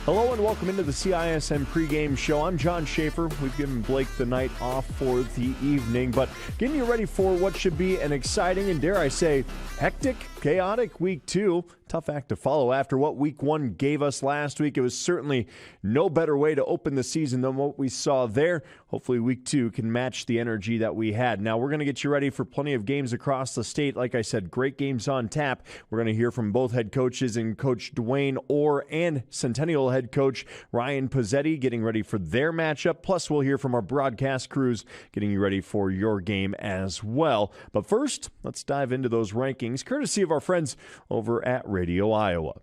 Hello and welcome into the CISM pregame show. I'm John Schaefer. We've given Blake the night off for the evening, but getting you ready for what should be an exciting and, dare I say, hectic, chaotic week 2. Tough act to follow after what week 1 gave us last week. It was certainly no better way to open the season than what we saw there. Hopefully week 2 can match the energy that we had. Now we're going to get you ready for plenty of games across the state. Like I said, great games on tap. We're going to hear from both head coaches and Coach Dwayne Orr and Centennial head coach Ryan Pizzetti getting ready for their matchup. Plus we'll hear from our broadcast crews getting you ready for your game as well. But first, let's dive into those rankings, courtesy of our friends over at Radio Iowa.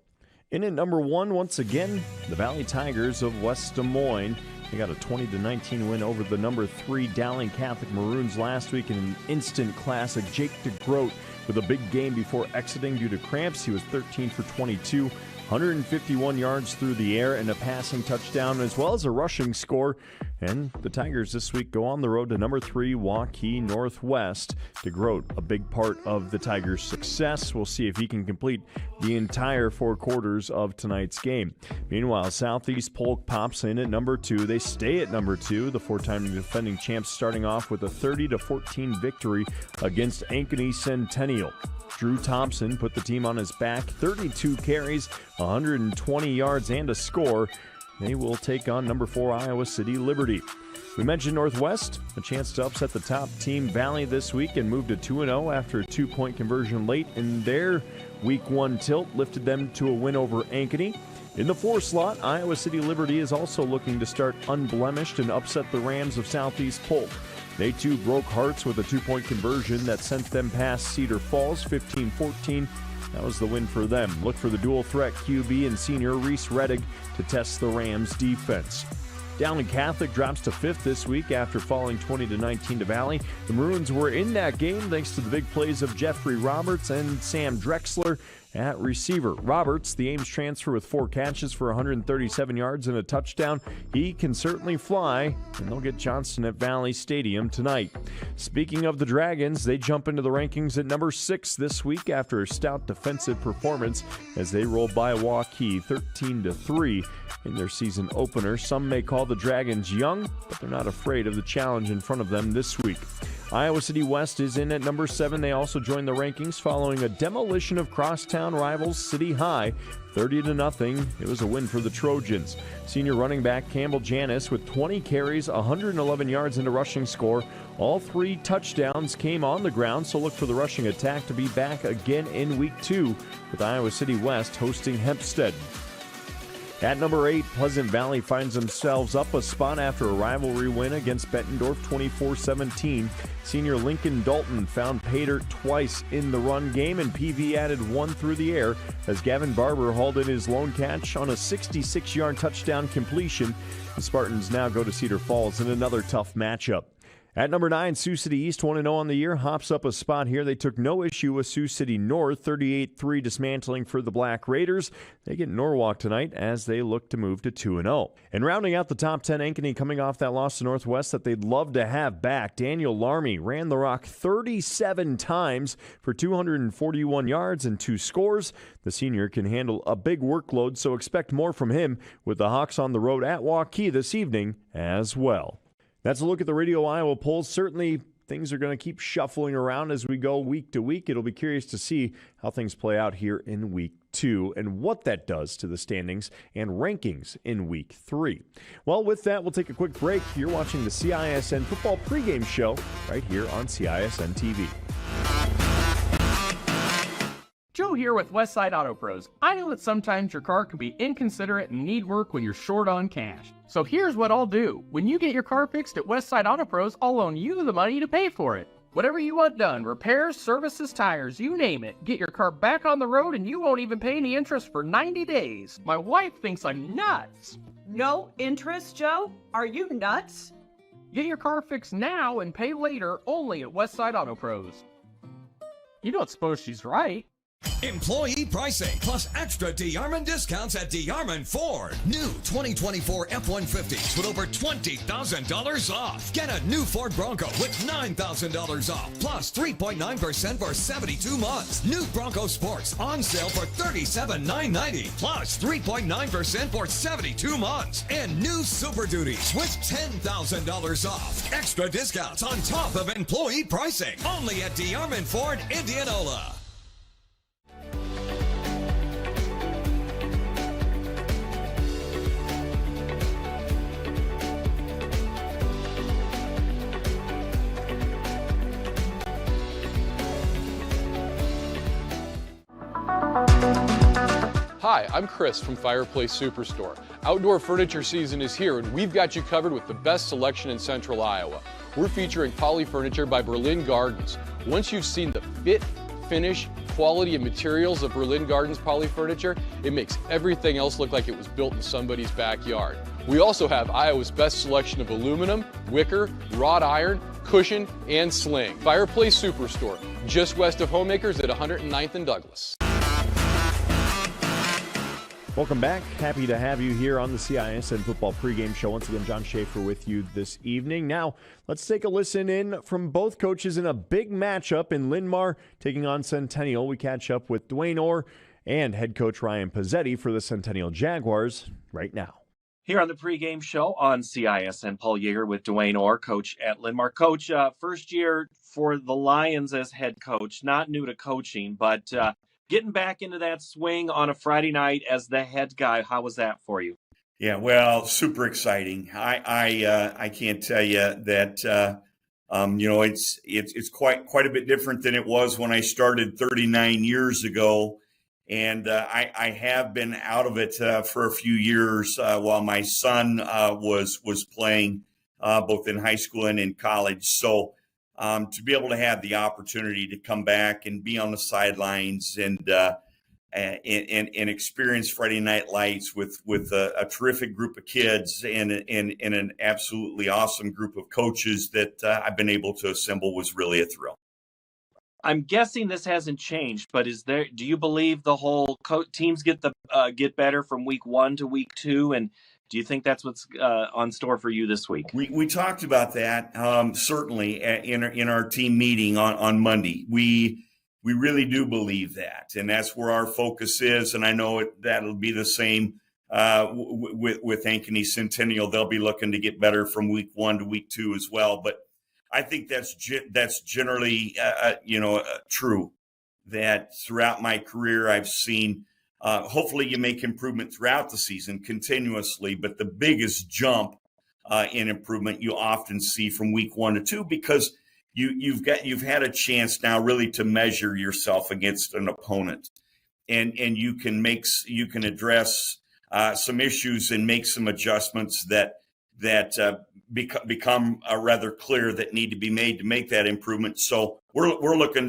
In at number 1, once again, the Valley Tigers of West Des Moines. They got a 20-19 win over the number 3 Dowling Catholic Maroons last week in an instant classic. Jake DeGroat with a big game before exiting due to cramps. He was 13 for 22, 151 yards through the air and a passing touchdown, as well as a rushing score. And the Tigers this week go on the road to number 3 Waukee Northwest. DeGroat, a big part of the Tigers' success. We'll see if he can complete the entire 4 quarters of tonight's game. Meanwhile, Southeast Polk pops in at number 2. They stay at number 2. The 4-time defending champs starting off with a 30-14 victory against Ankeny Centennial. Drew Thompson put the team on his back, 32 carries, 120 yards, and a score. They will take on number 4 Iowa City Liberty. We mentioned Northwest, a chance to upset the top team Valley this week and move to 2-0 after a 2-point conversion late in their week 1 tilt, lifted them to a win over Ankeny. In the 4 slot, Iowa City Liberty is also looking to start unblemished and upset the Rams of Southeast Polk. They too broke hearts with a 2-point conversion that sent them past Cedar Falls 15-14. That was the win for them. Look for the dual threat QB and senior Reese Reddig to test the Rams' defense. Dowling Catholic drops to 5th this week after falling 20-19 to Valley. The Maroons were in that game thanks to the big plays of Jeffrey Roberts and Sam Drexler at receiver. Roberts, the Ames transfer with 4 catches for 137 yards and a touchdown. He can certainly fly, and they'll get Johnston at Valley Stadium tonight. Speaking of the Dragons, they jump into the rankings at number 6 this week after a stout defensive performance as they roll by Waukee 13-3 in their season opener. Some may call the Dragons young, but they're not afraid of the challenge in front of them this week. Iowa City West is in at number 7. They also joined the rankings following a demolition of crosstown rivals City High, 30-0. It was a win for the Trojans. Senior running back Campbell Janis with 20 carries, 111 yards and a rushing score. All 3 touchdowns came on the ground, so look for the rushing attack to be back again in week 2 with Iowa City West hosting Hempstead. At number 8, Pleasant Valley finds themselves up a spot after a rivalry win against Bettendorf 24-17. Senior Lincoln Dalton found pay dirt twice in the run game, and PV added 1 through the air as Gavin Barber hauled in his lone catch on a 66-yard touchdown completion. The Spartans now go to Cedar Falls in another tough matchup. At number 9, Sioux City East, 1-0 on the year, hops up a spot here. They took no issue with Sioux City North, 38-3 dismantling for the Black Raiders. They get Norwalk tonight as they look to move to 2-0. And rounding out the top 10, Ankeny coming off that loss to Northwest that they'd love to have back. Daniel Larmy ran the rock 37 times for 241 yards and 2 scores. The senior can handle a big workload, so expect more from him with the Hawks on the road at Waukee this evening as well. That's a look at the Radio Iowa polls. Certainly, things are going to keep shuffling around as we go week to week. It'll be curious to see how things play out here in week 2 and what that does to the standings and rankings in week 3. Well, with that, we'll take a quick break. You're watching the CISN Football Pregame Show right here on CISN TV. Joe here with Westside Auto Pros. I know that sometimes your car can be inconsiderate and need work when you're short on cash. So here's what I'll do. When you get your car fixed at Westside Auto Pros, I'll loan you the money to pay for it. Whatever you want done, repairs, services, tires, you name it. Get your car back on the road and you won't even pay any interest for 90 days. My wife thinks I'm nuts. No interest, Joe? Are you nuts? Get your car fixed now and pay later only at Westside Auto Pros. You don't suppose she's right? Employee pricing plus extra DeArmond discounts at DeArmond Ford. New 2024 F-150s with over $20,000 off. Get a new Ford Bronco with $9,000 off plus 3.9% for 72 months. New Bronco Sports on sale for $37,990 plus 3.9% for 72 months. And new Super Duties with $10,000 off. Extra discounts on top of employee pricing. Only at DeArmond Ford, Indianola. Hi, I'm Chris from Fireplace Superstore. Outdoor furniture season is here and we've got you covered with the best selection in Central Iowa. We're featuring Poly Furniture by Berlin Gardens. Once you've seen the fit, finish, quality, and materials of Berlin Gardens Poly Furniture, it makes everything else look like it was built in somebody's backyard. We also have Iowa's best selection of aluminum, wicker, wrought iron, cushion, and sling. Fireplace Superstore, just west of Homemakers at 109th and Douglas. Welcome back. Happy to have you here on the CISN Football Pregame Show. Once again, John Schaefer with you this evening. Now, let's take a listen in from both coaches in a big matchup in Linn-Mar taking on Centennial. We catch up with Dwayne Orr and head coach Ryan Pizzetti for the Centennial Jaguars right now. Here on the pregame show on CISN, Paul Yeager with Dwayne Orr, coach at Linn-Mar. Coach, first year for the Lions as head coach, not new to coaching, but getting back into that swing on a Friday night as the head guy. How was that for you? Yeah, well, super exciting. I can't tell you that it's quite a bit different than it was when I started 39 years ago. And I have been out of it for a few years while my son was playing both in high school and in college. So to be able to have the opportunity to come back and be on the sidelines and experience Friday Night Lights with a terrific group of kids and an absolutely awesome group of coaches that I've been able to assemble was really a thrill. I'm guessing this hasn't changed, but do you believe the whole teams get better from week 1 to week 2? And do you think that's what's on store for you this week? We talked about that certainly in our team meeting on Monday. We really do believe that, and that's where our focus is. And I know that'll be the same with Ankeny Centennial. They'll be looking to get better from week 1 to week 2 as well. But I think that's generally true. That throughout my career I've seen. Hopefully you make improvement throughout the season continuously, but the biggest jump in improvement you often see from week 1 to 2 because you've had a chance now really to measure yourself against an opponent, and you can address some issues and make some adjustments that become rather clear that need to be made to make that improvement. So we're looking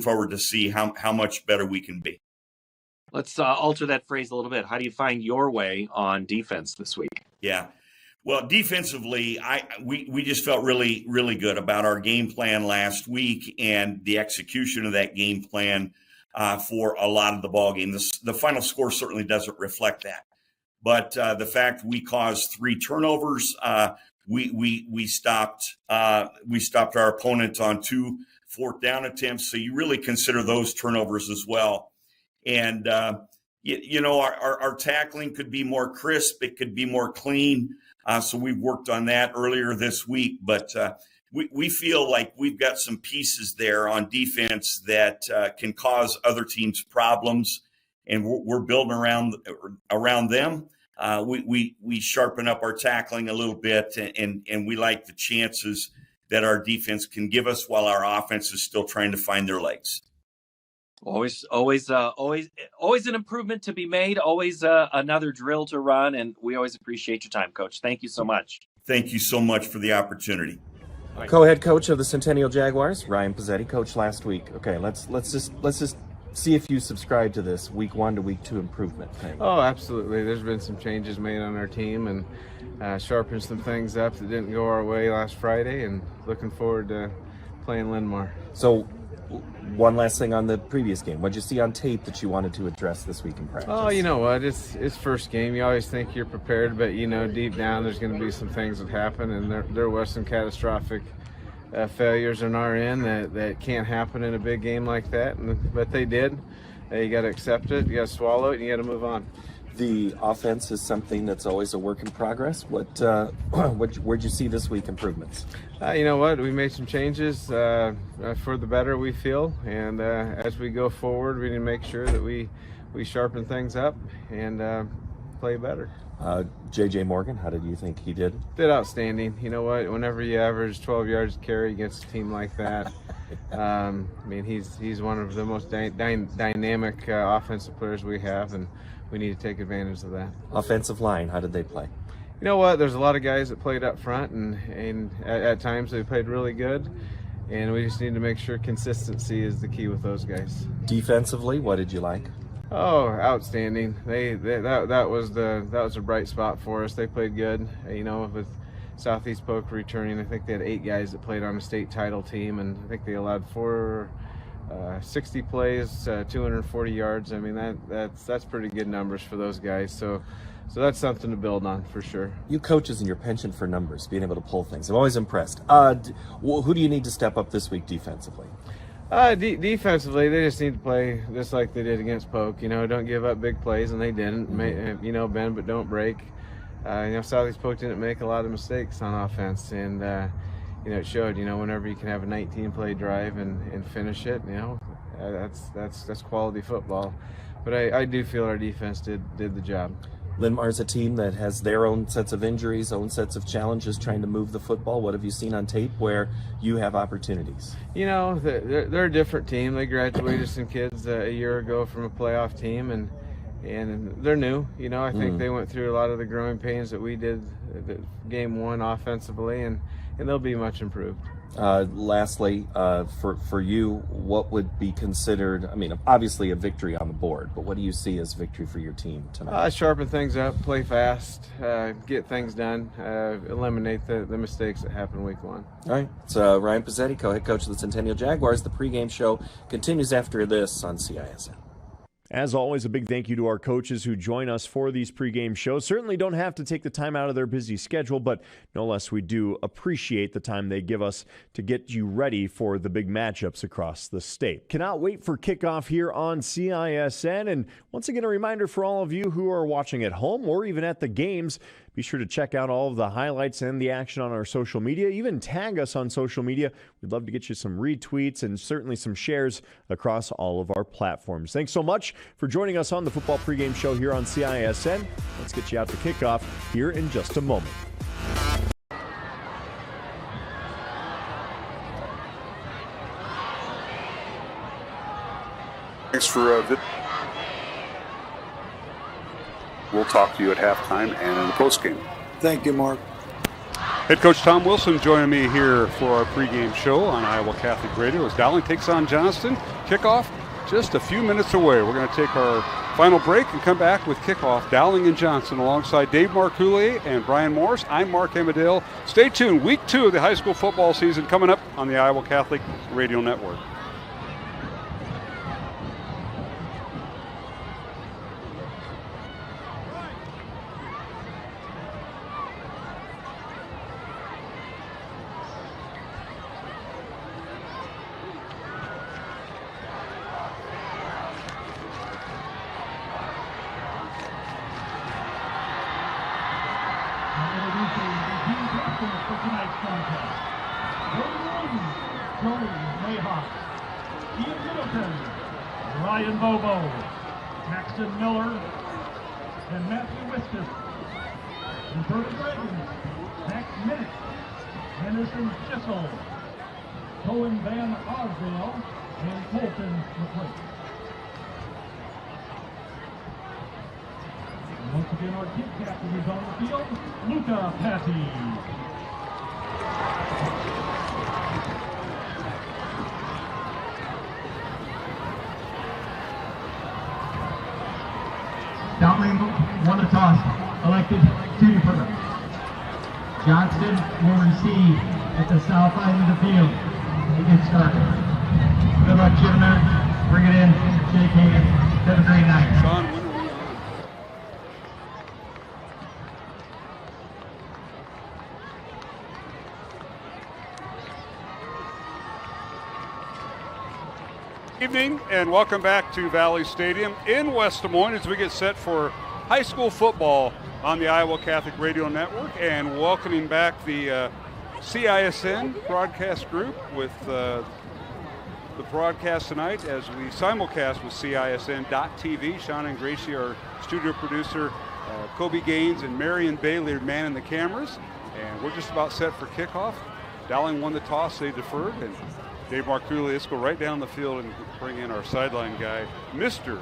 forward to see how much better we can be. Let's alter that phrase a little bit. How do you find your way on defense this week? Yeah. Well, defensively, we just felt really, really good about our game plan last week and the execution of that game plan for a lot of the ball game. The final score certainly doesn't reflect that, but the fact we caused 3 turnovers, we stopped our opponent on 2 fourth down attempts. So you really consider those turnovers as well. And, our tackling could be more crisp. It could be more clean. So we've worked on that earlier this week. But we feel like we've got some pieces there on defense that can cause other teams problems. And we're building around them. We sharpen up our tackling a little bit, and we like the chances that our defense can give us while our offense is still trying to find their legs. Always an improvement to be made. Always another drill to run, and we always appreciate your time, Coach. Thank you so much. Thank you so much for the opportunity. Co-head coach of the Centennial Jaguars, Ryan Pizzetti, coach last week. Okay, let's just see if you subscribe to this week 1 to week 2 improvement thing. Oh, absolutely. There's been some changes made on our team and sharpened some things up that didn't go our way last Friday, and looking forward to playing Linn-Mar. So, one last thing on the previous game. What did you see on tape that you wanted to address this week in practice? Oh, you know what? It's first game. You always think you're prepared, but deep down there's going to be some things that happen, and there was some catastrophic failures on our end that can't happen in a big game like that, but they did. You got to accept it, you got to swallow it, and you got to move on. The offense is something that's always a work in progress. Where'd you see this week improvements? You know what? We made some changes for the better, we feel, and as we go forward, we need to make sure that we sharpen things up and play better. J.J. Morgan, how did you think he did? Did outstanding. You know what? Whenever you average 12 yards carry against a team like that, he's one of the most dynamic offensive players we have, and we need to take advantage of that. Offensive line, how did they play? You know what? There's a lot of guys that played up front, and at times they played really good, and we just need to make sure consistency is the key with those guys. Defensively, what did you like? Oh, outstanding! That was a bright spot for us. They played good. With Southeast Polk returning, I think they had 8 guys that played on a state title team, and I think they allowed 60 plays, 240 yards. That's pretty good numbers for those guys. So that's something to build on for sure. You coaches and your penchant for numbers, being able to pull things. I'm always impressed. Who do you need to step up this week defensively? Defensively, they just need to play just like they did against Polk. Don't give up big plays, and they didn't. Mm-hmm. Bend but don't break. Southeast Polk didn't make a lot of mistakes on offense, and it showed. Whenever you can have a 19-play drive and finish it, that's quality football. But I do feel our defense did the job. Linn-Mar's a team that has their own sets of injuries, own sets of challenges trying to move the football. What have you seen on tape where you have opportunities? They're a different team. They graduated some kids a year ago from a playoff team, and they're new. I think they went through a lot of the growing pains that we did game one offensively, and they'll be much improved. Lastly, for you, what would be considered, obviously a victory on the board, but what do you see as victory for your team tonight? Sharpen things up, play fast, get things done, eliminate the mistakes that happened week one. All right, it's Ryan Pizzetti, co-head coach of the Centennial Jaguars. The pregame show continues after this on CISM. As always, a big thank you to our coaches who join us for these pregame shows. Certainly don't have to take the time out of their busy schedule, but no less we do appreciate the time they give us to get you ready for the big matchups across the state. Cannot wait for kickoff here on CISN. And once again, a reminder for all of you who are watching at home or even at the games, be sure to check out all of the highlights and the action on our social media. Even tag us on social media. We'd love to get you some retweets and certainly some shares across all of our platforms. Thanks so much for joining us on the football pregame show here on CISN. Let's get you out to kickoff here in just a moment. Thanks for we'll talk to you at halftime and in the postgame. Thank you, Mark. Head coach Tom Wilson joining me here for our pregame show on Iowa Catholic Radio as Dowling takes on Johnston. Kickoff just a few minutes away. We're going to take our final break and come back with kickoff Dowling and Johnston alongside Dave Marcoullier and Brian Morris. I'm Mark Amadale. Stay tuned. Week 2 of the high school football season coming up on the Iowa Catholic Radio Network. Ryan Bobo, Maxton Miller, and Matthew Wiskus. And for the Dragons, Max Minnick, Henderson Schissel, Cohen Van Osdale, and Colton McClay. Once again, our team captain is on the field, Luca Patti. Dowling won the toss, elected to defer. Johnston will receive at the south side of the field. They get Evening and welcome back to Valley Stadium in West Des Moines as we get set for high school football on the Iowa Catholic Radio Network, and welcoming back the CISN broadcast group with the broadcast tonight as we simulcast with CISN.TV. Sean and Gracie, our studio producer, Kobe Gaines and Marion Bailey are manning the cameras, and we're just about set for kickoff. Dowling won the toss, they deferred, and Dave Marculli, let's go right down the field and bring in our sideline guy, Mr.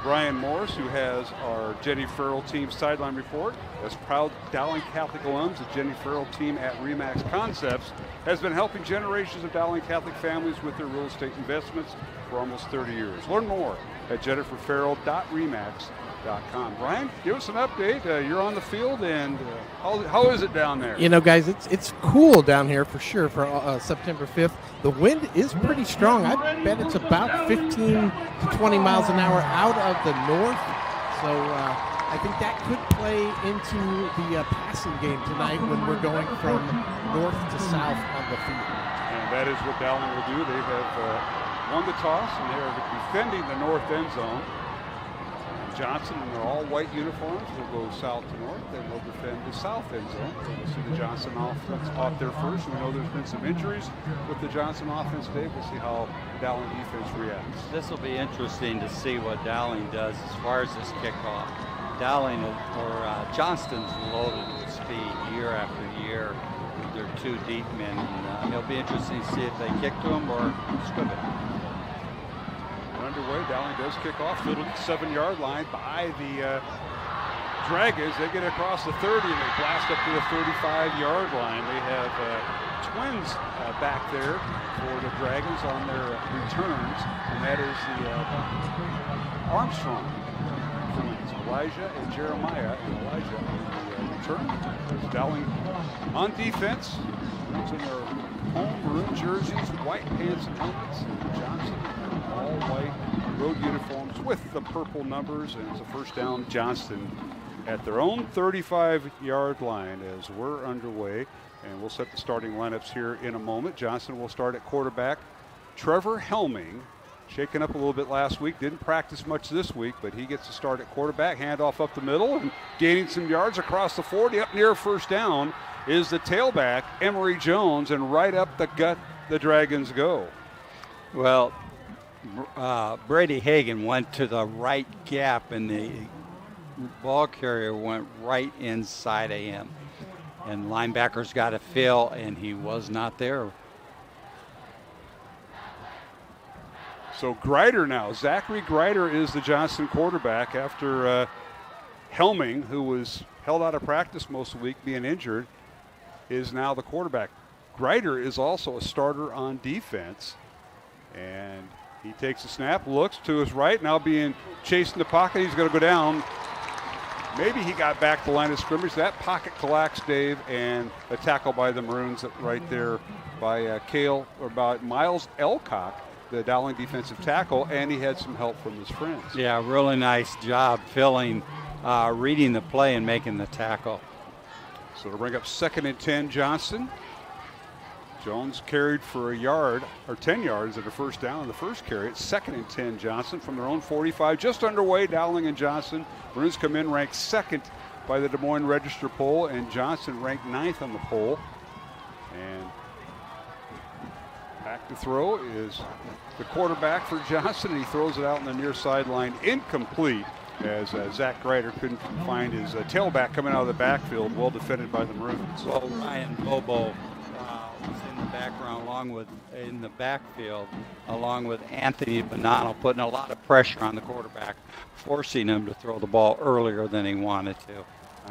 Brian Morris, who has our Jenny Farrell team sideline report. As proud Dowling Catholic alums, the Jenny Farrell team at RE/MAX Concepts has been helping generations of Dowling Catholic families with their real estate investments for almost 30 years. Learn more at jenniferfarrell.remax.com. Brian, give us an update. You're on the field, and how is it down there? You know, guys, it's cool down here for sure for September 5th. The wind is pretty strong. I bet it's about 15 to 20 miles an hour out of the north. So I think that could play into the passing game tonight when we're going from north to south on the field. And that is what Dowling will do. They have won the toss, and they are defending the north end zone. Johnston in their all-white uniforms will go south to north, and will defend the south end zone. We'll see the Johnston offense off there first. We know there's been some injuries with the Johnston offense today. We'll see how the Dowling defense reacts. This will be interesting to see what Dowling does as far as this kickoff. Dowling Johnston's loaded with speed year after year with their two deep men. And, it'll be interesting to see if they kick to them or scrib it. Underway, Dowling does kick off, field at the 7-yard line by the Dragons. They get across the 30 and they blast up to the 35-yard line. They have twins back there for the Dragons on their returns, and that is the Armstrong twins, Elijah and Jeremiah. And Elijah on the return. There's Dowling on defense. It's in their home maroon jerseys, white pants and helmets, and Johnston all white road uniforms with the purple numbers, and it's a first down. Johnston at their own 35-yard line as we're underway, and we'll set the starting lineups here in a moment. Johnston will start at quarterback. Trevor Helming, shaken up a little bit last week, didn't practice much this week, but he gets to start at quarterback. Handoff up the middle and gaining some yards across the 40 up near first down is the tailback, Emory Jones, and right up the gut the Dragons go. Well, Brady Hagan went to the right gap, and the ball carrier went right inside of him. And linebackers got a feel, and he was not there. So Grider now, Zachary Grider is the Johnston quarterback after Helming, who was held out of practice most of the week being injured, is now the quarterback. Grider is also a starter on defense, and he takes a snap, looks to his right, now being chased in the pocket. He's going to go down. Maybe he got back to the line of scrimmage. That pocket collapsed, Dave, and a tackle by the Maroons right there by by Miles Elcock, the Dowling defensive tackle, and he had some help from his friends. Yeah, really nice job filling, reading the play and making the tackle. So to bring up 2nd and 10, Johnston. Jones carried for a yard, or 10 yards at a first down on the first carry. It's 2nd and 10, Johnston from their own 45. Just underway, Dowling and Johnston. Maroons come in ranked 2nd by the Des Moines Register poll, and Johnston ranked 9th on the poll. And back to throw is the quarterback for Johnston. He throws it out in the near sideline, incomplete, as Zach Grider couldn't find his tailback coming out of the backfield. Well defended by the Maroons. Well, Ryan Bobo was in the background in the backfield along with Anthony Bonanno, putting a lot of pressure on the quarterback, forcing him to throw the ball earlier than he wanted to.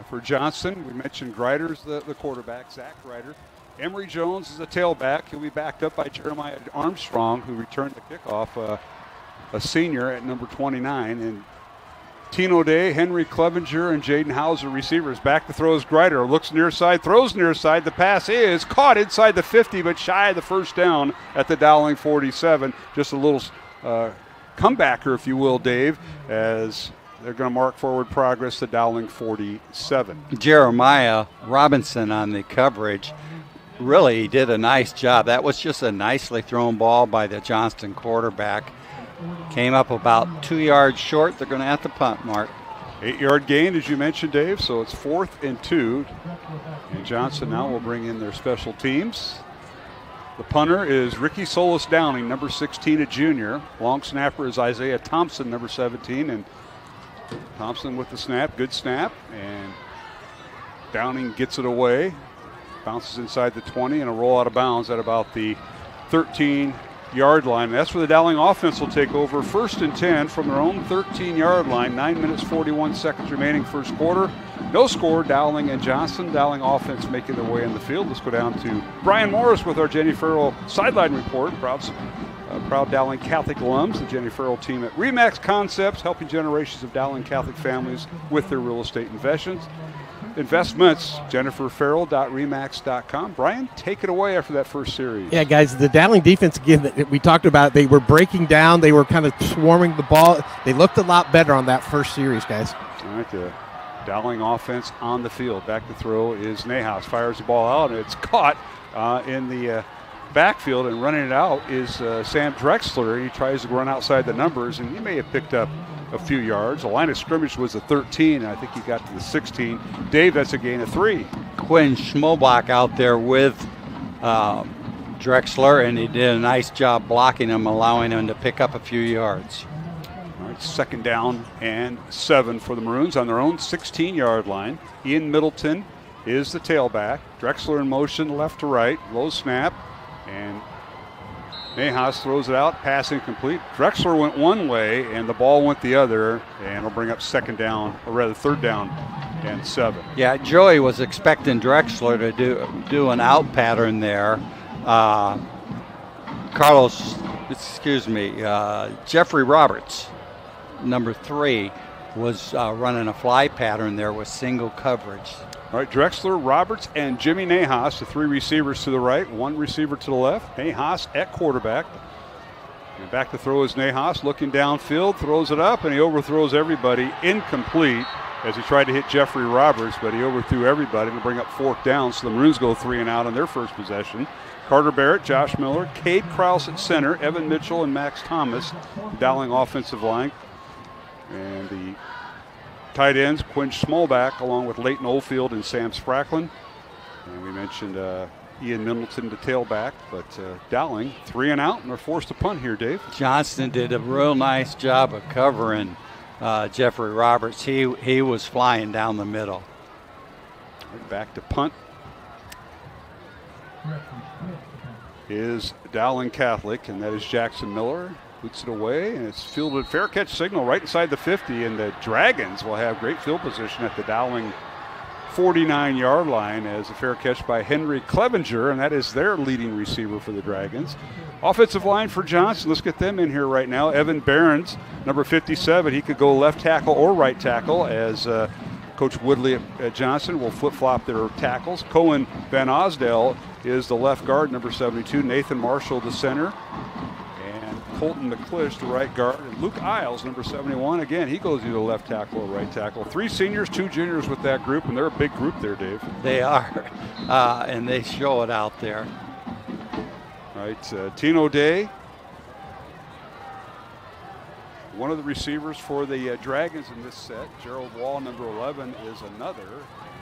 For Johnston, we mentioned Grider's the quarterback, Zach Grider. Emory Jones is the tailback. He'll be backed up by Jeremiah Armstrong, who returned the kickoff, a senior at number 29. And Tino Day, Henry Clevenger, and Jaden Hauser receivers. Back to throws Grider. Looks near side, throws near side. The pass is caught inside the 50, but shy of the first down at the Dowling 47. Just a little comebacker, if you will, Dave, as they're going to mark forward progress to Dowling 47. Jeremiah Robinson on the coverage really did a nice job. That was just a nicely thrown ball by the Johnston quarterback. came up about 2 yards short. They're going to have to punt, Mark. 8-yard gain, as you mentioned, Dave, so it's 4th and 2. And Johnston now will bring in their special teams. The punter is Ricky Solis Downing, number 16, a junior. Long snapper is Isaiah Thompson, number 17. And Thompson with the snap, good snap. And Downing gets it away, bounces inside the 20, and a roll out of bounds at about the 13-yard line. And that's where the Dowling offense will take over. 1st and 10 from their own 13-yard line. 9 minutes, 41 seconds remaining first quarter. No score, Dowling and Johnston. Dowling offense making their way in the field. Let's go down to Brian Morris with our Jenny Farrell sideline report. Proud Dowling Catholic alums, the Jenny Farrell team at RE/MAX Concepts, helping generations of Dowling Catholic families with their real estate investments. JenniferFarrell.remax.com. Brian, take it away after that first series. Yeah, guys, the Dowling defense, again, that we talked about, they were breaking down. They were kind of swarming the ball. They looked a lot better on that first series, guys. All right, the Dowling offense on the field. Back to throw is Nahas. Fires the ball out, and it's caught in the backfield, and running it out is Sam Drexler. He tries to run outside the numbers, and he may have picked up a few yards. The line of scrimmage was a 13, and I think he got to the 16. Dave, that's a gain of 3. Quinn Schmobach out there with Drexler, and he did a nice job blocking him, allowing him to pick up a few yards. All right, 2nd down and 7 for the Maroons on their own 16-yard line. Ian Middleton is the tailback. Drexler in motion left to right. Low snap, and Nahas throws it out, pass incomplete. Drexler went one way, and the ball went the other, and it'll bring up 3rd down and 7. Yeah, Joey was expecting Drexler to do an out pattern there. Jeffrey Roberts, number 3, was running a fly pattern there with single coverage. All right, Drexler, Roberts, and Jimmy Nahas, the 3 receivers to the right, 1 receiver to the left. Nahas at quarterback. And back to throw is Nahas, looking downfield, throws it up, and he overthrows everybody. Incomplete as he tried to hit Jeffrey Roberts, but he overthrew everybody to bring up 4th down. So the Maroons go 3 and out on their first possession. Carter Barrett, Josh Miller, Cade Krause at center, Evan Mitchell, and Max Thomas, Dowling offensive line. And the tight ends, Quinn Schmolbach, along with Leighton Oldfield and Sam Spracklin. And we mentioned Ian Middleton, the tailback. But Dowling, 3 and out, and they're forced to punt here, Dave. Johnston did a real nice job of covering Jeffrey Roberts. He was flying down the middle. Right, back to punt is Dowling Catholic, and that is Jackson Miller. Boots it away, and it's fielded. Fair catch signal right inside the 50, and the Dragons will have great field position at the Dowling 49-yard line as a fair catch by Henry Clevenger, and that is their leading receiver for the Dragons. Offensive line for Johnston, let's get them in here right now. Evan Behrens, number 57, he could go left tackle or right tackle as Coach Woodley at Johnston will flip-flop their tackles. Cohen Van Osdale is the left guard, number 72. Nathan Marshall, the center. Colton McClish, the right guard, and Luke Isles, number 71. Again, he goes either left tackle or right tackle. 3 seniors, 2 juniors with that group, and they're a big group there, Dave. They are, and they show it out there. All right, Tino Day, one of the receivers for the Dragons in this set. Gerald Wall, number 11, is another.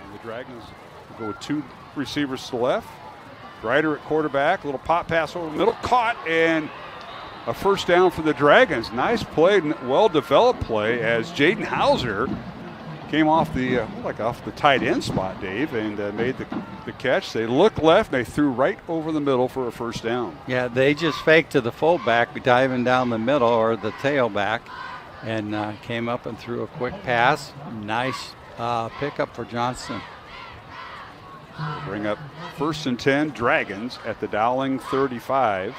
And the Dragons will go with 2 receivers to the left. Ryder at quarterback, a little pop pass over the middle, caught, and a first down for the Dragons. Nice play, well-developed play as Jaden Hauser came off the off the tight end spot, Dave, and made the catch. They looked left, and they threw right over the middle for a first down. Yeah, they just faked to the fullback, diving down the middle or the tailback, and came up and threw a quick pass. Nice pickup for Johnston. We'll bring up 1st and 10, Dragons at the Dowling 35.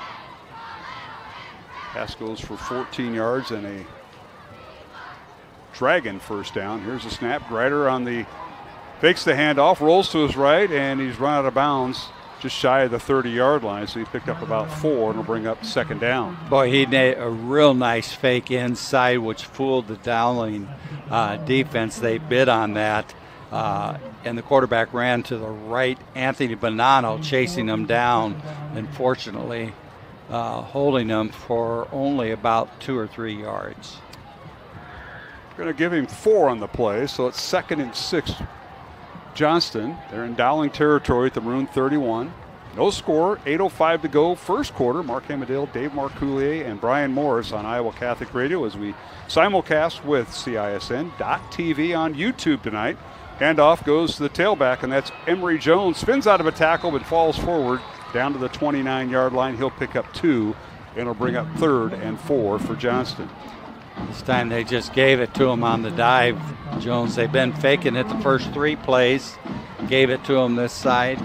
Pass goes for 14 yards and a Dragon first down. Here's a snap. Grider on the fakes the handoff, rolls to his right, and he's run out of bounds just shy of the 30-yard line. So he picked up about 4 and will bring up 2nd down. Boy, he made a real nice fake inside, which fooled the Dowling defense. They bid on that, and the quarterback ran to the right. Anthony Bonanno chasing him down, and fortunately holding them for only about 2 or 3 yards. We're going to give him 4 on the play, so it's 2nd and 6. Johnston, they're in Dowling territory at the Maroon 31. No score, 8:05 to go, first quarter. Mark Hamadale, Dave Marcoulier, and Brian Morris on Iowa Catholic Radio as we simulcast with CISN.TV on YouTube tonight. Handoff goes to the tailback, and that's Emory Jones. Spins out of a tackle but falls forward down to the 29-yard line. He'll pick up 2, and it'll bring up 3rd and 4 for Johnston. This time they just gave it to him on the dive, Jones. They've been faking it the first 3 plays. Gave it to him this side.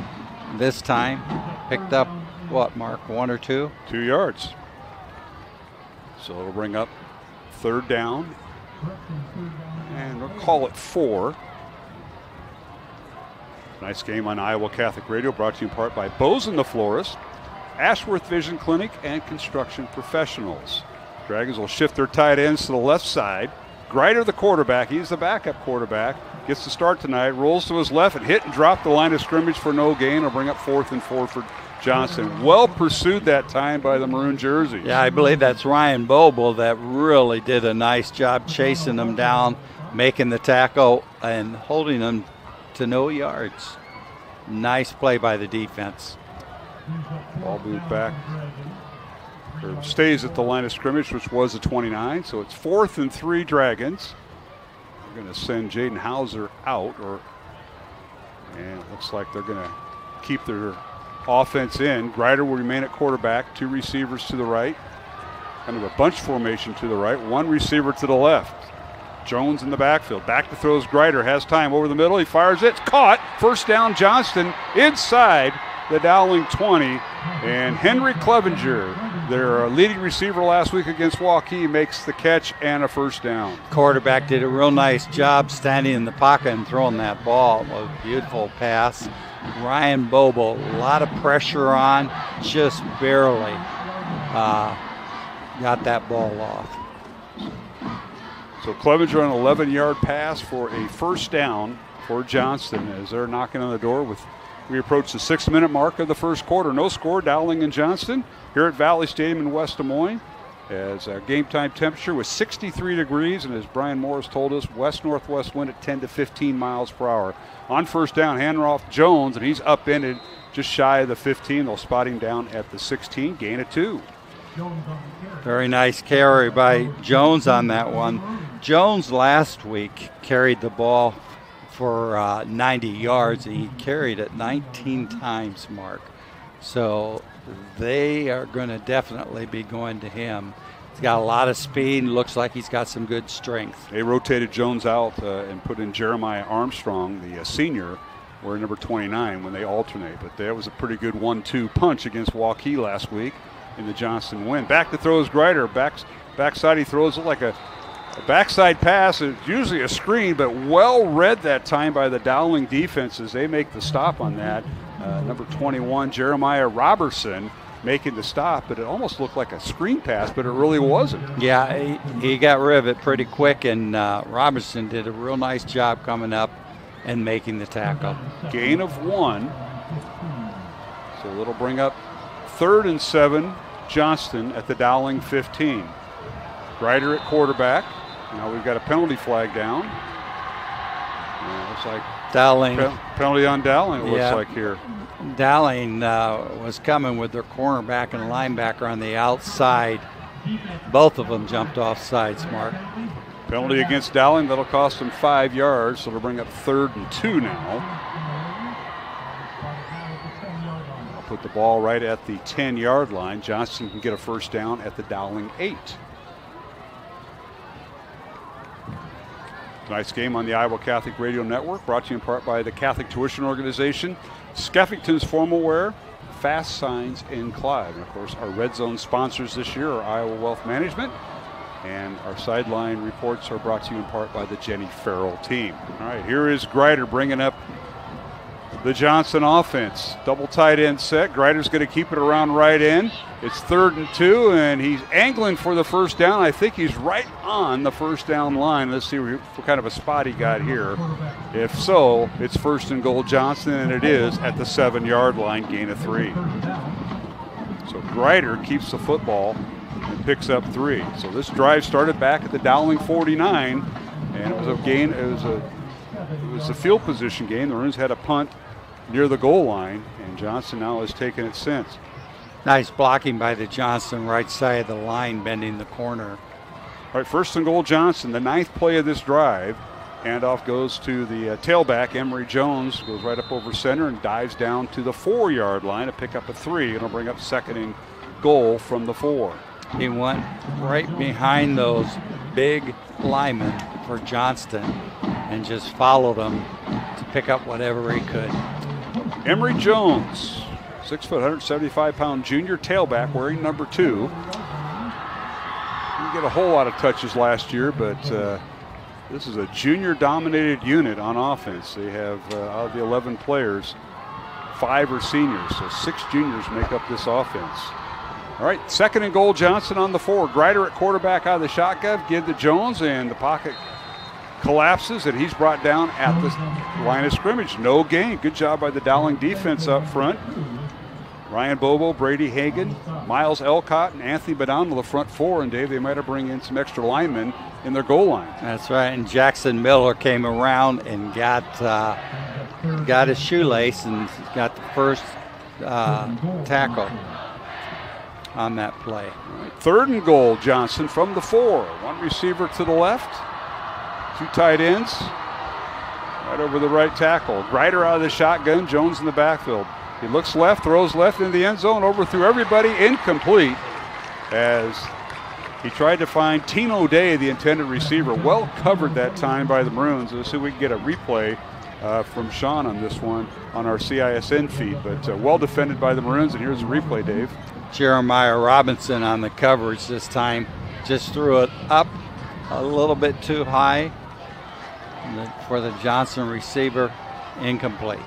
This time picked up, what, Mark, 1 or 2? 2 yards. So it'll bring up 3rd down. And we'll call it 4. Nice game on Iowa Catholic Radio, brought to you in part by Bozen the Florist, Ashworth Vision Clinic, and Construction Professionals. Dragons will shift their tight ends to the left side. Greider, the quarterback, he's the backup quarterback, gets the start tonight, rolls to his left and hit and drop the line of scrimmage for no gain. Will bring up 4th and 4 for Johnston. Well pursued that time by the maroon jerseys. Yeah, I believe that's Ryan Boble that really did a nice job chasing them down, making the tackle, and holding them to no yards. Nice play by the defense. Ball moved back. Or stays at the line of scrimmage, which was a 29, so it's 4th and 3 Dragons. We're going to send Jaden Hauser out, and it looks like they're going to keep their offense in. Greider will remain at quarterback, 2 receivers to the right, kind of a bunch formation to the right, 1 receiver to the left. Jones in the backfield, back to throws. Greider has time over the middle, he fires it, it's caught, 1st down Johnston inside the Dowling 20, and Henry Clevenger, their leading receiver last week against Waukee, makes the catch and a 1st down. Quarterback did a real nice job standing in the pocket and throwing that ball. A beautiful pass. Ryan Boble, a lot of pressure on, just barely got that ball off. So Clevenger on an 11-yard pass for a 1st down for Johnston as they're knocking on the door with we approach the 6-minute mark of the first quarter. No score, Dowling and Johnston here at Valley Stadium in West Des Moines. As game time temperature was 63 degrees, and as Brian Morris told us, west-northwest wind at 10 to 15 miles per hour. On 1st down, handoff Jones, and he's upended just shy of the 15. They'll spot him down at the 16, gain of 2. Very nice carry by Jones on that one. Jones last week carried the ball for 90 yards, and he carried it 19 times, Mark. So they are going to definitely be going to him. He's got a lot of speed and looks like he's got some good strength. They rotated Jones out and put in Jeremiah Armstrong, the senior, wearing number 29 when they alternate. But that was a pretty good 1-2 punch against Waukee last week in the Johnston win. Back to throws Greider. Backside he throws it like a backside pass. It's usually a screen, but well read that time by the Dowling defense as they make the stop on that. Number 21, Jeremiah Robertson, making the stop, but it almost looked like a screen pass, but it really wasn't. Yeah, he got rid of it pretty quick, and Robertson did a real nice job coming up and making the tackle. Gain of 1. So it'll bring up 3rd and 7, Johnston at the Dowling 15. Greider at quarterback. Now we've got a penalty flag down. Looks like Dowling. Penalty on Dowling, it looks like here. Dowling was coming with their cornerback and linebacker on the outside. Both of them jumped off sides, Mark. Penalty against Dowling, that'll cost them 5 yards, so it'll bring up 3rd and 2 now. I'll put the ball right at the 10-yard line. Johnston can get a 1st down at the Dowling 8. Tonight's game on the Iowa Catholic Radio Network, brought to you in part by the Catholic Tuition Organization, Skeffington's Formal Wear, Fast Signs in Clive. And of course, our Red Zone sponsors this year are Iowa Wealth Management, and our sideline reports are brought to you in part by the Jenny Farrell team. All right, here is Greider bringing up the Johnston offense. Double tight end set. Greider's going to keep it around right end. It's 3rd and 2, and he's angling for the 1st down. I think he's right on the 1st down line. Let's see what kind of a spot he got here. If so, it's 1st and goal Johnston, and it is at the 7-yard line, gain of 3. So Grider keeps the football and picks up 3. So this drive started back at the Dowling 49, and it was a gain. It was a field position game. The Maroons had a punt near the goal line, and Johnston now has taken it since. Nice blocking by the Johnston right side of the line, bending the corner. All right, 1st and goal, Johnston, the 9th play of this drive. Handoff goes to the tailback, Emory Jones, goes right up over center and dives down to the 4-yard line to pick up a 3. It'll bring up 2nd and goal from the 4. He went right behind those big linemen for Johnston and just followed them to pick up whatever he could. Emory Jones, 6 foot, 175-pound junior tailback wearing number 2. Didn't get a whole lot of touches last year, but this is a junior-dominated unit on offense. They have, out of the 11 players, 5 are seniors, so 6 juniors make up this offense. All right, 2nd and goal, Johnston on the 4. Grider at quarterback out of the shotgun, give to Jones, and the pocket collapses, and he's brought down at the line of scrimmage. No gain. Good job by the Dowling defense up front. Ryan Bobo, Brady Hagan, Miles Elcott, and Anthony Badon to the front 4, and Dave, they might have bring in some extra linemen in their goal line. That's right, and Jackson Miller came around and got his shoelace and got the first tackle on that play. Right, 3rd and goal, Johnston from the 4. 1 receiver to the left, 2 tight ends, right over the right tackle. Grider out of the shotgun, Jones in the backfield. He looks left, throws left into the end zone, overthrew everybody, incomplete, as he tried to find Tino Day, the intended receiver. Well covered that time by the Maroons. Let's see if we can get a replay from Sean on this one on our CISN feed, but well defended by the Maroons, and here's a replay, Dave. Jeremiah Robinson on the coverage this time, just threw it up a little bit too high for the Johnston receiver, incomplete.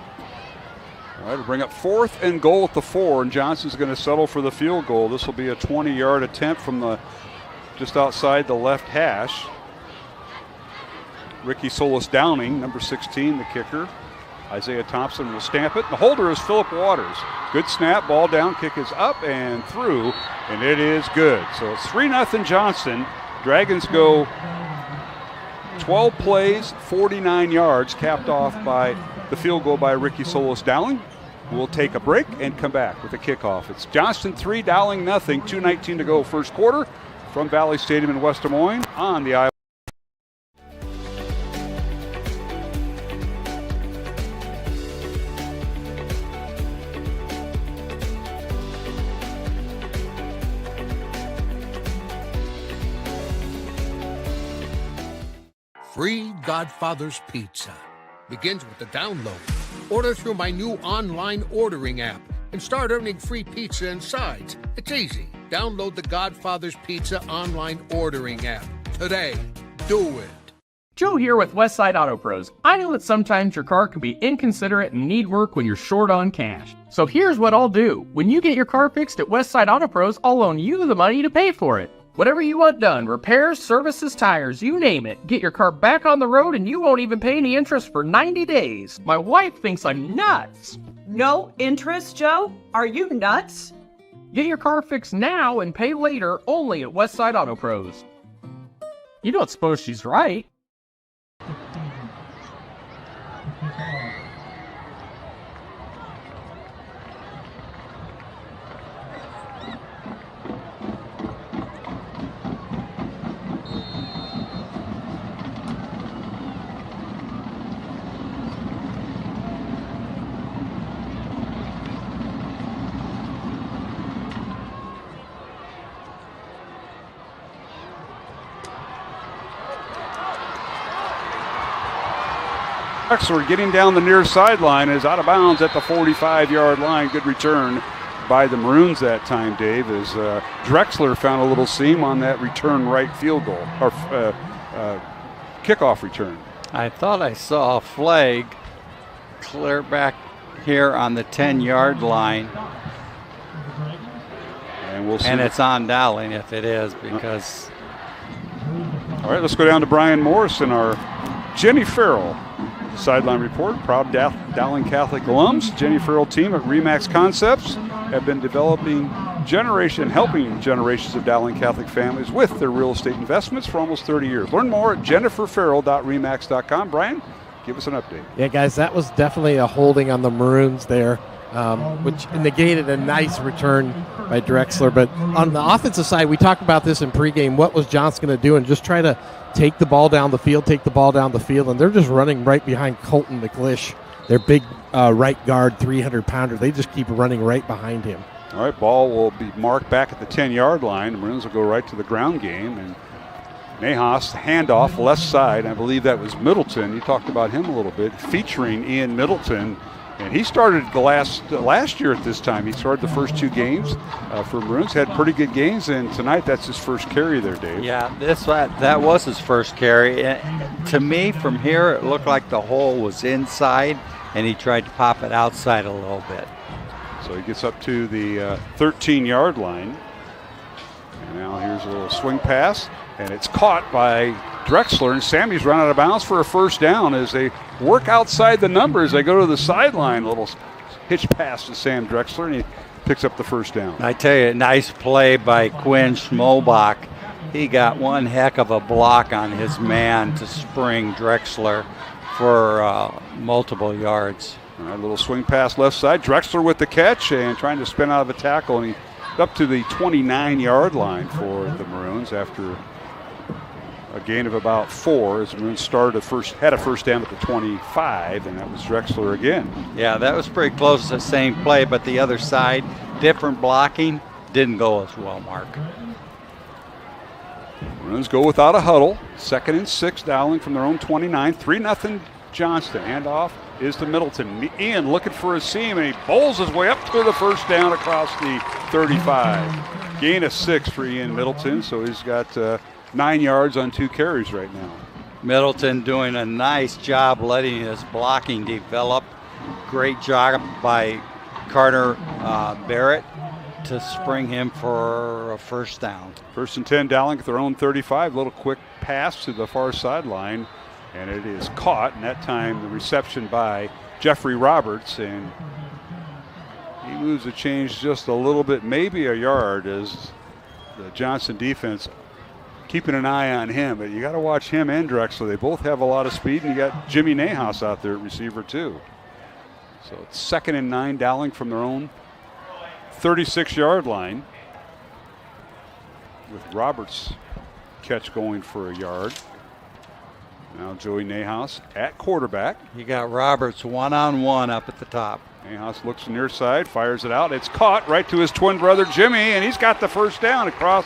All right, we'll bring up 4th and goal at the 4, and Johnston's going to settle for the field goal. This will be a 20-yard attempt from the just outside the left hash. Ricky Solis Downing, number 16, the kicker. Isaiah Thompson will stamp it. The holder is Philip Waters. Good snap, ball down, kick is up and through, and it is good. So it's 3-0 Johnston. Dragons go 12 plays, 49 yards, capped off by the field goal by Ricky Solis Dowling. We'll take a break and come back with a kickoff. It's Johnston 3, Dowling nothing. 2:19 to go, 1st quarter, from Valley Stadium in West Des Moines on the Iowa. Free Godfather's Pizza begins with the download. Order through my new online ordering app and start earning free pizza and sides. It's easy. Download the Godfather's Pizza online ordering app today. Do it. Joe here with Westside Auto Pros. I know that sometimes your car can be inconsiderate and need work when you're short on cash. So here's what I'll do. When you get your car fixed at Westside Auto Pros, I'll loan you the money to pay for it. Whatever you want done, repairs, services, tires, you name it. Get your car back on the road and you won't even pay any interest for 90 days. My wife thinks I'm nuts. No interest, Joe? Are you nuts? Get your car fixed now and pay later only at Westside Auto Pros. You don't suppose she's right? Drexler getting down the near sideline is out of bounds at the 45-yard line. Good return by the Maroons that time, Dave, as Drexler found a little seam on that return right field goal, or kickoff return. I thought I saw a flag clear back here on the 10-yard line. And we'll see. And it's on Dowling if it is, because... All right, let's go down to Brian Morrison, our Jenny Farrell sideline report. Proud Dowling Catholic alums. Jenny Farrell team at Remax Concepts have been developing helping generations of Dowling Catholic families with their real estate investments for almost 30 years. Learn more at jenniferfarrell.remax.com. Brian, give us an update. Yeah, guys, that was definitely a holding on the Maroons there, which negated a nice return by Drexler. But on the offensive side, we talked about this in pregame. What was Johnston going to do? And just try to take the ball down the field, and they're just running right behind Colton McLish, their big right guard, 300-pounder. They just keep running right behind him. All right, ball will be marked back at the 10-yard line. The Maroons will go right to the ground game. And Nahas, handoff, left side. I believe that was Middleton. You talked about him a little bit, featuring Ian Middleton. And he started the last year at this time. He started the first 2 games for Maroons, had pretty good games, and tonight that's his first carry there, Dave. Yeah, that was his first carry. To me, from here, it looked like the hole was inside, and he tried to pop it outside a little bit. So he gets up to the 13-yard line. And now here's a little swing pass, and it's caught by Drexler, and Sammy's run out of bounds for a first down as they work outside the numbers. They go to the sideline, a little hitch pass to Sam Drexler, and he picks up the first down. I tell you, nice play by Quinn Schmobach. He got one heck of a block on his man to spring Drexler for multiple yards. All right, little swing pass left side. Drexler with the catch and trying to spin out of a tackle, and he up to the 29-yard line for the Maroons after a gain of about 4 as the Maroons had a first down at the 25, and that was Drexler again. Yeah, that was pretty close to the same play, but the other side, different blocking, didn't go as well, Mark. Maroons go without a huddle. 2nd and 6, Dowling from their own 29. 3-0 Johnston. Handoff is to Middleton. Ian looking for a seam, and he bowls his way up to the first down across the 35. Gain of 6 for Ian Middleton, so he's got 9 yards on 2 carries right now. Middleton doing a nice job letting his blocking develop. Great job by Carter Barrett to spring him for a first down. 1st and 10, Dowling at their own 35. Little quick pass to the far sideline, and it is caught, and that time the reception by Jeffrey Roberts, and he moves the change just a little bit, maybe a yard, as the Johnston defense keeping an eye on him. But you got to watch him and Drexler. They both have a lot of speed, and you got Jimmy Nahas out there at receiver too. So it's 2nd and 9, Dowling from their own 36-yard line, with Roberts' catch going for a yard. Now Joey Nahas at quarterback. You got Roberts one-on-one up at the top. Nahas looks near side, fires it out. It's caught right to his twin brother Jimmy, and he's got the first down across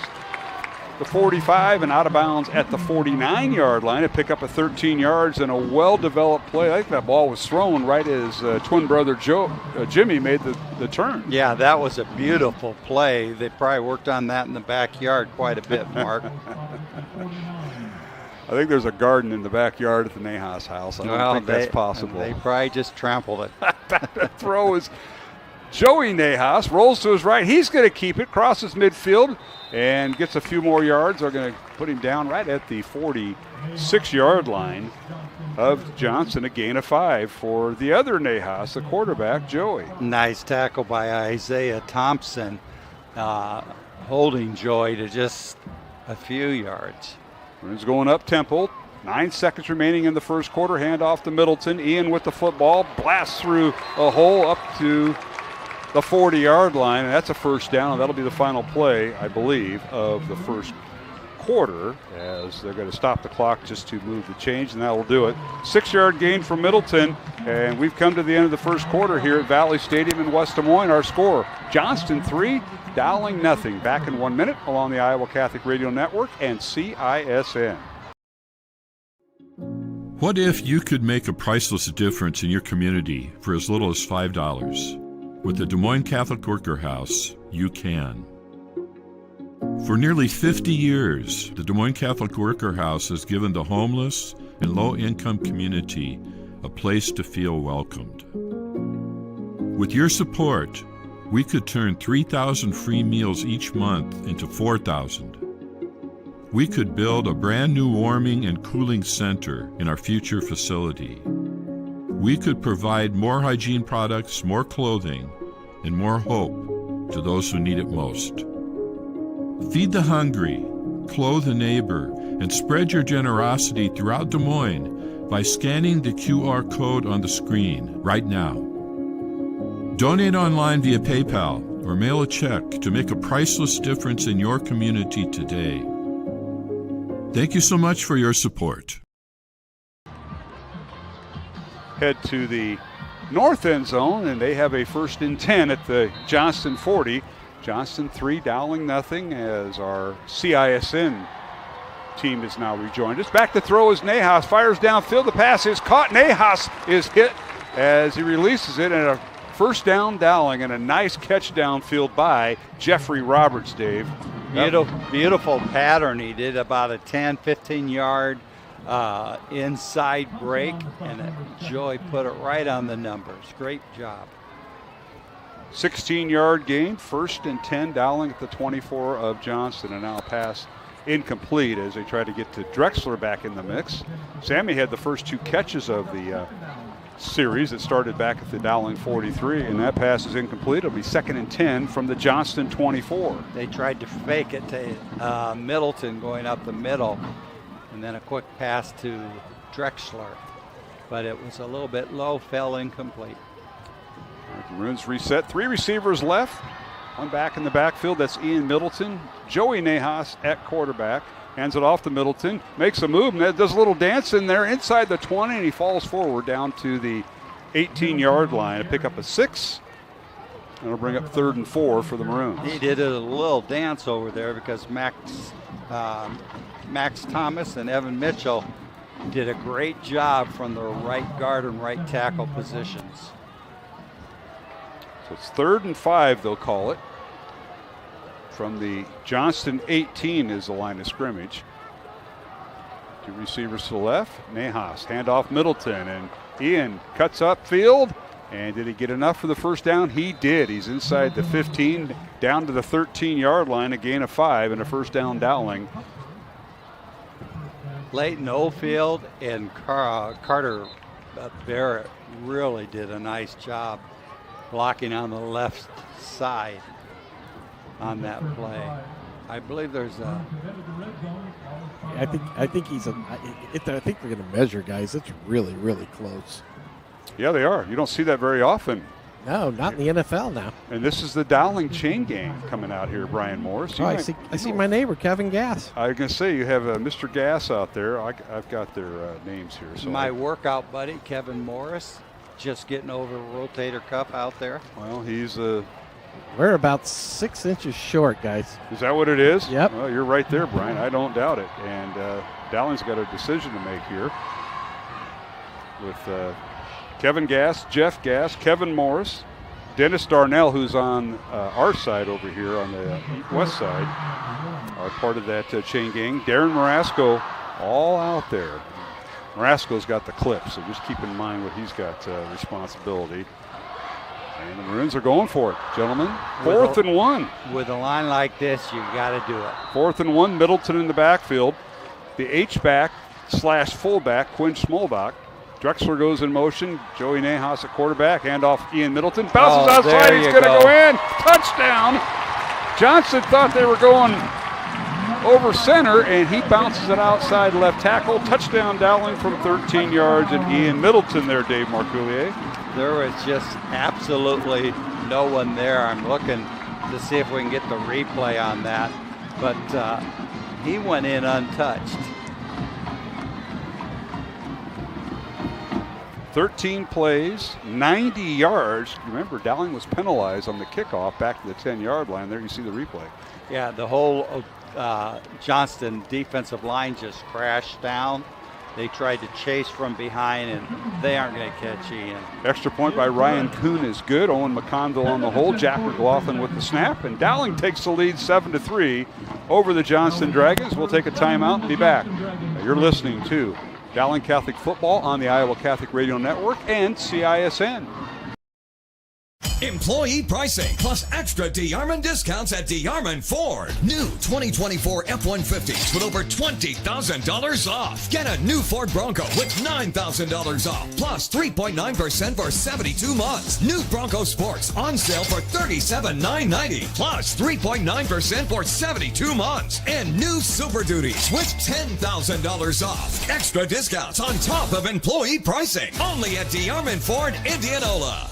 the 45 and out of bounds at the 49-yard line to pick up a 13 yards and a well-developed play. I think that ball was thrown right as twin brother Jimmy made the turn. Yeah, that was a beautiful play. They probably worked on that in the backyard quite a bit, Mark. I think there's a garden in the backyard at the Nahas house. I don't think that's possible. They probably just trampled it. That throw is Joey Nahas, rolls to his right. He's going to keep it, crosses midfield, and gets a few more yards. They're going to put him down right at the 46-yard line of Johnston. A gain of 5 for the other Nahas, the quarterback, Joey. Nice tackle by Isaiah Thompson, holding Joey to just a few yards. Maroons going up tempo. 9 seconds remaining in the first quarter. Hand off to Middleton. Ian with the football. Blasts through a hole up to the 40-yard line. And that's a first down. That'll be the final play, I believe, of the first quarter, as they're going to stop the clock just to move the change, and that will do it. 6-yard gain from Middleton, and we've come to the end of the first quarter here at Valley Stadium in West Des Moines. Our score, Johnston 3, Dowling nothing. Back in 1 minute along the Iowa Catholic Radio Network and CISN. What if you could make a priceless difference in your community for as little as $5? With the Des Moines Catholic Worker House, you can. For nearly 50 years, the Des Moines Catholic Worker House has given the homeless and low-income community a place to feel welcomed. With your support, we could turn 3,000 free meals each month into 4,000. We could build a brand new warming and cooling center in our future facility. We could provide more hygiene products, more clothing, and more hope to those who need it most. Feed the hungry, clothe a neighbor, and spread your generosity throughout Des Moines by scanning the QR code on the screen right now. Donate online via PayPal or mail a check to make a priceless difference in your community today. Thank you so much for your support. Head to the north end zone, and they have a 1st and 10 at the Johnston 40. Johnston 3, Dowling nothing, as our CISN team is now rejoined us. Back to throw is Nahas, fires downfield, the pass is caught. Nahas is hit as he releases it, and a 1st down Dowling, and a nice catch downfield by Jeffrey Roberts, Dave. Beautiful pattern. He did about a 10, 15-yard inside break, and Joey put it right on the numbers. Great job. 16-yard gain, 1st and 10, Dowling at the 24 of Johnston, and now a pass incomplete as they try to get to Drexler back in the mix. Sammy had the first 2 catches of the series that started back at the Dowling 43, and that pass is incomplete. It'll be 2nd and 10 from the Johnston 24. They tried to fake it to Middleton going up the middle, and then a quick pass to Drexler, but it was a little bit low, fell incomplete. The Maroons reset. 3 receivers left. 1 back in the backfield. That's Ian Middleton. Joey Nahas at quarterback. Hands it off to Middleton. Makes a move. And does a little dance in there inside the 20. And he falls forward down to the 18-yard line to pick up a 6. And it'll bring up 3rd and 4 for the Maroons. He did a little dance over there because Max Thomas and Evan Mitchell did a great job from the right guard and right tackle positions. So it's 3rd and 5, they'll call it. From the Johnston 18 is the line of scrimmage. 2 receivers to the left. Nahas, handoff Middleton, and Ian cuts upfield. And did he get enough for the 1st down? He did. He's inside the 15, down to the 13-yard line, a gain of 5, and a 1st down Dowling. Leighton Oldfield and Carter Barrett really did a nice job blocking on the left side on that play. I believe there's a. I think he's a. I think they're going to measure, guys. It's really, really close. Yeah, they are. You don't see that very often. No, not in the NFL now. And this is the Dowling chain gang coming out here, Brian Morris. I see my neighbor, Kevin Gass. I was going to say, you have Mr. Gass out there. I've got their names here. So my workout buddy, Kevin Morris, just getting over rotator cuff out there. Well, he's we're about 6 inches short, guys. Is that what it is? Yep. Well, you're right there, Brian. I don't doubt it. And Dowling's got a decision to make here with Kevin Gass, Jeff Gass, Kevin Morris, Dennis Darnell, who's on our side over here on the west side, are part of that chain gang. Darren Marasco, all out there. Marasco's got the clip, so just keep in mind what he's got responsibility. And the Maroons are going for it, gentlemen. 4th and 1. With a line like this, you got to do it. 4th and 1, Middleton in the backfield. The H-back / fullback, Quinn Smolbach. Drexler goes in motion. Joey Nahas at quarterback. Handoff Ian Middleton. Bounces outside. He's going to go in. Touchdown. Johnston thought they were going over center, and he bounces it outside left tackle. Touchdown Dowling from 13 yards. And Ian Middleton there, Dave Marcoulier. There was just absolutely no one there. I'm looking to see if we can get the replay on that. But he went in untouched. 13 plays, 90 yards. Remember, Dowling was penalized on the kickoff back to the 10-yard line. There you see the replay. Yeah, the whole Johnston defensive line just crashed down. They tried to chase from behind, and they aren't going to catch Ian. Extra point by Ryan Kuhn is good. Owen McConville on the hold. Jack McLaughlin with the snap. And Dowling takes the lead 7-3 over the Johnston Dragons. We'll take a timeout and be back. You're listening to Dowling Catholic Football on the Iowa Catholic Radio Network and CISN. Employee pricing plus extra DeArmond discounts at DeArmond Ford. New 2024 F-150s with over $20,000 off. Get a new Ford Bronco with $9,000 off plus 3.9% for 72 months. New Bronco Sports on sale for $37,990 plus 3.9% for 72 months. And new Super Duties with $10,000 off. Extra discounts on top of employee pricing. Only at DeArmond Ford, Indianola.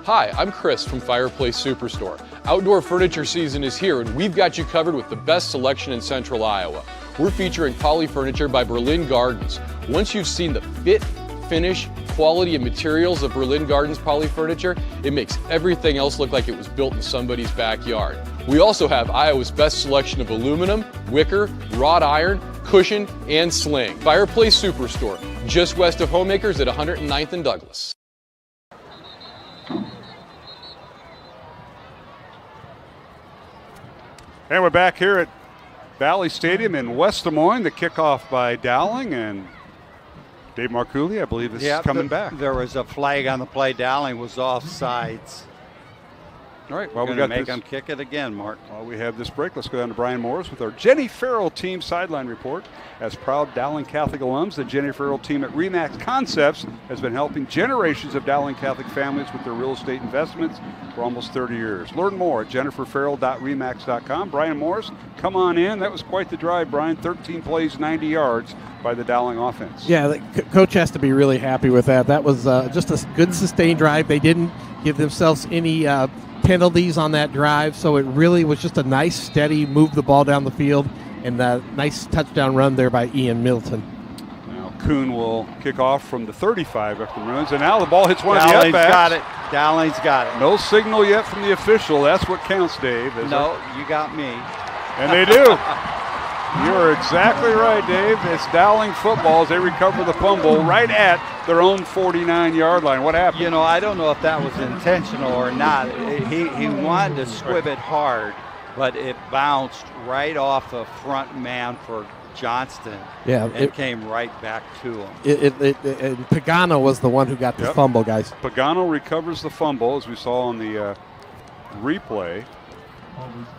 Hi, I'm Chris from Fireplace Superstore. Outdoor furniture season is here, and we've got you covered with the best selection in Central Iowa. We're featuring Poly Furniture by Berlin Gardens. Once you've seen the fit, finish, quality, and materials of Berlin Gardens Poly Furniture, it makes everything else look like it was built in somebody's backyard. We also have Iowa's best selection of aluminum, wicker, wrought iron, cushion, and sling. Fireplace Superstore, just west of Homemakers at 109th and Douglas. And we're back here at Valley Stadium in West Des Moines. The kickoff by Dowling, and Dave Marcouli, I believe, is coming back. There was a flag on the play. Dowling was offsides. All right, well, we're going to make them kick it again, Mark. While we have this break, let's go down to Brian Morris with our Jenny Farrell team sideline report. As proud Dowling Catholic alums, the Jenny Farrell team at RE/MAX Concepts has been helping generations of Dowling Catholic families with their real estate investments for almost 30 years. Learn more at jenniferfarrell.remax.com. Brian Morris, come on in. That was quite the drive, Brian. 13 plays, 90 yards by the Dowling offense. Yeah, coach has to be really happy with that. That was just a good sustained drive. They didn't give themselves any penalties on that drive, so it really was just a nice, steady move the ball down the field, and a nice touchdown run there by Ian Milton. Now Kuhn will kick off from the 35 after the runs, and now the ball hits one of the Dowling's upbacks. got it. Dowling's got it. No signal yet from the official. That's what counts, Dave. No, you got me. And they do. You're exactly right, Dave. It's Dowling football as they recover the fumble right at their own 49-yard line. What happened? You know, I don't know if that was intentional or not. He wanted to squib it hard, but it bounced right off the front man for Johnston. Yeah, it came right back to him. And Pagano was the one who got the fumble, guys. Pagano recovers the fumble, as we saw on the replay.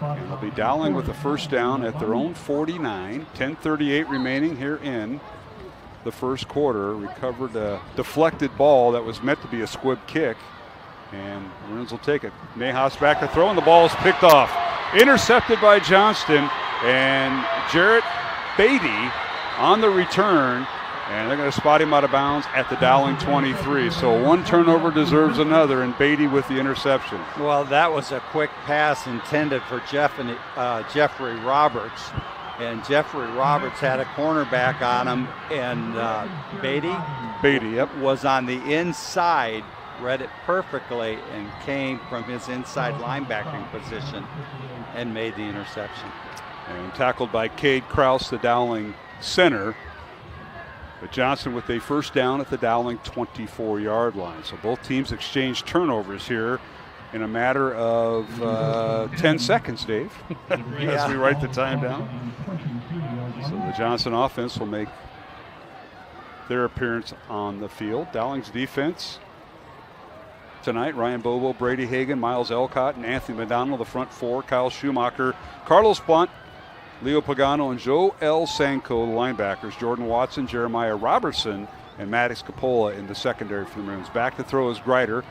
And they'll be Dowling with the first down at their own 49. 10:38 remaining here in the first quarter. Recovered a deflected ball that was meant to be a squib kick. And Bruins will take it. Nahas back to throw, and the ball is picked off. Intercepted by Johnston, and Jarrett Beatty on the return. And they're going to spot him out of bounds at the Dowling 23. So one turnover deserves another, and Beatty with the interception. Well, that was a quick pass intended for Jeffrey Roberts. And Jeffrey Roberts had a cornerback on him, and Beatty was on the inside, read it perfectly, and came from his inside linebacking position and made the interception. And tackled by Cade Krause, the Dowling center. But Johnston with a first down at the Dowling 24-yard line. So both teams exchanged turnovers here in a matter of 10 seconds, Dave, as we write the time down. So the Johnston offense will make their appearance on the field. Dowling's defense tonight, Ryan Bobo, Brady Hagan, Miles Elcott, and Anthony McDonald, the front four. Kyle Schumacher, Carlos Blunt, Leo Pagano, and Joe L. Sanko, the linebackers. Jordan Watson, Jeremiah Robertson, and Maddox Capola in the secondary for the Maroons. Back to throw is Greider.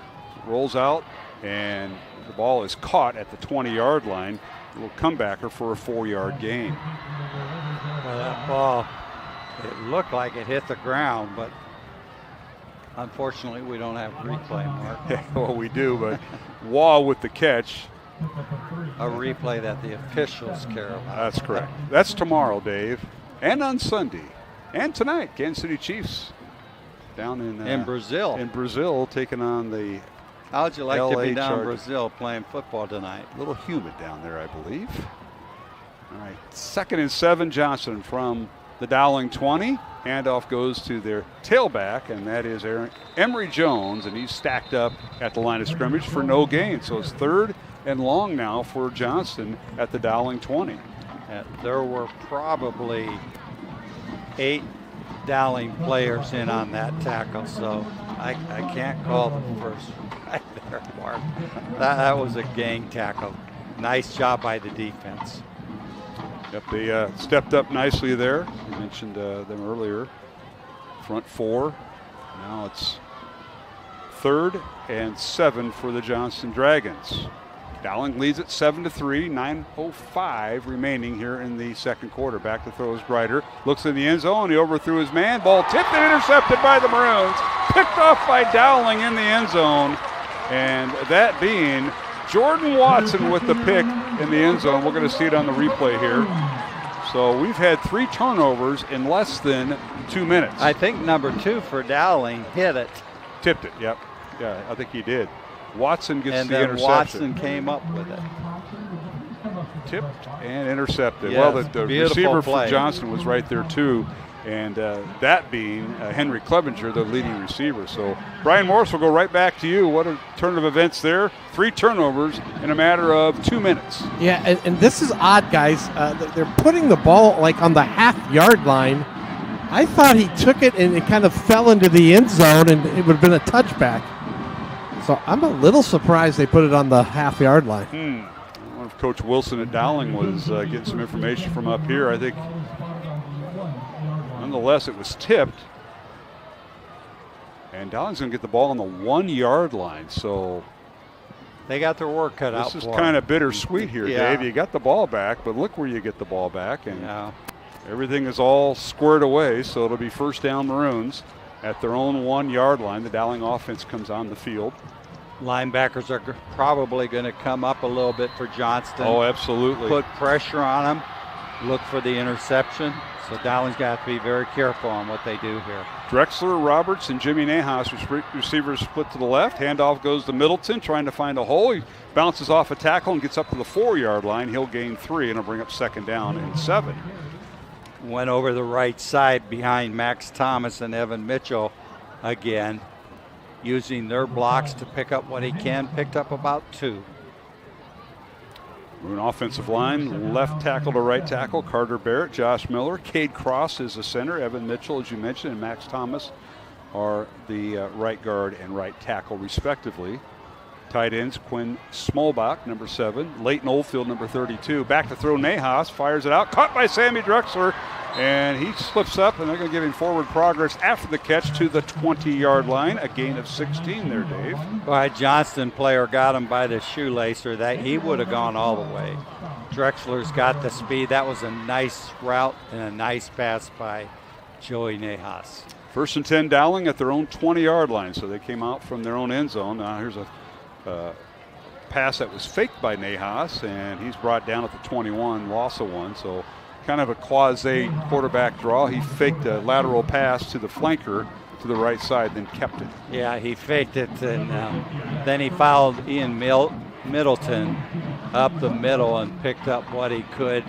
Rolls out, and the ball is caught at the 20-yard line. A little comebacker for a 4-yard gain. Well, that ball, it looked like it hit the ground, but unfortunately we don't have replay, Mark. Yeah, well, we do, but Waugh with the catch. A replay that the officials care about. That's correct. That's tomorrow, Dave, and on Sunday, and tonight. Kansas City Chiefs down in Brazil. In Brazil, taking on the How'd you like LA to be down in Chargers. Brazil playing football tonight? A little humid down there, I believe. All right, 2nd and 7, Johnston from the Dowling 20. Handoff goes to their tailback, and that is Emery Jones, and he's stacked up at the line of scrimmage for no gain. So it's 3rd and long now for Johnston at the Dowling 20. There were probably 8 Dowling players in on that tackle, so I can't call the first right there, Mark. That was a gang tackle. Nice job by the defense. Yep, they stepped up nicely there. You mentioned them earlier. Front four. Now it's 3rd and 7 for the Johnston Dragons. Dowling leads at 7-3, 9:05 remaining here in the second quarter. Back to throw is Grider. Looks in the end zone. He overthrew his man. Ball tipped and intercepted by the Maroons. Picked off by Dowling in the end zone. And that being Jordan Watson with the pick in the end zone. We're going to see it on the replay here. So we've had 3 turnovers in less than 2 minutes. I think number 2 for Dowling hit it. Tipped it, yep. Yeah, I think he did. Watson gets and the then interception. Watson came up with it. Tipped and intercepted. Yes, well, the receiver play. for Johnston was right there too. And that being Henry Clevenger, the leading receiver. So Brian Morris will go right back to you. What a turn of events there. 3 turnovers in a matter of 2 minutes. Yeah, and this is odd, guys. They're putting the ball like on the half-yard line. I thought he took it and it kind of fell into the end zone and it would have been a touchback. So I'm a little surprised they put it on the half-yard line. I wonder if Coach Wilson at Dowling was getting some information from up here. I think, nonetheless, it was tipped. And Dowling's going to get the ball on the 1-yard line. So they got their work cut out. This is kind of bittersweet here, Yeah. Dave. You got the ball back, but look where you get the ball back. And everything is all squared away, so it'll be first down Maroons at their own 1-yard line. The Dowling offense comes on the field. Linebackers are probably going to come up a little bit for Johnston. Oh, absolutely. Put pressure on them. Look for the interception. So Dowling's got to be very careful on what they do here. Drexler, Roberts, and Jimmy Nahas, receivers split to the left. Handoff goes to Middleton, trying to find a hole. He bounces off a tackle and gets up to the 4-yard line. He'll gain 3, and it'll bring up second down and 7. Went over the right side behind Max Thomas and Evan Mitchell again, using their blocks to pick up what he can. Picked up about 2. Maroon offensive line, left tackle to right tackle, Carter Barrett, Josh Miller, Cade Cross is the center, Evan Mitchell, as you mentioned, and Max Thomas are the right guard and right tackle, respectively. Tight ends, Quinn Smolbach, number 7, Leighton Oldfield, number 32. Back to throw, Nahas fires it out, caught by Sammy Drexler, and he slips up, and they're going to give him forward progress after the catch to the 20-yard line, a gain of 16 there, Dave. Well, Johnston player got him by the shoelace, or that he would have gone all the way. Drexler's got the speed. That was a nice route and a nice pass by Joey Nahas. First and 10 Dowling at their own 20-yard line, so they came out from their own end zone. Now here's a pass that was faked by Nahas, and he's brought down at the 21, loss of 1. So kind of a quasi quarterback draw. He faked a lateral pass to the flanker to the right side, then kept it. Yeah, he faked it, and then he fouled Ian Middleton up the middle and picked up what he could,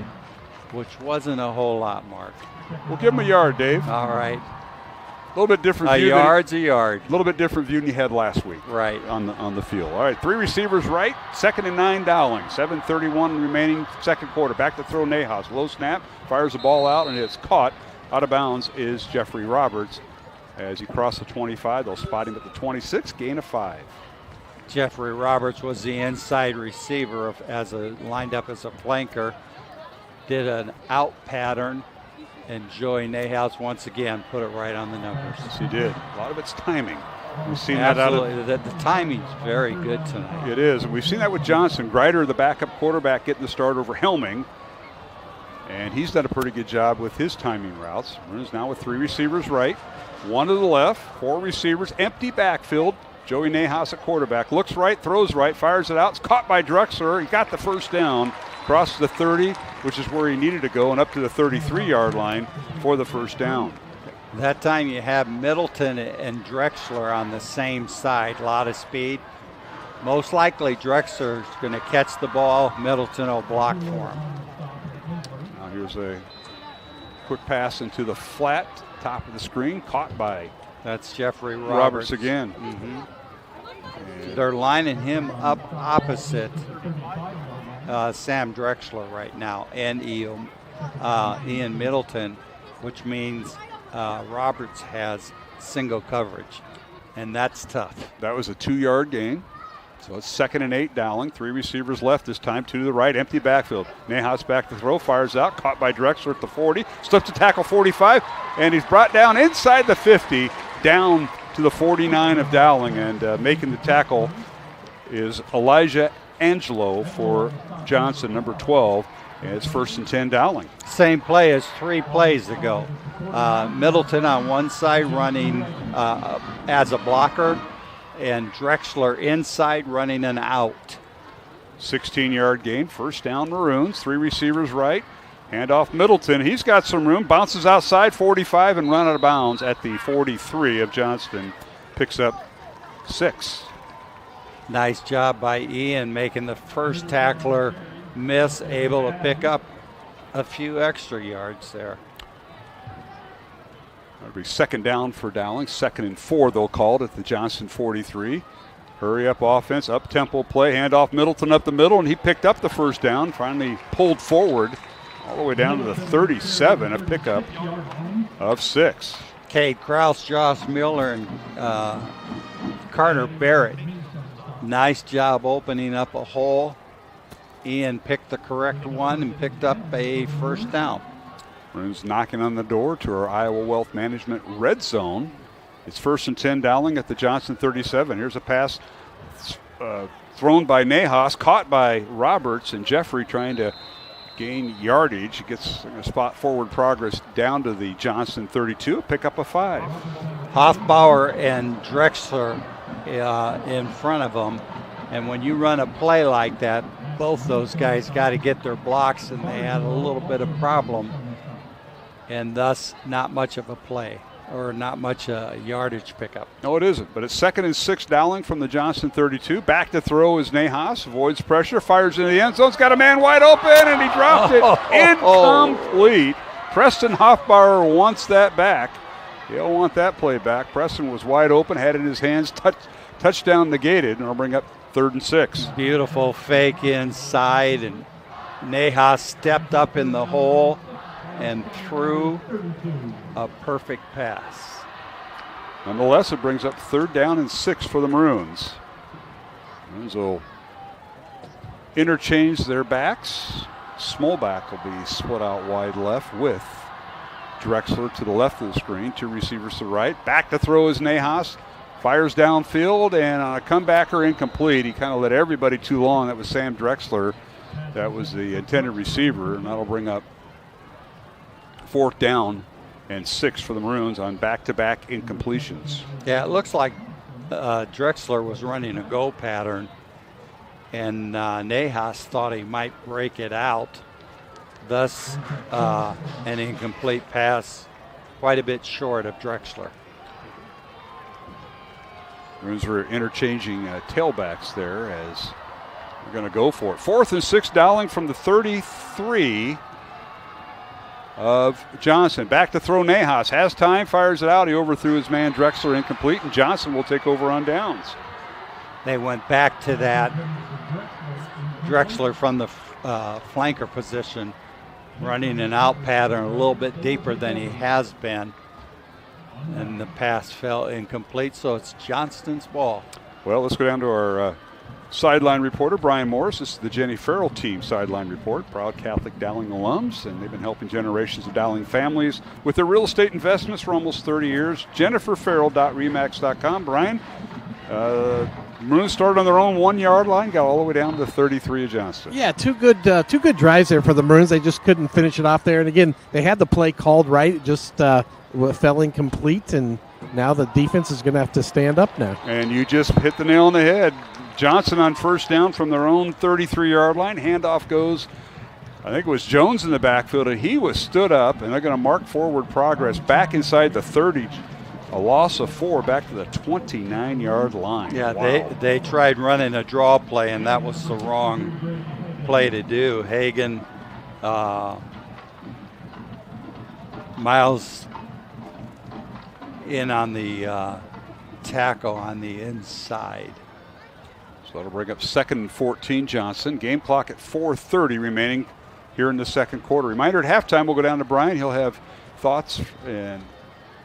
which wasn't a whole lot, Mark. We'll give him a yard, Dave. All right. A little bit different view. A yard's a yard. A little bit different view than you had last week. Right. On the field. All right, 3 receivers right. 2nd and 9 Dowling. 7:31 remaining second quarter. Back to throw Nahas. Low snap. Fires the ball out, and it's caught. Out of bounds is Jeffrey Roberts. As he crossed the 25, they'll spot him at the 26, gain of 5. Jeffrey Roberts was the inside receiver lined up as a flanker. Did an out pattern. And Joey Nahas once again put it right on the numbers. Yes, he did. A lot of it's timing. We've seen Absolutely. that out of the timing's very good tonight. It is. And we've seen that with Johnston. Grider, the backup quarterback, getting the start over Helming. And he's done a pretty good job with his timing routes. Maroons now with 3 receivers right, 1 to the left, 4 receivers, empty backfield. Joey Nahas at quarterback. Looks right, throws right, fires it out. It's caught by Drexler. He got the first down. Crosses the 30, which is where he needed to go, and up to the 33-yard line for the first down. That time you have Middleton and Drexler on the same side. A lot of speed. Most likely Drexler's going to catch the ball. Middleton will block for him. Now here's a quick pass into the flat top of the screen, caught by that's Jeffrey Roberts again. They're lining him up opposite Sam Drexler right now and Ian Middleton, which means Roberts has single coverage. and that's tough. That was a 2-yard gain. So it's 2nd and 8, Dowling. 3 receivers left this time, 2 to the right, empty backfield. Nahas back to throw, fires out, caught by Drexler at the 40, slipped to tackle 45, and he's brought down inside the 50, down to the 49 of Dowling, and making the tackle is Elijah Angelo for Johnston, number 12, and it's 1st and 10, Dowling. Same play as 3 plays ago. Middleton on one side running as a blocker, and Drexler inside running an out. 16-yard gain, 1st down Maroons, 3 receivers right, handoff Middleton. He's got some room, bounces outside 45 and run out of bounds at the 43 of Johnston. Picks up 6. Nice job by Ian making the first tackler miss, able to pick up a few extra yards there. That'll be 2nd down for Dowling. 2nd and 4 they'll call it at the Johnston 43. Hurry up offense, up-tempo play, handoff Middleton up the middle, and he picked up the 1st down, finally pulled forward all the way down to the 37, a pickup of 6. Cade Krause, Josh Miller, and Carter Barrett. Nice job opening up a hole. Ian picked the correct one and picked up a 1st down. Maroons knocking on the door to our Iowa Wealth Management red zone. It's 1st and 10 Dowling at the Johnston 37. Here's a pass thrown by Nahas, caught by Roberts, and Jeffrey trying to gain yardage. He gets a spot forward progress down to the Johnston 32, pick up a 5. Hoffbauer and Drexler in front of them. And when you run a play like that, both those guys got to get their blocks, and they had a little bit of problem, and thus not much of a play or not much yardage pickup. No, it isn't, but it's 2nd and 6 Dowling from the Johnston 32. Back to throw is Nahas, avoids pressure, fires into the end zone. He's got a man wide open, and he dropped it. Incomplete. Preston Hoffbauer wants that back. He'll want that play back. Preston was wide open, had it in his hands, touchdown negated, and will bring up 3rd and 6. Beautiful fake inside, and Nahas stepped up in the hole and threw a perfect pass. Nonetheless, it brings up 3rd down and 6 for the Maroons. Maroons will interchange their backs. Smallback will be split out wide left with Drexler to the left of the screen, 2 receivers to the right. Back to throw is Nahas. Fires downfield, and on a comebacker incomplete. He kind of led everybody too long. That was Sam Drexler. That was the intended receiver, and that'll bring up 4th down and 6 for the Maroons on back-to-back incompletions. Yeah, it looks like Drexler was running a go pattern, and Nahas thought he might break it out. Thus, an incomplete pass, quite a bit short of Drexler. Maroons were interchanging tailbacks there as we're going to go for it. 4th and 6 Dowling from the 33 of Johnston. Back to throw Nahas. Has time, fires it out. He overthrew his man Drexler, incomplete, and Johnston will take over on downs. They went back to that Drexler from the flanker position, running an out pattern a little bit deeper than he has been. And the pass fell incomplete, so it's Johnston's ball. Well, let's go down to our sideline reporter, Brian Morris. This is the Jenny Farrell team sideline report. Proud Catholic Dowling alums, and they've been helping generations of Dowling families with their real estate investments for almost 30 years. JenniferFarrell.remax.com. Brian, Maroons started on their own 1-yard line, got all the way down to 33 of Johnston. Yeah, two good drives there for the Maroons. They just couldn't finish it off there. And again, they had the play called right. It just fell incomplete, and now the defense is going to have to stand up now. And you just hit the nail on the head. Johnston on 1st down from their own 33-yard line. Handoff goes, I think it was Jones in the backfield, and he was stood up, and they're going to mark forward progress back inside the 30. A loss of 4 back to the 29-yard line. Yeah, wow. they tried running a draw play, and that was the wrong play to do. Hagan, Miles in on the tackle on the inside. So that'll bring up 2nd and 14 Johnston. Game clock at 4:30 remaining here in the 2nd quarter. Reminder at halftime, we'll go down to Brian. He'll have thoughts and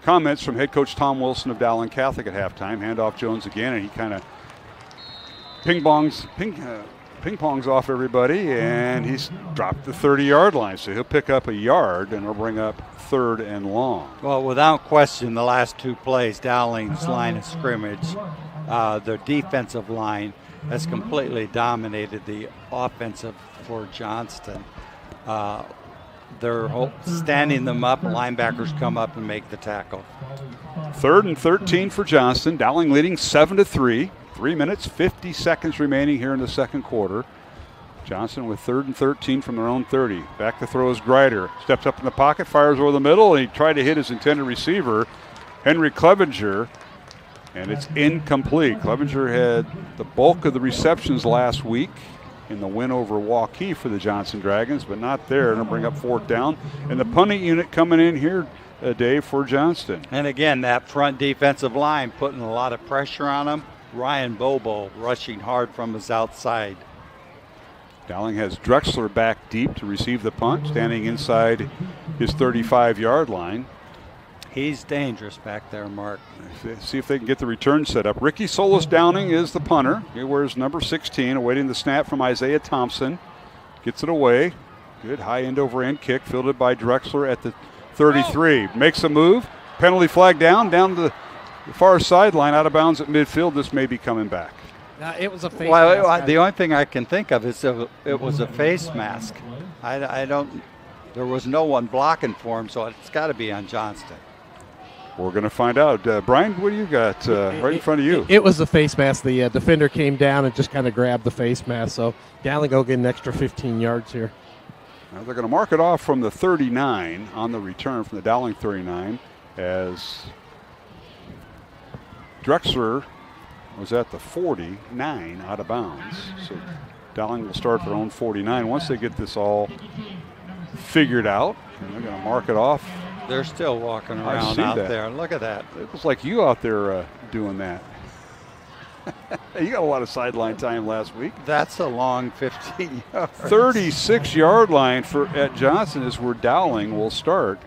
comments from head coach Tom Wilson of Dowling Catholic at halftime. Handoff Jones again, and he kind of ping-pongs off everybody, and he's dropped the 30-yard line. So he'll pick up a yard, and he'll bring up 3rd and long. Well, without question, the last 2 plays, Dowling's line of scrimmage, their defensive line has completely dominated the offensive for Johnston. They're standing them up, linebackers come up and make the tackle. 3rd and 13 for Johnston. Dowling leading 7-3. 3 minutes, 50 seconds remaining here in the second quarter. Johnston with 3rd and 13 from their own 30. Back to throw is Greider. Steps up in the pocket, fires over the middle, and he tried to hit his intended receiver, Henry Clevenger, and it's incomplete. Clevenger had the bulk of the receptions last week in the win over Waukee for the Johnston Dragons, but not there. It'll bring up 4th down. And the punting unit coming in here, Dave, for Johnston. And again, that front defensive line putting a lot of pressure on them. Ryan Bobo rushing hard from his outside. Dowling has Drexler back deep to receive the punt, standing inside his 35-yard line. He's dangerous back there, Mark. See if they can get the return set up. Ricky Solis Downing is the punter. He wears number 16, awaiting the snap from Isaiah Thompson. Gets it away. Good high end over end kick, fielded by Drexler at the 33. Makes a move. Penalty flag down to the far sideline, out of bounds at midfield. This may be coming back. It was a face mask. The only thing I can think of is it was a face mask. There was no one blocking for him, so it's got to be on Johnston. We're going to find out. Brian, what do you got right in front of you? It was a face mask. The defender came down and just kind of grabbed the face mask. So Dowling will get an extra 15 yards here. Now they're going to mark it off from the 39 on the return from the Dowling 39 as Drexler was at the 49 out of bounds. So Dowling will start their own 49 once they get this all figured out. And they're going to mark it off. They're still walking around out there. Look at that. It was like you out there doing that. You got a lot of sideline time last week. That's a long 15 yards. 36-yard line at Johnston is where Dowling will start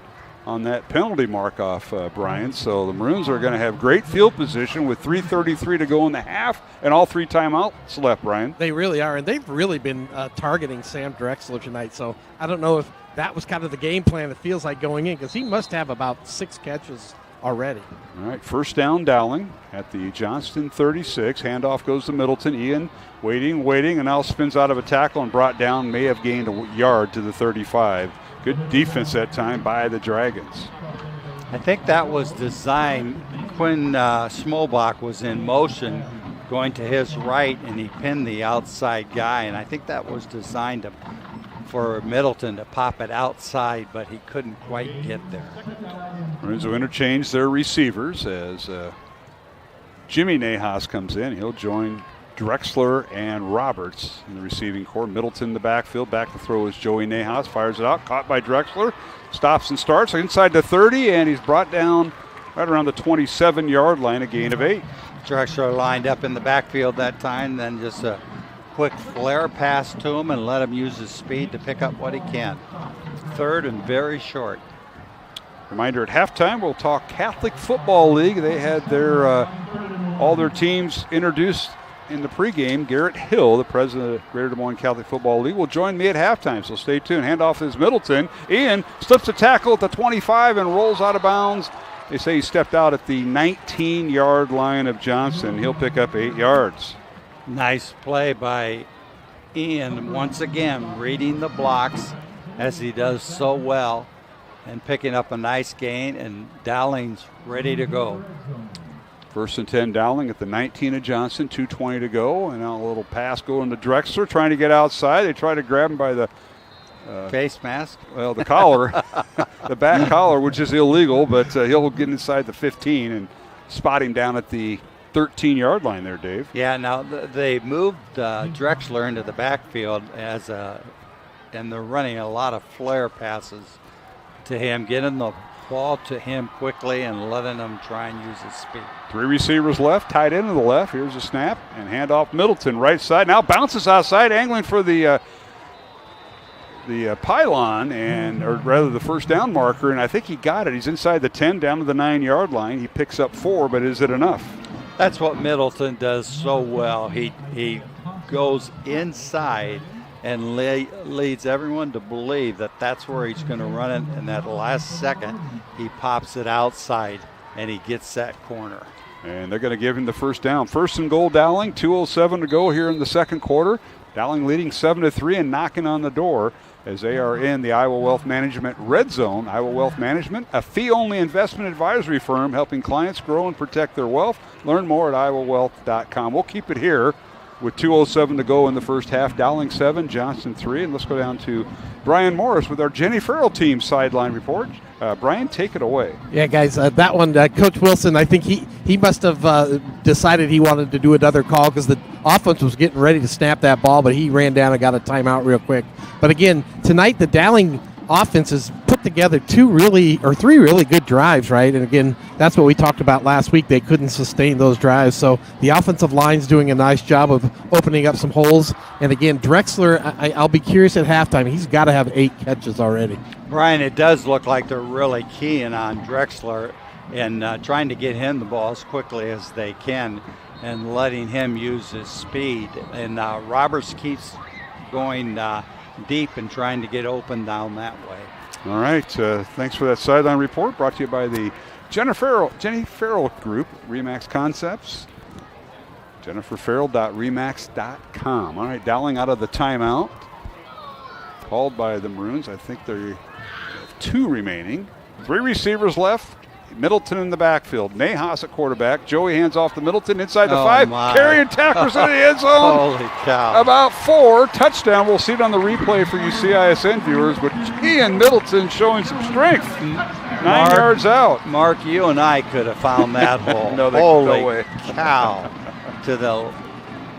on that penalty mark-off, Brian. So the Maroons are going to have great field position with 3:33 to go in the half and all 3 timeouts left, Brian. They really are, and they've really been targeting Sam Drexler tonight. So I don't know if that was kind of the game plan, it feels like, going in, because he must have about 6 catches already. All right, first down Dowling at the Johnston 36. Handoff goes to Middleton. Ian waiting, and now spins out of a tackle and brought down. May have gained a yard to the 35. Good defense that time by the Dragons. I think that was designed. Quinn Smolbach was in motion going to his right, and he pinned the outside guy, and I think that was designed for Middleton to pop it outside, but he couldn't quite get there. Maroons will interchange their receivers as Jimmy Nahas comes in. He'll join Drexler and Roberts in the receiving corps. Middleton in the backfield. Back to throw is Joey Nahas. Fires it out. Caught by Drexler. Stops and starts inside the 30, and he's brought down right around the 27-yard line, a gain of 8. Drexler lined up in the backfield that time, then just a quick flare pass to him and let him use his speed to pick up what he can. 3rd and very short. Reminder, at halftime, we'll talk Catholic Football League. They had their all their teams introduced in the pregame. Garrett Hill, the president of Greater Des Moines Catholic Football League, will join me at halftime, so stay tuned. Handoff is Middleton. Ian slips a tackle at the 25 and rolls out of bounds. They say he stepped out at the 19-yard line of Johnston. He'll pick up 8 yards. Nice play by Ian, once again reading the blocks as he does so well and picking up a nice gain, and Dowling's ready to go. 1st and 10 Dowling at the 19 of Johnston, 2:20 to go, and now a little pass going to Drexler trying to get outside. They try to grab him by the face mask. Well, the collar, the back collar, which is illegal, but he'll get inside the 15 and spot him down at the 13-yard line there, Dave. Yeah, now they moved Drexler into the backfield and they're running a lot of flare passes to him, getting the ball to him quickly and letting him try and use his speed. 3 receivers left, tight end to the left. Here's a snap and handoff Middleton, right side. Now bounces outside, angling for the the pylon, or rather the first down marker, and I think he got it. He's inside the 10 down to the 9-yard line. He picks up 4, but is it enough? That's what Middleton does so well. He goes inside and leads everyone to believe that that's where he's going to run it, and that last second he pops it outside and he gets that corner. And they're going to give him the first down. First and goal, Dowling. 2:07 to go here in the second quarter. Dowling leading 7-3 and knocking on the door as they are in the Iowa Wealth Management Red Zone. Iowa Wealth Management, a fee-only investment advisory firm helping clients grow and protect their wealth. Learn more at iowawealth.com. We'll keep it here with 2:07 to go in the first half. Dowling 7, Johnston 3. And let's go down to Brian Morris with our Jenny Farrell team sideline report. Brian, take it away. Yeah, guys, that one, Coach Wilson, I think he must have decided he wanted to do another call because the offense was getting ready to snap that ball, but he ran down and got a timeout real quick. But again, tonight the Dowling offense has put together three really good drives, right? And again, that's what we talked about last week. They couldn't sustain those drives. So the offensive line's doing a nice job of opening up some holes. And again, Drexler, I'll be curious at halftime. He's got to have 8 catches already. Brian, it does look like they're really keying on Drexler and trying to get him the ball as quickly as they can and letting him use his speed. And Roberts keeps going deep and trying to get open down that way. All right. Thanks for that sideline report brought to you by the Jenny Farrell Group, Remax Concepts. JenniferFarrell.remax.com. All right, Dowling out of the timeout. Called by the Maroons. I think they have 2 remaining. 3 receivers left. Middleton in the backfield. Nahas at quarterback. Joey hands off to Middleton inside the 5. Carrying tackles into the end zone. Holy cow. About 4. Touchdown. We'll see it on the replay for you CISN viewers. But Ian Middleton showing some strength. 9 yards out. Mark, you and I could have found that hole. No way. Cow. To the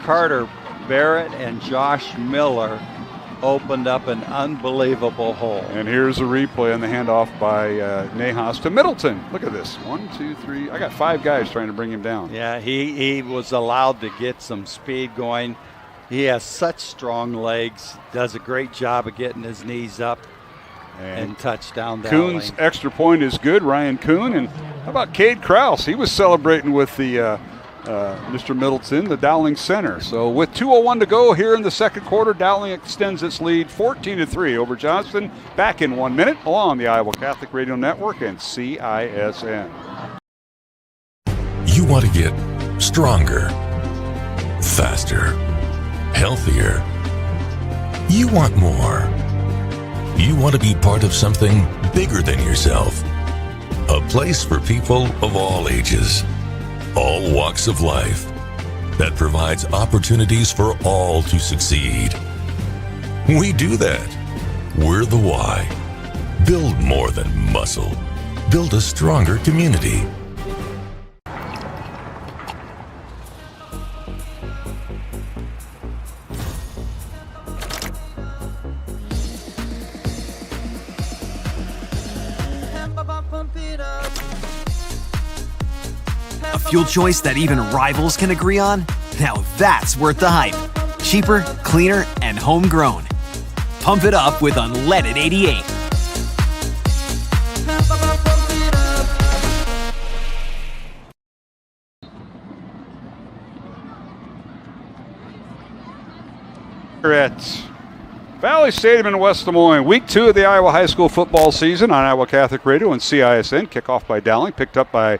Carter Barrett and Josh Miller opened up an unbelievable hole. And here's a replay on the handoff by Nahas to Middleton. Look at this. 1, 2, 3. I got 5 guys trying to bring him down. Yeah, he was allowed to get some speed going. He has such strong legs, does a great job of getting his knees up and touchdown. Kuhn's extra point is good, Ryan Kuhn. And how about Cade Krause? He was celebrating with the Mr. Middleton, the Dowling center. So with 2:01 to go here in the second quarter, Dowling extends its lead 14-3 over Johnston. Back in 1 minute along the Iowa Catholic Radio Network and CISN. You want to get stronger, faster, healthier. You want more. You want to be part of something bigger than yourself. A place for people of all ages, all walks of life, that provides opportunities for all to succeed. We do that. We're the why. Build more than muscle. Build a stronger community. A fuel choice that even rivals can agree on? Now that's worth the hype. Cheaper, cleaner, and homegrown. Pump it up with unleaded 88. We're at Valley Stadium in West Des Moines. Week 2 of the Iowa high school football season on Iowa Catholic Radio and CISN. Kickoff by Dowling, picked up by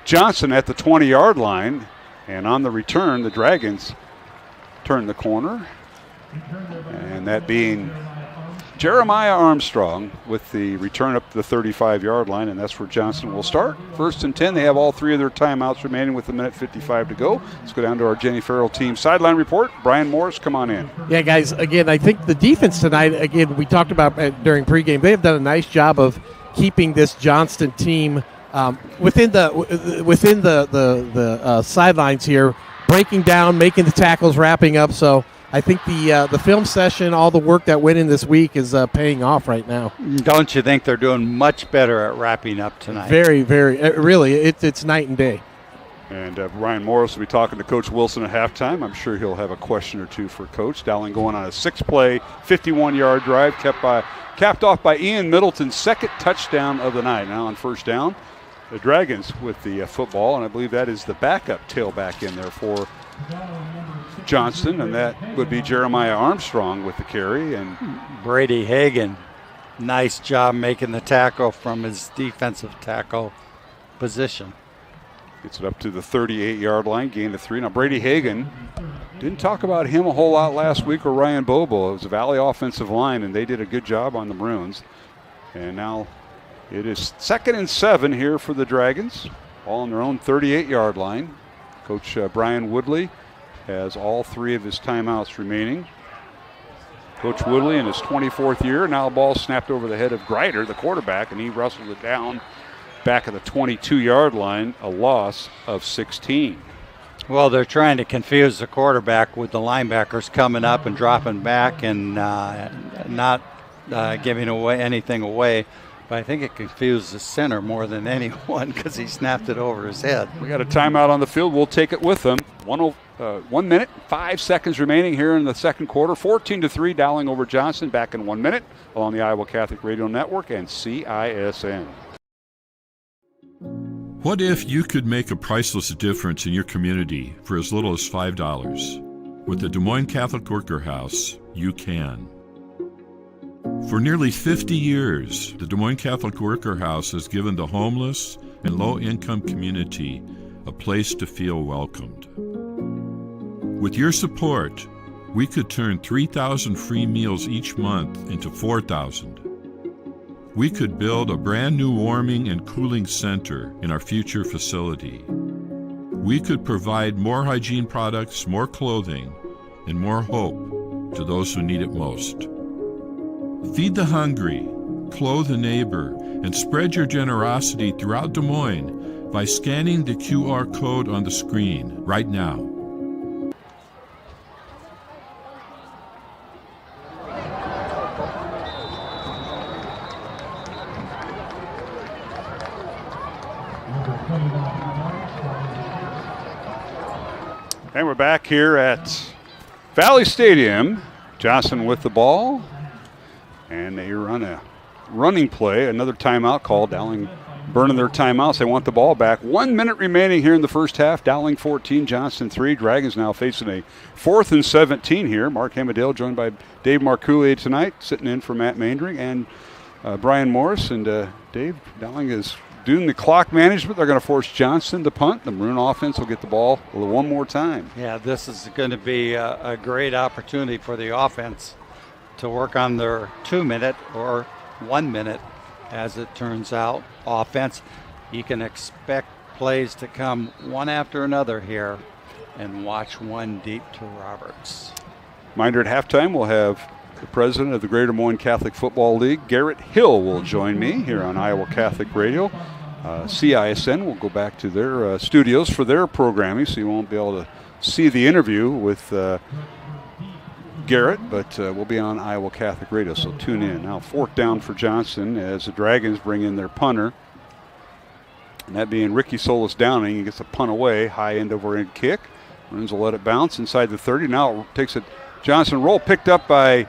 Johnston at the 20-yard line. And on the return, the Dragons turn the corner. And that being Jeremiah Armstrong with the return up to the 35-yard line, and that's where Johnston will start. 1st and 10. They have all 3 of their timeouts remaining with 1:55 to go. Let's go down to our Jenny Farrell team sideline report. Brian Morris, come on in. Yeah, guys, again, I think the defense tonight, again, we talked about during pregame, they have done a nice job of keeping this Johnston team within the sidelines here, breaking down, making the tackles, wrapping up. So I think the film session, all the work that went in this week is paying off right now. Don't you think they're doing much better at wrapping up tonight? Very, very. Really, it's night and day. And Ryan Morris will be talking to Coach Wilson at halftime. I'm sure he'll have a question or two for Coach. Dowling going on a 6-play, 51-yard drive, capped off by Ian Middleton's second touchdown of the night. Now on first down, the Dragons with the football, and I believe that is the backup tailback in there for Johnston, and that would be Jeremiah Armstrong with the carry. And Brady Hagan, nice job making the tackle from his defensive tackle position. Gets it up to the 38-yard line, gain of 3. Now Brady Hagan, didn't talk about him a whole lot last week or Ryan Bobo. It was a Valley offensive line, and they did a good job on the Maroons. And now it is 2nd and 7 here for the Dragons, all on their own 38-yard line. Coach Brian Woodley has all 3 of his timeouts remaining. Coach Woodley in his 24th year. Now a ball snapped over the head of Greider, the quarterback, and he wrestled it down back at the 22-yard line, a loss of 16. Well, they're trying to confuse the quarterback with the linebackers coming up and dropping back and not giving anything away. But I think it confused the center more than anyone because he snapped it over his head. We got a timeout on the field. We'll take it with them. 1 minute, 5 seconds remaining here in the second quarter. 14-3, Dowling over Johnston. Back in 1 minute along the Iowa Catholic Radio Network and CISN. What if you could make a priceless difference in your community for as little as $5? With the Des Moines Catholic Worker House, you can. For nearly 50 years, the Des Moines Catholic Worker House has given the homeless and low-income community a place to feel welcomed. With your support, we could turn 3,000 free meals each month into 4,000. We could build a brand new warming and cooling center in our future facility. We could provide more hygiene products, more clothing, and more hope to those who need it most. Feed the hungry, clothe a neighbor, and spread your generosity throughout Des Moines by scanning the QR code on the screen right now. And we're back here at Valley Stadium. Johnston with the ball. And they run a running play, another timeout call. Dowling burning their timeouts. They want the ball back. 1 minute remaining here in the first half. Dowling 14, Johnston 3. Dragons now facing a 4th and 17 here. Mark Hamadale joined by Dave Marcoullier tonight, sitting in for Matt Maindring and Brian Morris. And Dave, Dowling is doing the clock management. They're going to force Johnston to punt. The Maroon offense will get the ball one more time. Yeah, this is going to be a great opportunity for the offense to work on their 2-minute or 1 minute, as it turns out, offense. You can expect plays to come one after another here, and watch one deep to Roberts. Reminder at halftime, we'll have the president of the Greater Des Moines Catholic Football League, Garrett Hill, will join me here on Iowa Catholic Radio. CISN will go back to their studios for their programming, so you won't be able to see the interview with Garrett, but we'll be on Iowa Catholic Radio, so tune in. Now 4th down for Johnston as the Dragons bring in their punter, and that being Ricky Solis Downing. He gets a punt away, high end over end kick. Maroons will let it bounce inside the 30. Now it takes a Johnston roll, picked up by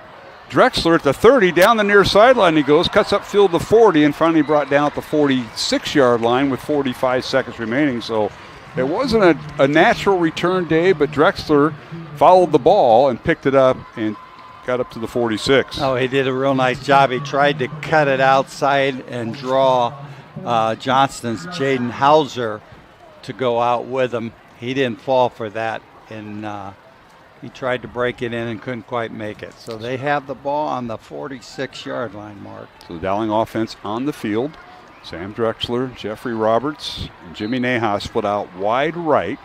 Drexler at the 30, down the near sideline he goes, cuts up field the 40, and finally brought down at the 46-yard line with 45 seconds remaining. So it wasn't a natural return day, but Drexler followed the ball and picked it up and got up to the 46. Oh, he did a real nice job. He tried to cut it outside and draw Johnston's Jaden Hauser to go out with him. He didn't fall for that, and he tried to break it in and couldn't quite make it. So they have the ball on the 46-yard line, Mark. So the Dowling offense on the field. Sam Drexler, Jeffrey Roberts, and Jimmy Nahas split out wide right.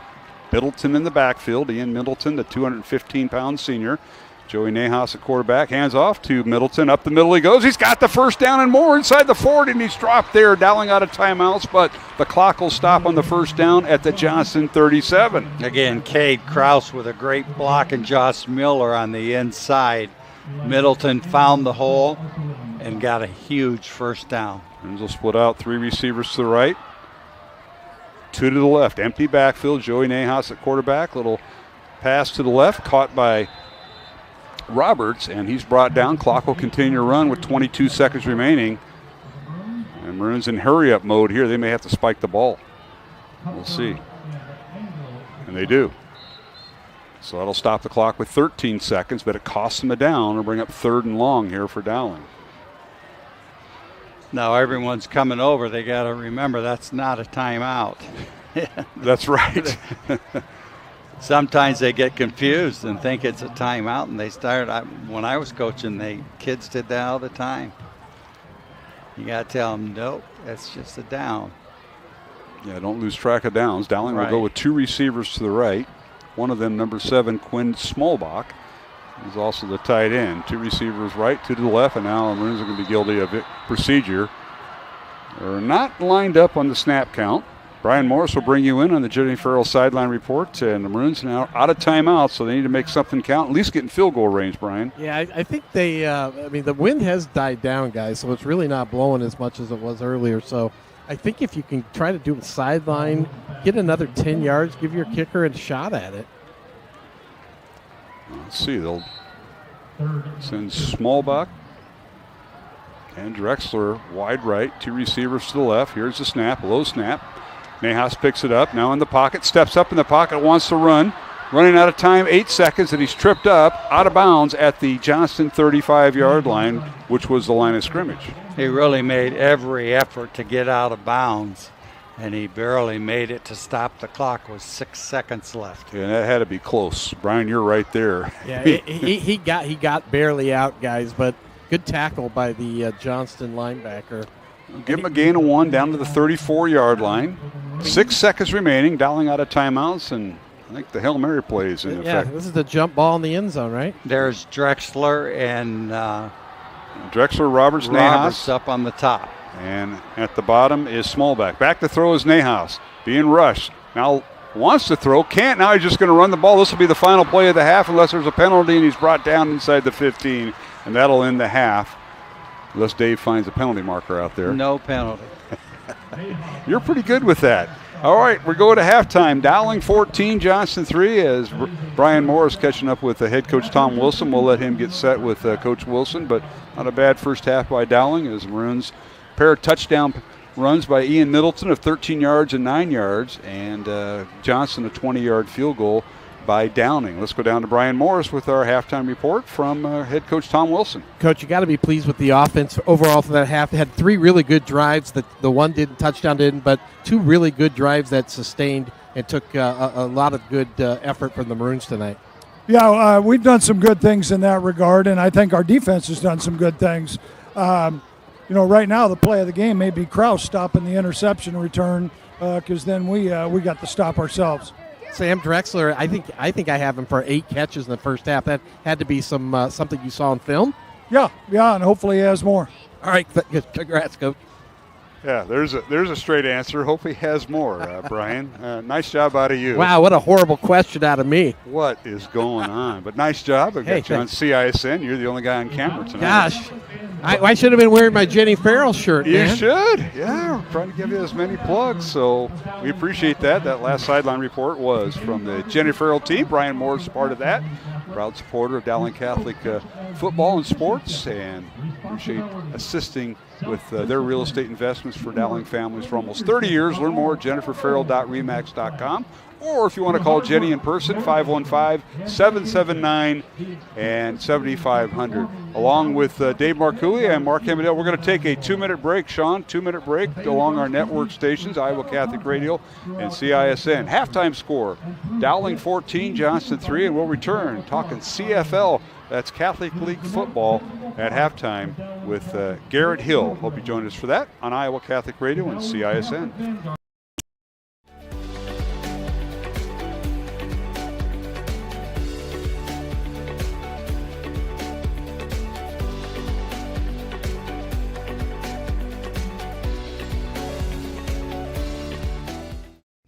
Middleton in the backfield. Ian Middleton, the 215-pound senior. Joey Nahas, a quarterback, hands off to Middleton. Up the middle he goes. He's got the first down and more inside the 40, and he's dropped there. Dowling out of timeouts, but the clock will stop on the first down at the Johnston 37. Again, Cade Kraus with a great block, and Josh Miller on the inside. Middleton found the hole and got a huge first down. And will split out 3 receivers to the right. two to the left. Empty backfield. Joey Nahas at quarterback. Little pass to the left, caught by Roberts, and he's brought down. Clock will continue to run with 22 seconds remaining. And Maroons in hurry-up mode here. They may have to spike the ball. We'll see. And they do. So that'll stop the clock with 13 seconds, but it costs them a down. It'll bring up 3rd and long here for Dowling. Now everyone's coming over. They got to remember that's not a timeout. That's right. Sometimes they get confused and think it's a timeout, and they start. When I was coaching, kids did that all the time. You got to tell them, nope, that's just a down. Yeah, don't lose track of downs. Dowling will go with 2 receivers to the right. One of them, number 7, Quinn Smallbach. He's also the tight end. 2 receivers right, 2 to the left, and now the Maroons are going to be guilty of procedure. They're not lined up on the snap count. Brian Morris will bring you in on the Jenny Farrell sideline report, and the Maroons now out of timeout, so they need to make something count, at least get in field goal range, Brian. Yeah, I think they, the wind has died down, guys, so it's really not blowing as much as it was earlier. So I think if you can try to do a sideline, get another 10 yards, give your kicker a shot at it. Let's see, they'll send Smallbach and Drexler wide right, 2 receivers to the left. Here's the snap, low snap. Nahas picks it up, now in the pocket, steps up in the pocket, wants to run. Running out of time, 8 seconds, and he's tripped up out of bounds at the Johnston 35-yard line, which was the line of scrimmage. He really made every effort to get out of bounds, and he barely made it to stop the clock with 6 seconds left. Yeah, that had to be close. Brian, you're right there. Yeah, he got barely out, guys, but good tackle by the Johnston linebacker. Give him a gain of 1 down to the 34-yard line. 6 seconds remaining. Dowling out of timeouts, and I think the Hail Mary plays in effect. Yeah, this is the jump ball in the end zone, right? There's Drexler and Roberts, Nahas up on the top. And at the bottom is Smallback. Back to throw is Nahas. Being rushed. Now wants to throw. Can't. Now he's just going to run the ball. This will be the final play of the half unless there's a penalty, and he's brought down inside the 15. And that'll end the half. Unless Dave finds a penalty marker out there. No penalty. You're pretty good with that. All right, we're going to halftime. Dowling 14, Johnston 3, as Brian Morris catching up with head coach Tom Wilson. We'll let him get set with Coach Wilson, but not a bad first half by Dowling as Maroons pair of touchdown runs by Ian Middleton of 13 yards and 9 yards, and Johnston a 20-yard field goal by Downing. Let's go down to Brian Morris with our halftime report from head coach Tom Wilson. Coach, you got to be pleased with the offense overall for that half. They had 3 really good drives. The one touchdown didn't, but 2 really good drives that sustained and took a lot of good effort from the Maroons tonight. Yeah, we've done some good things in that regard, and I think our defense has done some good things. Right now the play of the game may be Kraus stopping the interception return because then we got to stop ourselves. Sam Drexler, I think I have him for 8 catches in the first half. That had to be something you saw on film. Yeah, and hopefully he has more. All right, congrats, Coach. Yeah, there's a straight answer. Hope he has more, Brian. Nice job out of you. Wow, what a horrible question out of me. What is going on? But nice job. I got you on CISN. You're the only guy on camera tonight. Gosh, I should have been wearing my Jenny Farrell shirt, man. You should. Yeah, we're trying to give you as many plugs, so we appreciate that. That last sideline report was from the Jenny Farrell team. Brian Moore's part of that. Proud supporter of Dowling Catholic football and sports, and appreciate assisting with their real estate investments for Dowling families for almost 30 years. Learn more at jenniferfarrell.remax.com. Or if you want to call Jenny in person, 515-779-7500. Along with Dave Marcouli and Mark Hemmedale, we're going to take a 2-minute break, Sean. 2-minute break along our network stations, Iowa Catholic Radio and CISN. Halftime score, Dowling 14, Johnston 3, and we'll return talking CFL. That's Catholic League football at halftime with Garrett Hill. Hope you join us for that on Iowa Catholic Radio and CISN.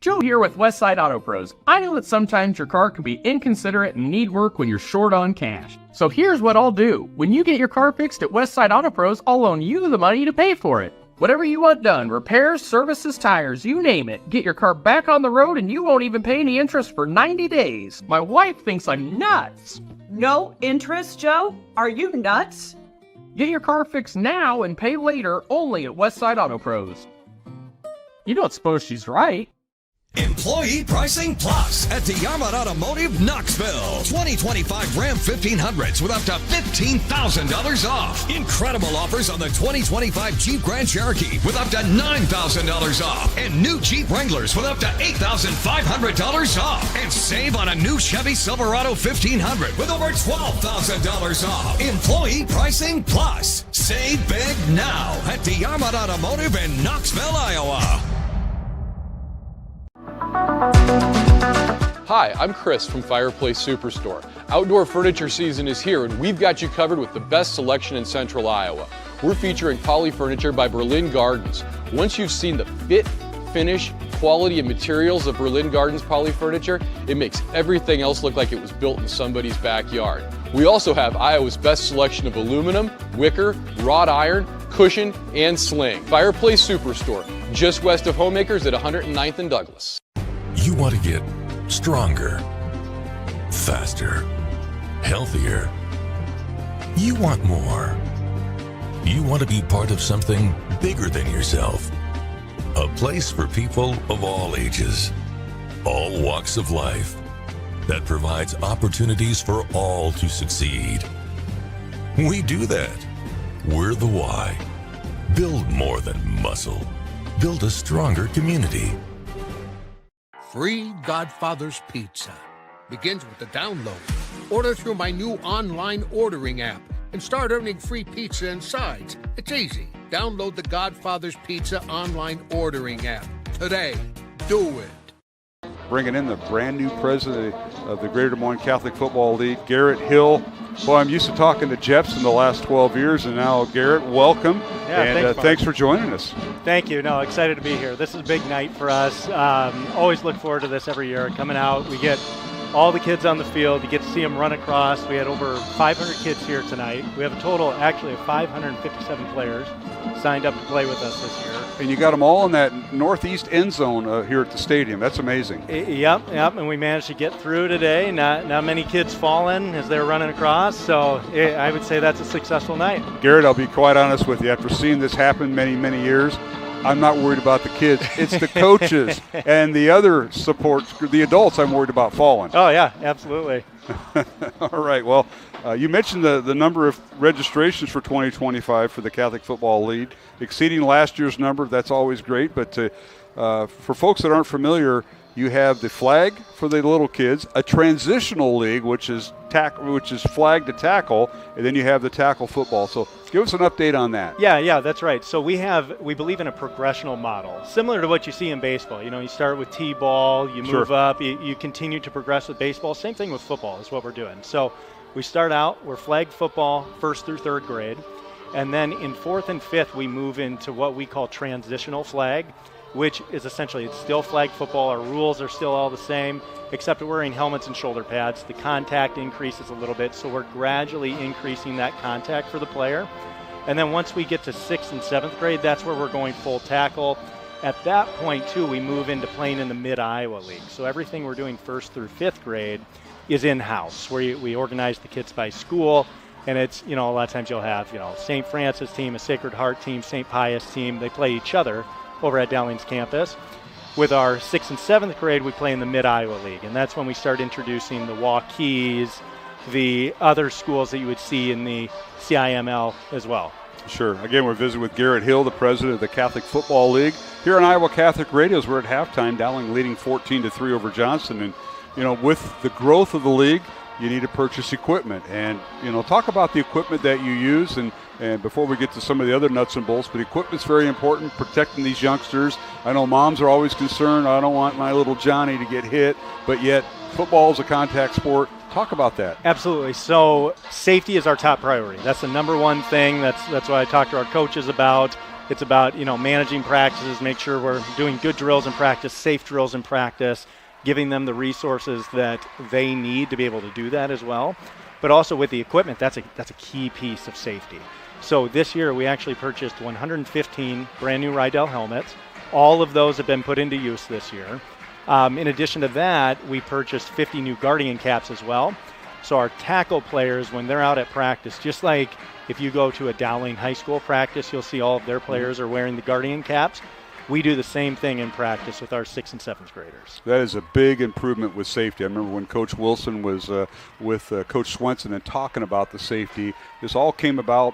Joe here with Westside Auto Pros. I know that sometimes your car can be inconsiderate and need work when you're short on cash. So here's what I'll do. When you get your car fixed at Westside Auto Pros, I'll loan you the money to pay for it. Whatever you want done, repairs, services, tires, you name it. Get your car back on the road and you won't even pay any interest for 90 days. My wife thinks I'm nuts. No interest, Joe? Are you nuts? Get your car fixed now and pay later only at Westside Auto Pros. You don't suppose she's right? Employee Pricing Plus at DeArmond Automotive, Knoxville. 2025 Ram 1500s with up to $15,000 off. Incredible offers on the 2025 Jeep Grand Cherokee with up to $9,000 off. And new Jeep Wranglers with up to $8,500 off. And save on a new Chevy Silverado 1500 with over $12,000 off. Employee Pricing Plus. Save big now at DeArmond Automotive in Knoxville, Iowa. Hi, I'm Chris from Fireplace Superstore. Outdoor furniture season is here and we've got you covered with the best selection in Central Iowa. We're featuring Poly Furniture by Berlin Gardens. Once you've seen the fit, finish, quality, and materials of Berlin Gardens Poly Furniture, it makes everything else look like it was built in somebody's backyard. We also have Iowa's best selection of aluminum, wicker, wrought iron, cushion, and sling. Fireplace Superstore, just west of Homemakers at 109th and Douglas. You want to get stronger, faster, healthier. You want more. You want to be part of something bigger than yourself. A place for people of all ages, all walks of life, that provides opportunities for all to succeed. We do that. We're the why. Build more than muscle. Build a stronger community. Free Godfather's Pizza begins with the download. Order through my new online ordering app and start earning free pizza and sides. It's easy. Download the Godfather's Pizza online ordering app today. Do it. Bringing in the brand new president of the Greater Des Moines Catholic Football League, Garrett Hill. Boy, I'm used to talking to Jeps in the last 12 years, and now Garrett, welcome. Yeah, and thanks for joining us. Thank you. No, excited to be here. This is a big night for us. Always look forward to this every year. Coming out, we get all the kids on the field. You get to see them run across. We had over 500 kids here tonight. We have a total, actually, of 557 players signed up to play with us this year. And you got them all in that northeast end zone here at the stadium. That's amazing. Yep. And we managed to get through today. Not many kids falling as they're running across. So I would say that's a successful night. Garrett, I'll be quite honest with you. After seeing this happen many, many years, I'm not worried about the kids. It's the coaches and the other supports, the adults I'm worried about falling. Oh, yeah, absolutely. All right. Well, you mentioned the number of registrations for 2025 for the Catholic Football League, exceeding last year's number. That's always great. But for folks that aren't familiar, you have the flag for the little kids, a transitional league, which is flag to tackle, and then you have the tackle football. So give us an update on that. Yeah, that's right. So we believe in a progressional model, similar to what you see in baseball. You know, you start with T-ball, you move up, you continue to progress with baseball. Same thing with football is what we're doing. So we start out, we're flag football, 1st through 3rd grade, and then in 4th and 5th we move into what we call transitional flag, which is essentially, it's still flag football. Our rules are still all the same, except we're wearing helmets and shoulder pads. The contact increases a little bit, so we're gradually increasing that contact for the player. And then once we get to 6th and 7th grade, that's where we're going full tackle. At that point, too, we move into playing in the Mid-Iowa League. So everything we're doing 1st through 5th grade is in-house, where we organize the kids by school. And it's, a lot of times you'll have, St. Francis team, a Sacred Heart team, St. Pius team. They play each other over at Dowling's campus. With our 6th and 7th grade, we play in the Mid-Iowa League, and that's when we start introducing the Waukees, the other schools that you would see in the CIML as well. Sure. Again, we're visiting with Garrett Hill, the president of the Catholic Football League. Here on Iowa Catholic Radio, as we're at halftime, Dowling leading 14-3 over Johnston. And, with the growth of the league, you need to purchase equipment. And, talk about the equipment that you use and before we get to some of the other nuts and bolts, but equipment's very important, protecting these youngsters. I know moms are always concerned, I don't want my little Johnny to get hit, but yet football is a contact sport. Talk about that. Absolutely. So safety is our top priority. That's the number one thing. That's what I talk to our coaches about. It's about, managing practices, make sure we're doing good drills in practice, safe drills in practice, giving them the resources that they need to be able to do that as well. But also with the equipment, that's a key piece of safety. So this year we actually purchased 115 brand new Rydell helmets. All of those have been put into use this year. In addition to that, we purchased 50 new Guardian caps as well. So our tackle players, when they're out at practice, just like if you go to a Dowling high school practice, you'll see all of their players are wearing the Guardian caps. We do the same thing in practice with our 6th and 7th graders. That is a big improvement with safety. I remember when Coach Wilson was with Coach Swenson and talking about the safety. This all came about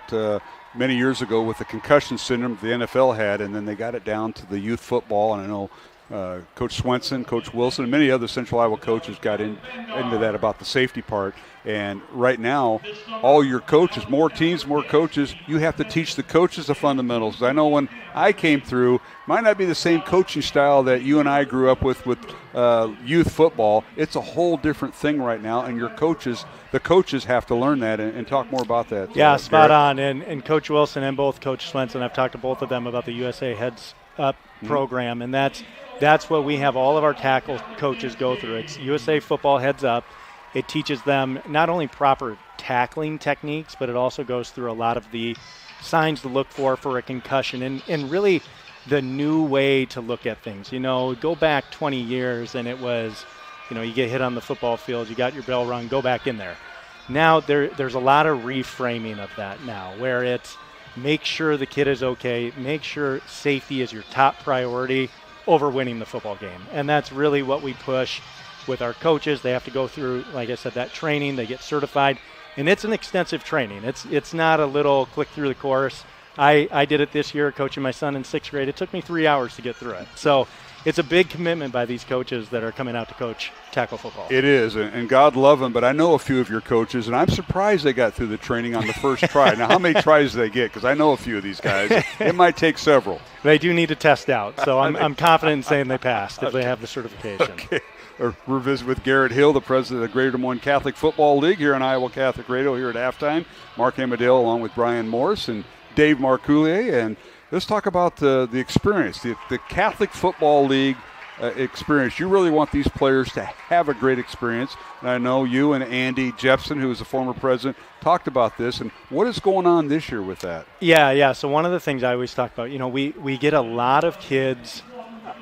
many years ago with the concussion syndrome the NFL had, and then they got it down to the youth football. And I know Coach Swenson, Coach Wilson, and many other Central Iowa coaches got into that about the safety part. And right now, all your coaches, more teams, more coaches, you have to teach the coaches the fundamentals. I know when I came through, might not be the same coaching style that you and I grew up with youth football. It's a whole different thing right now, and the coaches have to learn that and talk more about that. Yeah, spot on. And Coach Wilson and both Coach Swenson, I've talked to both of them about the USA Heads Up program, and that's what we have all of our tackle coaches go through. It's USA Football Heads Up. It teaches them not only proper tackling techniques, but it also goes through a lot of the signs to look for a concussion and really the new way to look at things. Go back 20 years and it was, you get hit on the football field, you got your bell rung, go back in there. Now there's a lot of reframing of that now, where it's make sure the kid is okay, make sure safety is your top priority over winning the football game. And that's really what we push with our coaches. They have to go through, like I said, that training. They get certified, and it's an extensive training. It's not a little click through the course. I did it this year coaching my son in 6th grade. It took me 3 hours to get through it. So it's a big commitment by these coaches that are coming out to coach tackle football. It is, and God love them, but I know a few of your coaches, and I'm surprised they got through the training on the first try. Now, how many tries do they get? Because I know a few of these guys. It might take several. They do need to test out, so I'm confident in saying they passed if they have the certification. Okay. We're visiting with Garrett Hill, the president of the Greater Des Moines Catholic Football League here on Iowa Catholic Radio here at halftime. Mark Amadale along with Brian Morris and Dave Marcoulier. And let's talk about the experience, the Catholic Football League experience. You really want these players to have a great experience. And I know you and Andy Jepson, who is the former president, talked about this. And what is going on this year with that? Yeah. So one of the things I always talk about, we get a lot of kids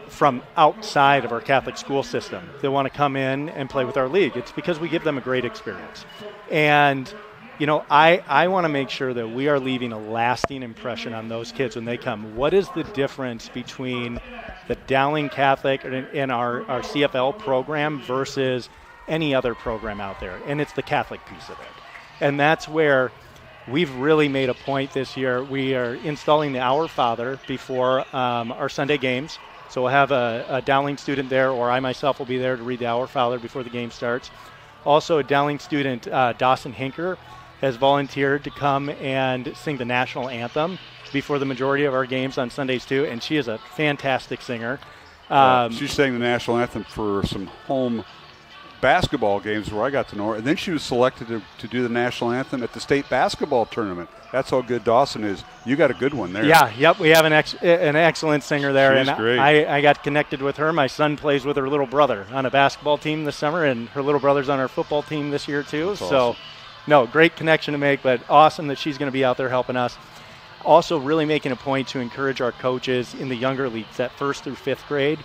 from outside of our Catholic school system that want to come in and play with our league. It's because we give them a great experience. And, I want to make sure that we are leaving a lasting impression on those kids when they come. What is the difference between the Dowling Catholic and our CFL program versus any other program out there? And it's the Catholic piece of it. And that's where we've really made a point this year. We are installing the Our Father before our Sunday games. So we'll have a Dowling student there, or I myself will be there to read the Our Father before the game starts. Also, a Dowling student, Dawson Hinker, has volunteered to come and sing the national anthem before the majority of our games on Sundays too, and she is a fantastic singer. She sang the national anthem for some home basketball games where I got to know her, and then she was selected to do the national anthem at the state basketball tournament. That's how good Dawson is. You got a good one there. Yeah, yep. We have an excellent singer there. She's and great. I got connected with her. My son plays with her little brother on a basketball team this summer, and her little brother's on our football team this year too. That's so, awesome. No, great connection to make, but awesome that she's going to be out there helping us. Also really making a point to encourage our coaches in the younger leagues, that 1st through 5th grade.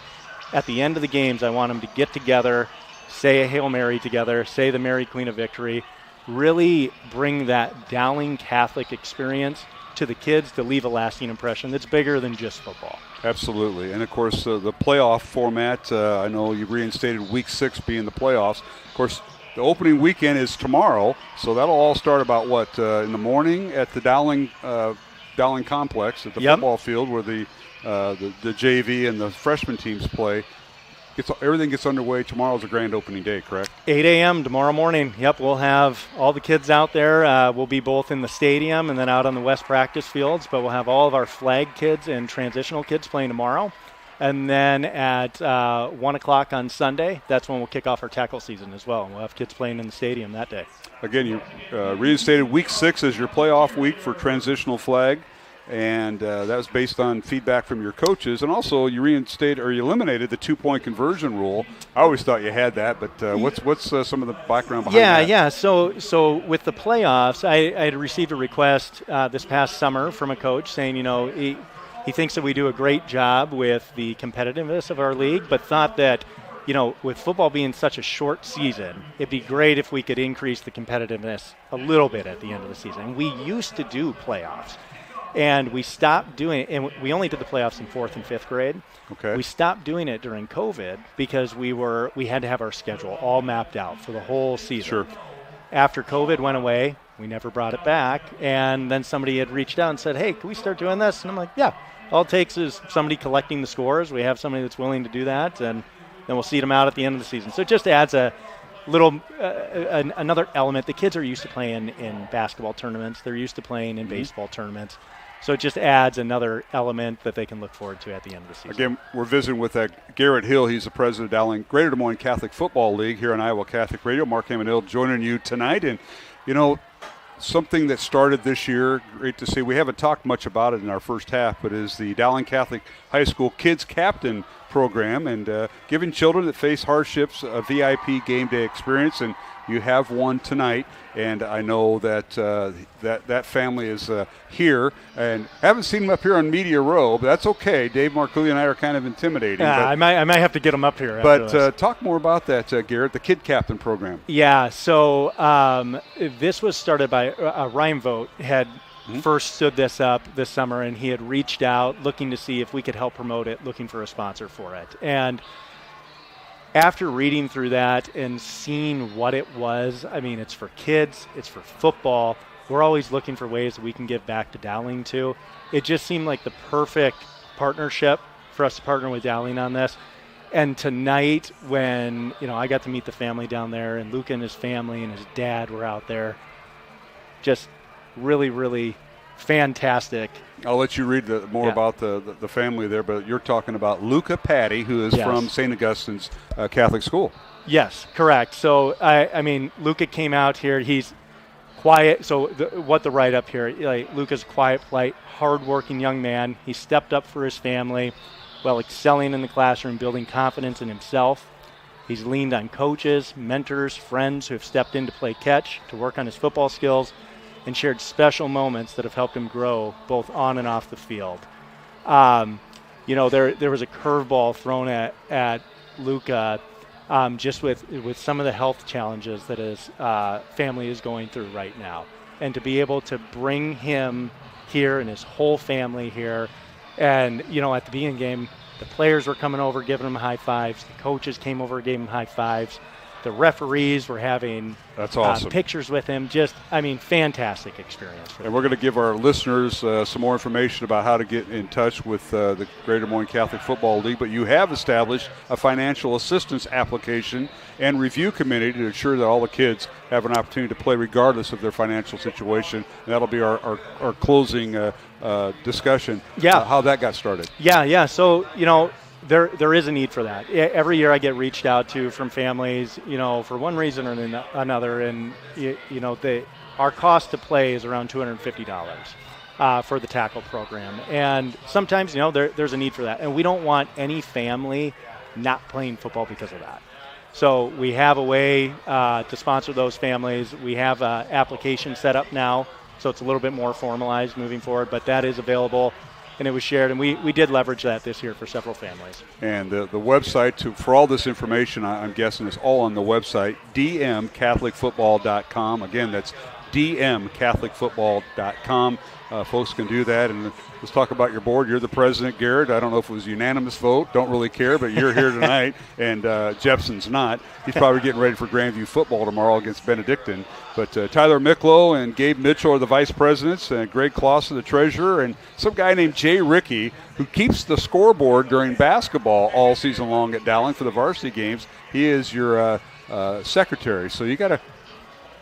At the end of the games, I want them to get together, say a Hail Mary together, say the Mary Queen of Victory, really bring that Dowling Catholic experience to the kids to leave a lasting impression that's bigger than just football. Absolutely. And, of course, the playoff format, I know you reinstated Week 6 being the playoffs. Of course, the opening weekend is tomorrow, so that'll all start about, in the morning at the Dowling complex at the football field where the JV and the freshman teams play. Everything gets underway. Tomorrow's a grand opening day, correct? 8 a.m. tomorrow morning. Yep, we'll have all the kids out there. We'll be both in the stadium and then out on the west practice fields, but we'll have all of our flag kids and transitional kids playing tomorrow. And then at 1 o'clock on Sunday, that's when we'll kick off our tackle season as well. We'll have kids playing in the stadium that day. Again, you reinstated Week 6 as your playoff week for transitional flag. and that was based on feedback from your coaches. And also, you eliminated the 2-point conversion rule. I always thought you had that, but what's some of the background behind that? Yeah. So with the playoffs, I had received a request this past summer from a coach saying, he thinks that we do a great job with the competitiveness of our league, but thought that, with football being such a short season, it'd be great if we could increase the competitiveness a little bit at the end of the season. We used to do playoffs, and we stopped doing it, and we only did the playoffs in 4th and 5th grade. Okay. We stopped doing it during COVID because we had to have our schedule all mapped out for the whole season. Sure. After COVID went away, we never brought it back, and then somebody had reached out and said, hey, can we start doing this? And I'm like, yeah. All it takes is somebody collecting the scores. We have somebody that's willing to do that, and then we'll seed them out at the end of the season. So it just adds a little another element. The kids are used to playing in basketball tournaments. They're used to playing in baseball tournaments. So it just adds another element that they can look forward to at the end of the season. Again, we're visiting with Garrett Hill. He's the president of Dowling Greater Des Moines Catholic Football League here on Iowa Catholic Radio. Mark Hammond joining you tonight. And, something that started this year, great to see. We haven't talked much about it in our first half, but is the Dowling Catholic High School Kids Captain program, and giving children that face hardships a VIP game day experience. And you have one tonight, and I know that that family is here, and haven't seen them up here on Media Row, but that's okay. Dave Marcouli and I are kind of intimidating. Yeah, I might have to get them up here. But talk more about that, Garrett, the Kid Captain program. Yeah, so this was started by Ryan Vogt had first stood this up this summer, and he had reached out looking to see if we could help promote it, looking for a sponsor for it. And after reading through that and seeing what it was, I mean, it's for kids, it's for football. We're always looking for ways that we can give back to Dowling too. It just seemed like the perfect partnership for us to partner with Dowling on this. And tonight, when I got to meet the family down there, and Luca and his family and his dad were out there, just really, really fantastic. I'll let you read more about the family there, but you're talking about Luca Patty, who is from St. Augustine's Catholic School. Yes, correct. So, I mean, Luca came out here. He's quiet. So what the write-up here, Luca's quiet, polite, hardworking young man. He stepped up for his family while excelling in the classroom, building confidence in himself. He's leaned on coaches, mentors, friends who have stepped in to play catch, to work on his football skills, and shared special moments that have helped him grow both on and off the field. There was a curveball thrown at Luca just with some of the health challenges that his family is going through right now. And to be able to bring him here and his whole family here, and, at the beginning game, the players were coming over, giving him high fives. The coaches came over, gave him high fives. The referees were having That's awesome. Pictures with him. Fantastic experience. And we're going to give our listeners some more information about how to get in touch with the Greater Des Moines Catholic Football League. But you have established a financial assistance application and review committee to ensure that all the kids have an opportunity to play regardless of their financial situation. And that'll be our closing discussion. Yeah. How that got started. Yeah. So, There is a need for that. Every year I get reached out to from families, for one reason or another, and our cost to play is around $250 for the tackle program, and sometimes there's a need for that, and we don't want any family not playing football because of that. So we have a way to sponsor those families. We have an application set up now, so it's a little bit more formalized moving forward, but that is available. And it was shared, and we did leverage that this year for several families. And the website for all this information, I'm guessing, is all on the website, dmcatholicfootball.com. Again, that's dmcatholicfootball.com. Folks can do that. And let's talk about your board. You're the president, Garrett. I don't know if it was a unanimous vote. Don't really care, but you're here tonight. And Jepson's not. He's probably getting ready for Grandview football tomorrow against Benedictine. But Tyler Miklo and Gabe Mitchell are the vice presidents, and Greg Clausen, the treasurer, and some guy named Jay Rickey, who keeps the scoreboard during basketball all season long at Dowling for the varsity games. He is your secretary. So you got a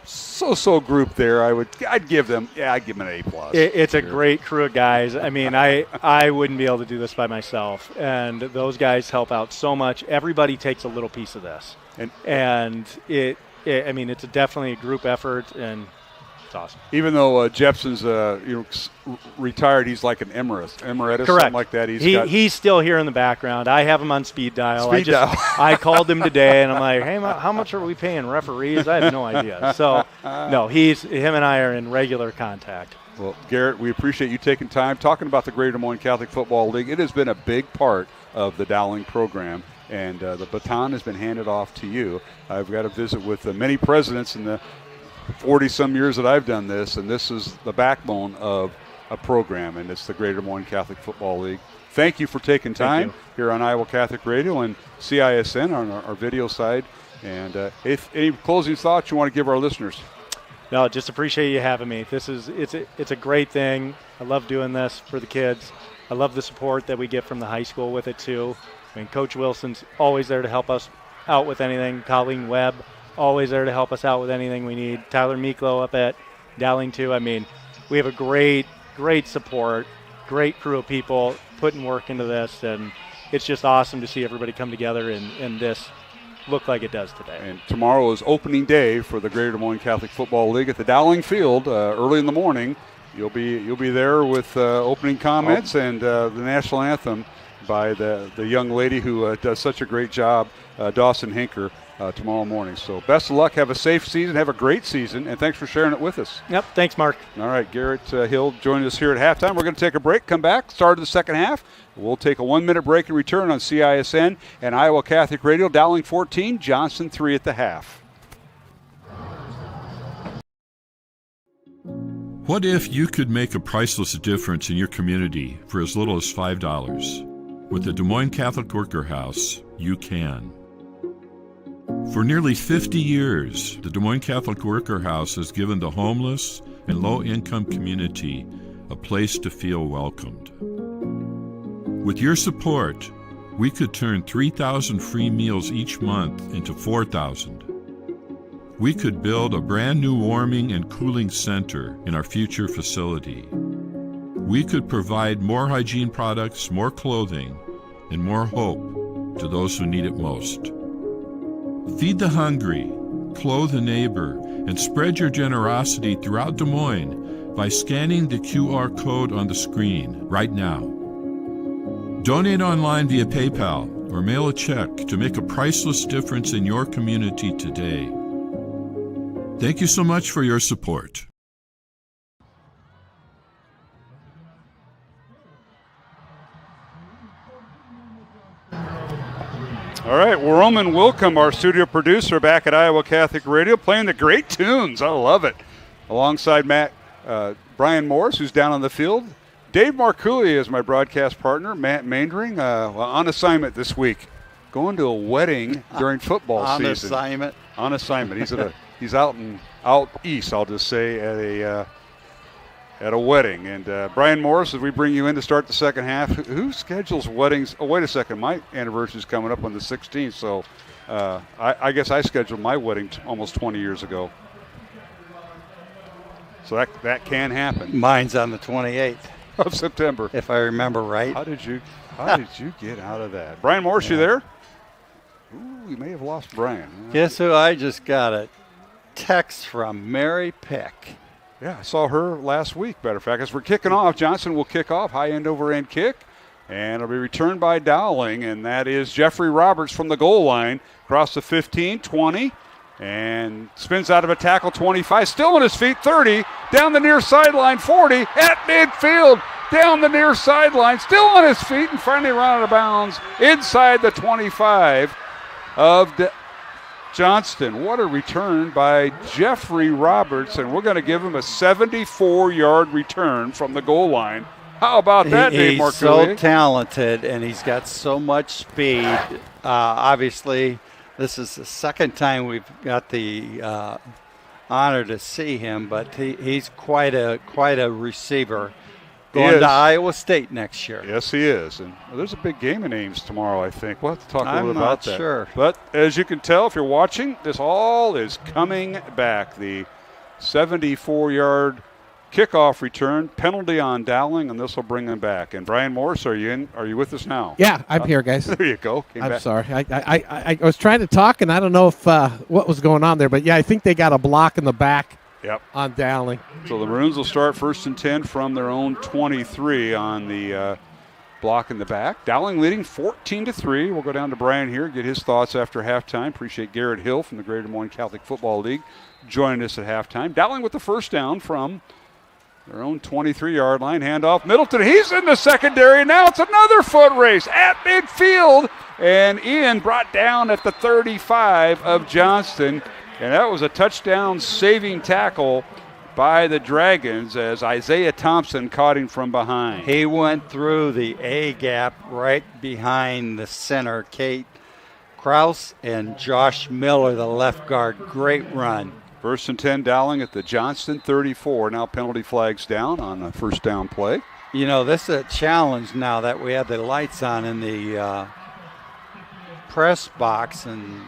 so group there. I'd give them an A+. It's a great crew of guys. I mean, I wouldn't be able to do this by myself, and those guys help out so much. Everybody takes a little piece of this, and it's definitely a group effort, and It's awesome. Even though Jepson's retired, he's like an emeritus, Correct. something like that. He's still here in the background. I have him on speed dial. Dial. I called him today, and I'm like, hey, how much are we paying referees? I have no idea. So, no, him and I are in regular contact. Well, Garrett, we appreciate you taking time talking about the Greater Des Moines Catholic Football League. It has been a big part of the Dowling program, and the baton has been handed off to you. I've got to visit with many presidents in the 40-some years that I've done this, and this is the backbone of a program, and it's the Greater Des Moines Catholic Football League. Thank you for taking time here on Iowa Catholic Radio and CISN on our video side. And if any closing thoughts you want to give our listeners? No, just appreciate you having me. It's a great thing. I love doing this for the kids. I love the support that we get from the high school with it too. I mean, Coach Wilson's always there to help us out with anything. Colleen Webb, always there to help us out with anything we need. Tyler Miklo up at Dowling too. I mean, we have a great support, great crew of people putting work into this, and it's just awesome to see everybody come together and this look like it does today. And tomorrow is opening day for the Greater Des Moines Catholic Football League at the Dowling Field early in the morning. You'll be there with opening comments and the national anthem by the young lady who does such a great job, Dawson Hinker, tomorrow morning. So best of luck. Have a safe season. Have a great season. And thanks for sharing it with us. Yep. Thanks, Mark. All right. Garrett Hill joined us here at halftime. We're going to take a break, come back, start of the second half. We'll take a 1-minute break and return on CISN and Iowa Catholic Radio. Dowling 14, Johnston 3 at the half. What if you could make a priceless difference in your community for as little as $5? With the Des Moines Catholic Worker House, you can. For nearly 50 years, the Des Moines Catholic Worker House has given the homeless and low-income community a place to feel welcomed. With your support, we could turn 3,000 free meals each month into 4,000. We could build a brand new warming and cooling center in our future facility. We could provide more hygiene products, more clothing, and more hope to those who need it most. Feed the hungry, clothe a neighbor, and spread your generosity throughout Des Moines by scanning the QR code on the screen right now. Donate online via PayPal or mail a check to make a priceless difference in your community today. Thank you so much for your support. All right, Roman Wilcom, our studio producer, back at Iowa Catholic Radio, playing the great tunes. I love it. Alongside Brian Morris, who's down on the field. Dave Marcouli is my broadcast partner. Matt Maindring on assignment this week, going to a wedding during football season. On assignment. He's out east, I'll just say, at a wedding. And Brian Morris, as we bring you in to start the second half, who schedules weddings? Oh, wait a second. My anniversary is coming up on the 16th, so I guess I scheduled my wedding almost 20 years ago. So that can happen. Mine's on the 28th of September, if I remember right. How did you get out of that? Brian Morris, you there? Ooh, we may have lost Brian. Guess who I just got a text from? Mary Pick. Yeah, I saw her last week, matter of fact. As we're kicking off, Johnston will kick off, high end over end kick, and it'll be returned by Dowling, and that is Jeffrey Roberts from the goal line, across the 15, 20, and spins out of a tackle, 25, still on his feet, 30, down the near sideline, 40, at midfield, down the near sideline, still on his feet, and finally run out of bounds inside the 25 of Johnston. What a return by Jeffrey Roberts, and we're going to give him a 74-yard return from the goal line. How about that, Dave Marcouli? He's so talented, and he's got so much speed. Obviously, this is the second time we've got the honor to see him, but he's quite a receiver. Going to Iowa State next year. Yes, he is. And there's a big game in Ames tomorrow, I think. We'll have to talk a little about that. I'm not sure. But as you can tell, if you're watching, this all is coming back. The 74-yard kickoff return, penalty on Dowling, and this will bring them back. And Brian Morris, are you with us now? Yeah, I'm here, guys. There you go. I'm sorry. I was trying to talk, and I don't know if what was going on there. But, yeah, I think they got a block in the back on Dowling. So the Maroons will start 1st and 10 from their own 23 on the block in the back. Dowling leading 14-3. We'll go down to Brian here, get his thoughts after halftime. Appreciate Garrett Hill from the Greater Des Moines Catholic Football League joining us at halftime. Dowling with the first down from their own 23-yard line. Handoff Middleton. He's in the secondary. Now it's another foot race at midfield. And Ian brought down at the 35 of Johnston. And that was a touchdown-saving tackle by the Dragons as Isaiah Thompson caught him from behind. He went through the A gap right behind the center, Kate Kraus and Josh Miller, the left guard. Great run. 1st and 10 Dowling at the Johnston 34. Now penalty flags down on a first down play. You know, this is a challenge now that we have the lights on in the press box and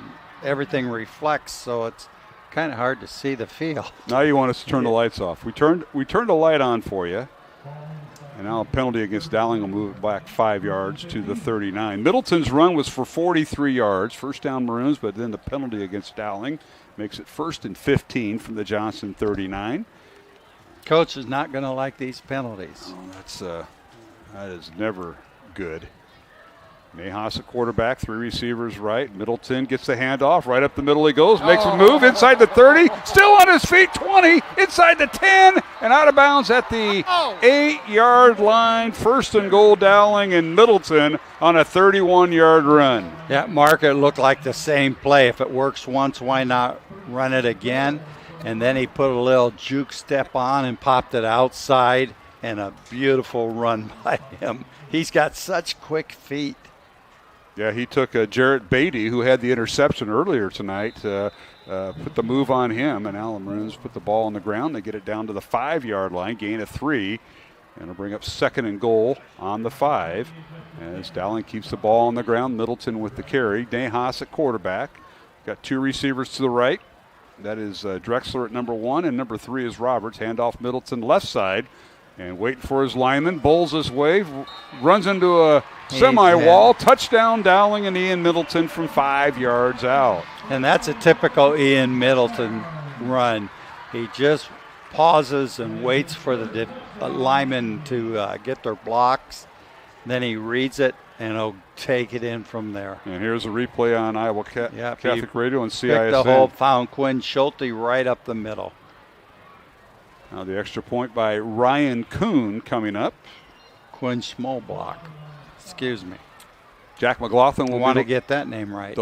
everything reflects, so it's kind of hard to see the field. Now you want us to turn the lights off. We turned the light on for you. And now a penalty against Dowling will move it back 5 yards to the 39. Middleton's run was for 43 yards. First down Maroons, but then the penalty against Dowling makes it 1st and 15 from the Johnston 39. Coach is not going to like these penalties. Oh, that is never good. Nahas at quarterback, 3 receivers right. Middleton gets the handoff. Right up the middle he goes. Makes a move inside the 30. Still on his feet, 20. Inside the 10. And out of bounds at the 8-yard line. 1st and goal Dowling and Middleton on a 31-yard run. Yeah, Mark, it looked like the same play. If it works once, why not run it again? And then he put a little juke step on and popped it outside. And a beautiful run by him. He's got such quick feet. Yeah, he took Jarrett Beatty, who had the interception earlier tonight, put the move on him, and Allen Maroons put the ball on the ground. They get it down to the 5-yard line, gain of 3, and it'll bring up 2nd and goal on the 5. As Dowling keeps the ball on the ground, Middleton with the carry. Nahas at quarterback. Got 2 receivers to the right. That is Drexler at number 1, and number 3 is Roberts. Handoff Middleton left side. And waiting for his lineman, bowls his way, runs into a semi-wall. Touchdown Dowling and Ian Middleton from 5 yards out. And that's a typical Ian Middleton run. He just pauses and waits for the lineman to get their blocks. Then he reads it, and he'll take it in from there. And here's a replay on Iowa Catholic Radio and CISN. Picked the hole, found Quinn Schulte right up the middle. Now the extra point by Ryan Kuhn coming up. Quinn Smallblock. Excuse me. Jack McLaughlin will want to get that name right.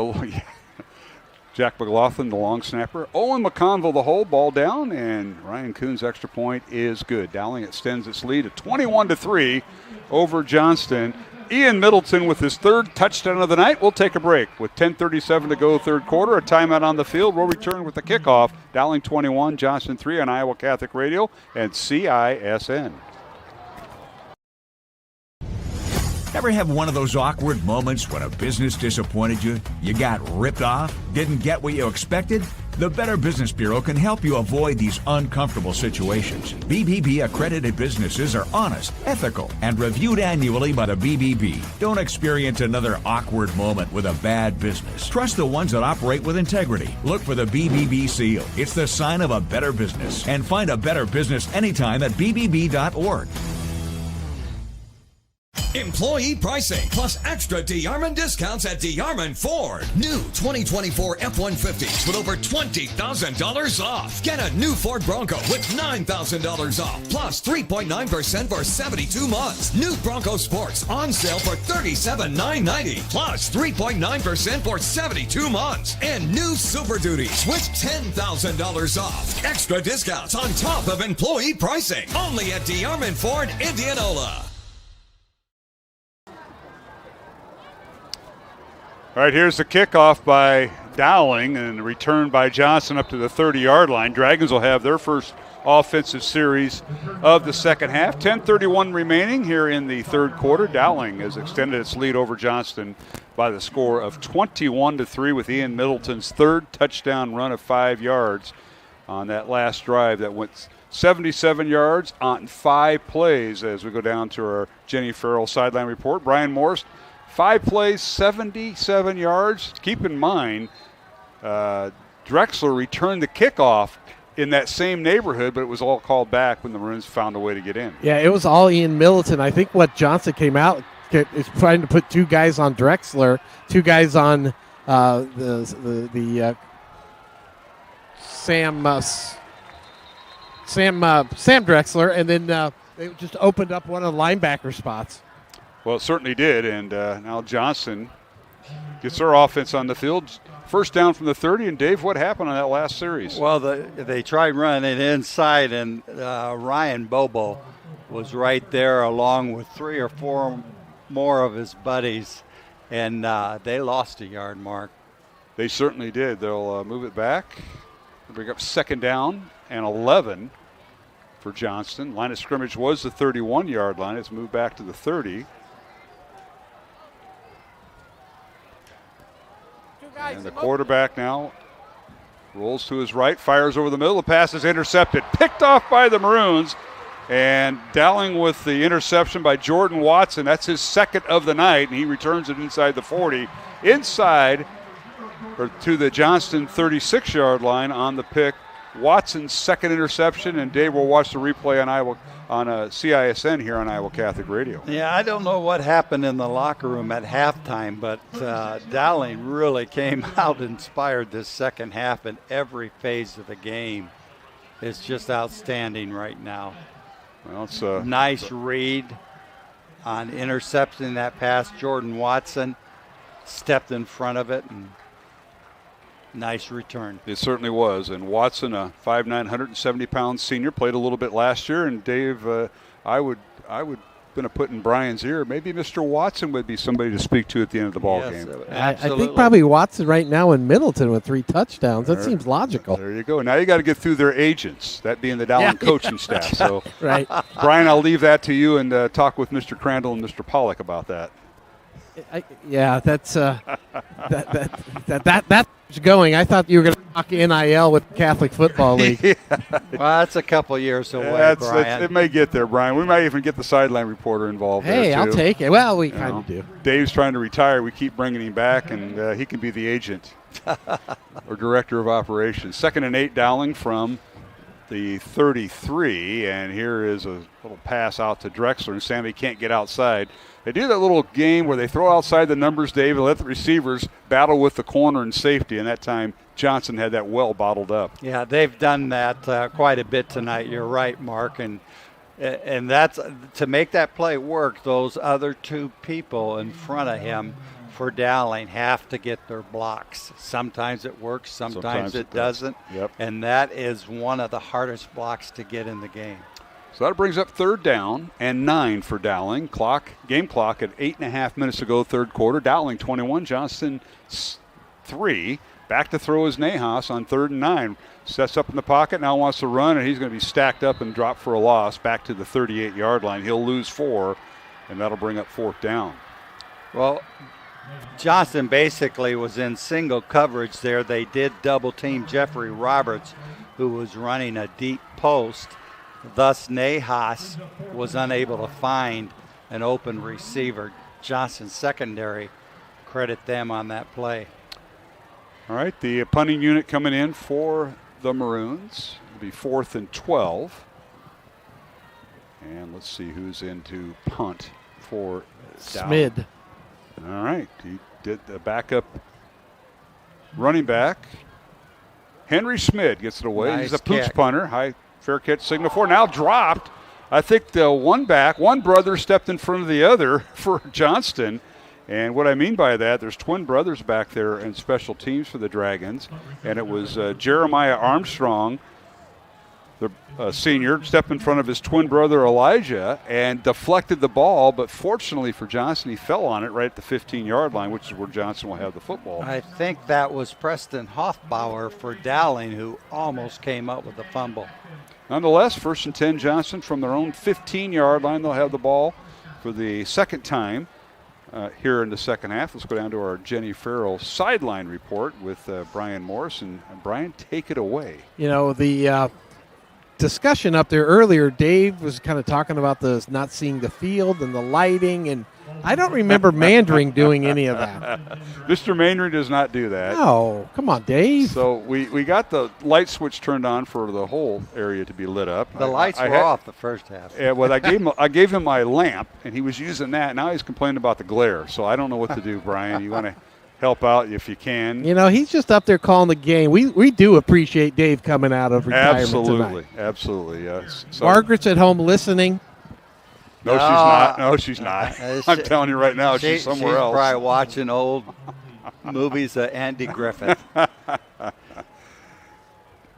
Jack McLaughlin, the long snapper. Owen McConville, the hole, ball down, and Ryan Kuhn's extra point is good. Dowling extends its lead at 21-3 over Johnston. Ian Middleton with his 3rd touchdown of the night. We'll take a break with 10:37 to go, 3rd quarter. A timeout on the field. We'll return with the kickoff. Dowling 21, Johnston 3 on Iowa Catholic Radio and CISN. Ever have one of those awkward moments when a business disappointed you? You got ripped off? Didn't get what you expected? The Better Business Bureau can help you avoid these uncomfortable situations. BBB accredited businesses are honest, ethical, and reviewed annually by the BBB. Don't experience another awkward moment with a bad business. Trust the ones that operate with integrity. Look for the BBB seal. It's the sign of a better business. And find a better business anytime at bbb.org. Employee pricing plus extra DeArmond discounts at DeArmond Ford. New 2024 F-150s with over $20,000 off. Get a new Ford Bronco with $9,000 off plus 3.9% for 72 months. New Bronco Sports on sale for $37,990 plus 3.9% for 72 months. And new Super Duties with $10,000 off. Extra discounts on top of employee pricing. Only at DeArmond Ford, Indianola. All right, here's the kickoff by Dowling and the return by Johnston up to the 30-yard line. Dragons will have their first offensive series of the second half. 10:31 remaining here in the 3rd quarter. Dowling has extended its lead over Johnston by the score of 21-3 with Ian Middleton's 3rd touchdown run of 5 yards on that last drive that went 77 yards on 5 plays as we go down to our Jenny Farrell sideline report. Brian Morris, 5 plays, 77 yards. Keep in mind, Drexler returned the kickoff in that same neighborhood, but it was all called back when the Maroons found a way to get in. Yeah, it was all Ian Middleton. I think what Johnston came out is trying to put 2 guys on Drexler, 2 guys on Sam Drexler, and then they just opened up one of the linebacker spots. Well, it certainly did, and now Johnston gets their offense on the field. First down from the 30, and Dave, what happened on that last series? Well, they tried running it inside, and Ryan Bobo was right there along with 3 or 4 more of his buddies, and they lost a yard, Mark. They certainly did. They'll move it back. They'll bring up second down and 11 for Johnston. Line of scrimmage was the 31-yard line. It's moved back to the 30. And the quarterback now rolls to his right, fires over the middle. The pass is intercepted, picked off by the Maroons. And Dowling with the interception by Jordan Watson. That's his second of the night, and he returns it inside the 40. Inside or to the Johnston 36-yard line on the pick. Watson's second interception, and Dave will watch the replay on CISN here on Iowa Catholic Radio. Yeah, I don't know what happened in the locker room at halftime, but Dowling really came out inspired this second half in every phase of the game. It's just outstanding right now. Well, it's nice read on intercepting that pass. Jordan Watson stepped in front of it, and nice return. It certainly was. And Watson, a 5'9", 170-pound senior, played a little bit last year. And Dave, I would going to put in Brian's ear, maybe Mr. Watson would be somebody to speak to at the end of the ball game. I think probably Watson right now in Middleton with 3 touchdowns. That seems logical. There you go. Now you got to get through their agents, that being the Dowling coaching staff. So, right. Brian, I'll leave that to you and talk with Mr. Crandall and Mr. Pollock about that. That's that's going. I thought you were going to talk NIL with the Catholic Football League. Well, that's a couple years away, Brian. It may get there, Brian. We might even get the sideline reporter involved. Hey, there, too. I'll take it. Well, we kind of do. Dave's trying to retire. We keep bringing him back, and he can be the agent or director of operations. 2nd and 8, Dowling from the 33, and here is a little pass out to Drexler, and Sammy can't get outside. They do that little game where they throw outside the numbers, Dave, and let the receivers battle with the corner and safety, and that time Johnson had that well bottled up. Yeah, they've done that quite a bit tonight. You're right, Mark, and that's to make that play work, those other 2 people in front of him for Dowling have to get their blocks. Sometimes it works, sometimes it doesn't, and that is one of the hardest blocks to get in the game. So that brings up 3rd down and 9 for Dowling. Game clock at 8.5 minutes to go, 3rd quarter. Dowling 21, Johnston 3. Back to throw is Nahas on 3rd and 9. Sets up in the pocket, now wants to run, and he's going to be stacked up and drop for a loss back to the 38-yard line. He'll lose 4, and that'll bring up 4th down. Well, Johnston basically was in single coverage there. They did double team Jeffrey Roberts, who was running a deep post. Thus, Nahas was unable to find an open receiver. Johnston secondary, credit them on that play. All right, the punting unit coming in for the Maroons. It'll be 4th and 12. And let's see who's in to punt for Smid. All right, he did the backup running back. Henry Smid gets it away. Nice He's a pooch kick. punter. High fair catch signal for. Now dropped. I think the one brother stepped in front of the other for Johnston. And what I mean by that, there's twin brothers back there in special teams for the Dragons. And it was Jeremiah Armstrong, the senior, stepped in front of his twin brother Elijah and deflected the ball. But fortunately for Johnston, he fell on it right at the 15-yard line, which is where Johnston will have the football. I think that was Preston Hoffbauer for Dowling, who almost came up with the fumble. Nonetheless, 1st and 10 Johnston from their own 15-yard line. They'll have the ball for the second time here in the second half. Let's go down to our Jenny Farrell sideline report with Brian Morris. And Brian, take it away. You know, the discussion up there earlier, Dave was kind of talking about the not seeing the field and the lighting, and I don't remember Mandering doing any of that. Mr. Mainry does not do that. No, come on, Dave. So we got the light switch turned on for the whole area to be lit up. The lights were off the first half. Yeah, well, I gave him my lamp, and he was using that. Now he's complaining about the glare. So I don't know what to do, Brian. You want to help out if you can? You know, he's just up there calling the game. We do appreciate Dave coming out of retirement tonight. Absolutely, yes. So, Margaret's at home listening. No, she's not. No, she's not. I'm telling you right now, she's somewhere else. She's probably watching old movies of Andy Griffith.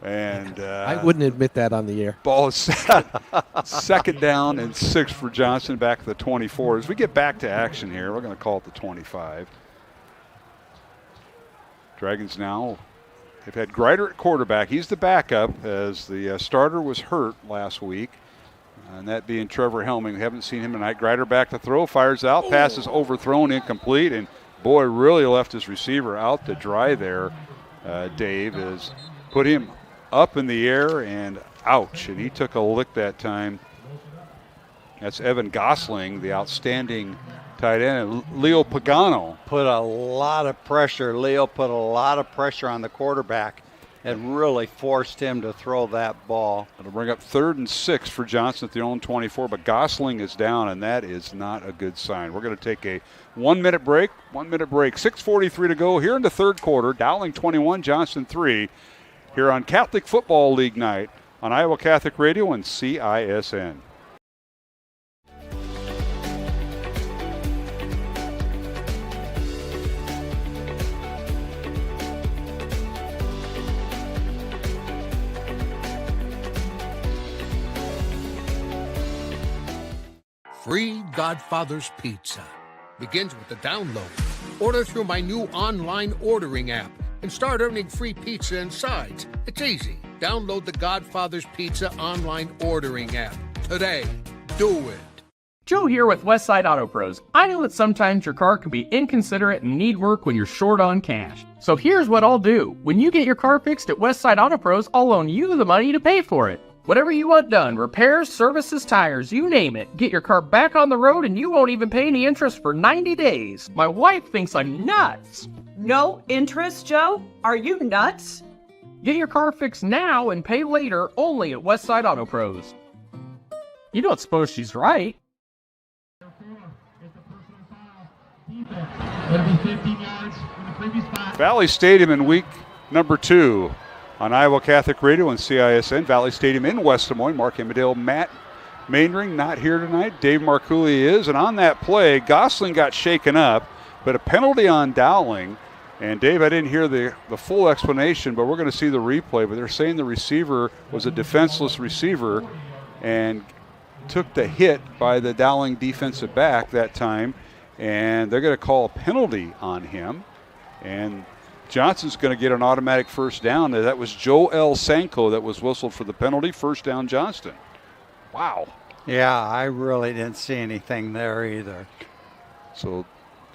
And I wouldn't admit that on the air. Ball is second down and 6 for Johnston, back at the 24. As we get back to action here, we're going to call it the 25. Dragons now, they've had Greider at quarterback. He's the backup, as the starter was hurt last week. And that being Trevor Helming. We haven't seen him tonight. Greider back to throw, fires out, pass is overthrown, incomplete, and boy, really left his receiver out to dry there. Dave has put him up in the air, and ouch, and he took a lick that time. That's Evan Gosling, the outstanding tight end, and Leo Pagano. Put a lot of pressure. Leo put a lot of pressure on the quarterback and really forced him to throw that ball. It'll bring up 3rd and 6 for Johnston at their own 24, but Gosling is down, and that is not a good sign. We're going to take a 1-minute break. 1-minute break. 6:43 to go here in the third quarter. Dowling 21, Johnston 3, here on Catholic Football League night on Iowa Catholic Radio and CISN. Free Godfather's Pizza begins with the download. Order through my new online ordering app and start earning free pizza and sides. It's easy. Download the Godfather's Pizza online ordering app today. Do it. Joe here with Westside Auto Pros. I know that sometimes your car can be inconsiderate and need work when you're short on cash. So here's what I'll do. When you get your car fixed at Westside Auto Pros, I'll loan you the money to pay for it. Whatever you want done, repairs, services, tires, you name it. Get your car back on the road and you won't even pay any interest for 90 days. My wife thinks I'm nuts. No interest, Joe? Are you nuts? Get your car fixed now and pay later only at Westside Auto Pros. You don't suppose she's right. Valley Stadium in week number 2 on Iowa Catholic Radio and CISN. Valley Stadium in West Des Moines. Mark Amadale, Matt Mainring not here tonight. Dave Marcouli is. And on that play, Gosling got shaken up, but a penalty on Dowling. And Dave, I didn't hear the full explanation, but we're going to see the replay. But they're saying the receiver was a defenseless receiver and took the hit by the Dowling defensive back that time. And they're going to call a penalty on him. And Johnson's going to get an automatic first down. That was Joe L. Sanko that was whistled for the penalty. First down, Johnston. Wow. Yeah, I really didn't see anything there either. So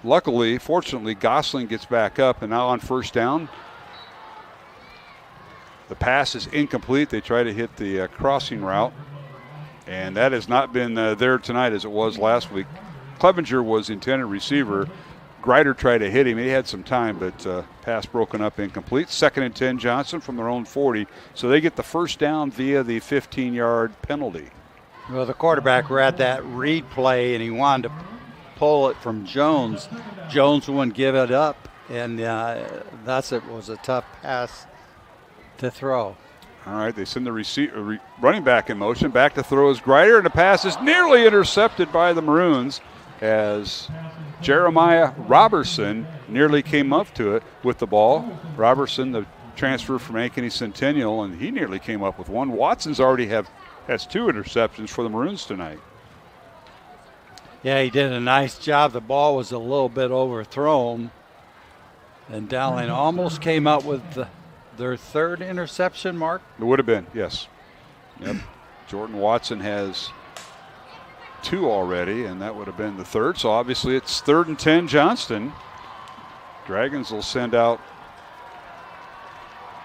luckily, fortunately, Gosling gets back up, and now on first down, the pass is incomplete. They try to hit the crossing route, and that has not been there tonight as it was last week. Clevenger was intended receiver. Greider tried to hit him. He had some time, but pass broken up, incomplete. 2nd and 10, Johnston from their own 40. So they get the first down via the 15-yard penalty. Well, the quarterback read that read play, and he wanted to pull it from Jones. Jones wouldn't give it up, and it was a tough pass to throw. All right, they send the running back in motion. Back to throw is Greider, and the pass is nearly intercepted by the Maroons as Jeremiah Robertson nearly came up to it with the ball. Robertson, the transfer from Ankeny Centennial, and he nearly came up with one. Watson's already has 2 interceptions for the Maroons tonight. Yeah, he did a nice job. The ball was a little bit overthrown, and Dowling almost came up with their 3rd interception, Mark. It would have been, yes. Yep. Jordan Watson has 2 already, and that would have been the 3rd. So obviously it's 3rd and 10, Johnston. Dragons will send out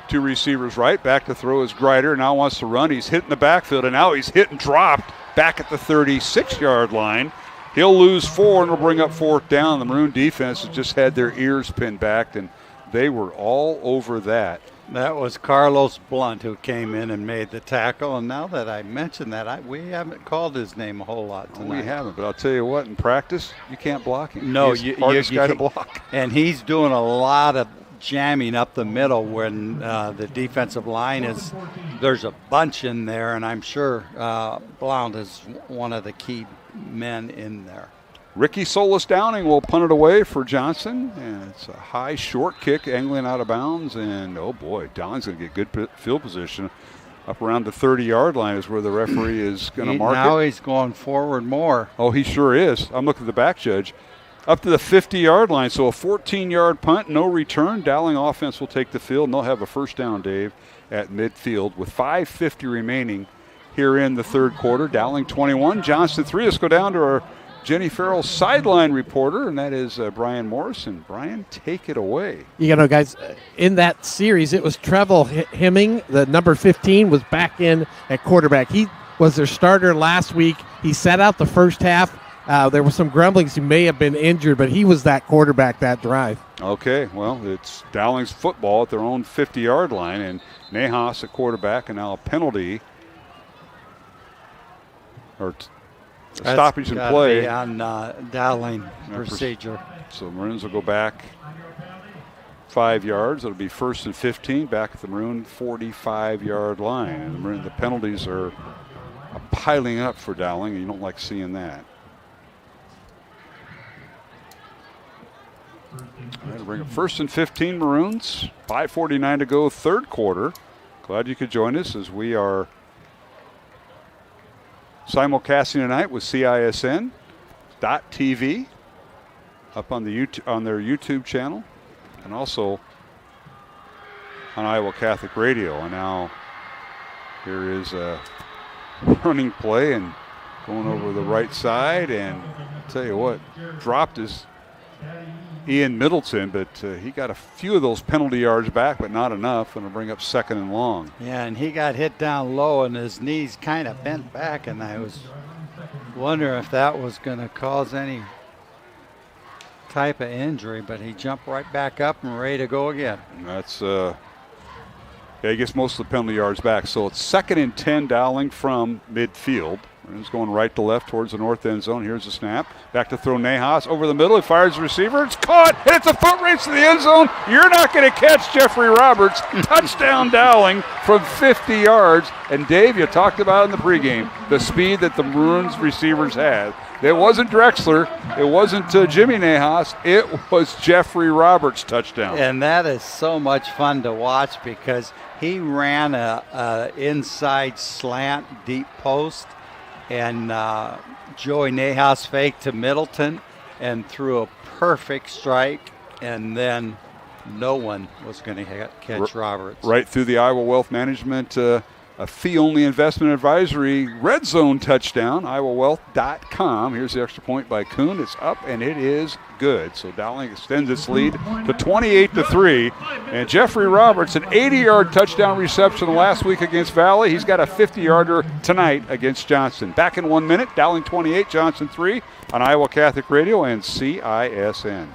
2 receivers right. Back to throw is Greider. Now wants to run. He's hit in the backfield, and now he's hit and dropped back at the 36-yard line. He'll lose 4, and it'll bring up 4th down. The Maroon defense has just had their ears pinned back, and they were all over that. That was Carlos Blunt who came in and made the tackle. And now that I mentioned that, we haven't called his name a whole lot tonight. We haven't, but I'll tell you what, in practice, you can't block him. No, He's the hardest guy to block. And he's doing a lot of jamming up the middle when the defensive line there's a bunch in there, and I'm sure Blount is one of the key men in there. Ricky Solis Downing will punt it away for Johnston, and it's a high short kick angling out of bounds, and oh boy, Downing's going to get good field position. Up around the 30-yard line is where the referee is going to mark it. Now he's going forward more. Oh, he sure is. I'm looking at the back judge. Up to the 50-yard line, so a 14-yard punt, no return. Dowling offense will take the field, and they'll have a first down, Dave, at midfield with 5:50 remaining here in the third quarter. Dowling 21, Johnston 3. Let's go down to our Jenny Farrell sideline reporter, and that is Brian Morrison. Brian, take it away. You know, guys, in that series, it was Trevel Hemming, the number 15, was back in at quarterback. He was their starter last week. He sat out the first half. There was some grumblings. He may have been injured, but he was that quarterback that drive. Okay, well, it's Dowling's football at their own 50-yard line, and Nahas at quarterback, and now a penalty. Or stoppage in play. Be on Dowling procedure. So Maroons will go back 5 yards. It'll be 1st and 15 back at the Maroon 45-yard line. And the penalties are piling up for Dowling, and you don't like seeing that. All right, bring up 1st and 15 Maroons. 5:49 to go, third quarter. Glad you could join us as we are simulcasting tonight with CISN.TV up on their YouTube channel, and also on Iowa Catholic Radio. And now here is a running play and going over the right side, and I'll tell you what, dropped his Ian Middleton, but he got a few of those penalty yards back, but not enough, and it'll bring up 2nd and long. Yeah, and he got hit down low, and his knees kind of bent back, and I was wondering if that was going to cause any type of injury, but he jumped right back up and ready to go again. And that's, yeah, he gets most of the penalty yards back. So it's 2nd and 10, Dowling from midfield. He's going right to left towards the north end zone. Here's the snap. Back to throw Nahas over the middle. He fires the receiver. It's caught, and it's a foot race to the end zone. You're not going to catch Jeffrey Roberts. Touchdown Dowling from 50 yards. And Dave, you talked about in the pregame the speed that the Maroons receivers had. It wasn't Drexler. It wasn't Jimmy Nahas. It was Jeffrey Roberts' touchdown. And that is so much fun to watch because he ran a inside slant deep post. And Joey Nahas faked to Middleton and threw a perfect strike, and then no one was going to catch Roberts. Right through the Iowa Wealth Management, a fee-only investment advisory red zone touchdown, iowawealth.com. Here's the extra point by Kuhn. It's up, and it is good. So Dowling extends its lead to 28-3. And Jeffrey Roberts, an 80-yard touchdown reception last week against Valley. He's got a 50-yarder tonight against Johnston. Back in 1 minute, Dowling 28, Johnston 3 on Iowa Catholic Radio and CISN.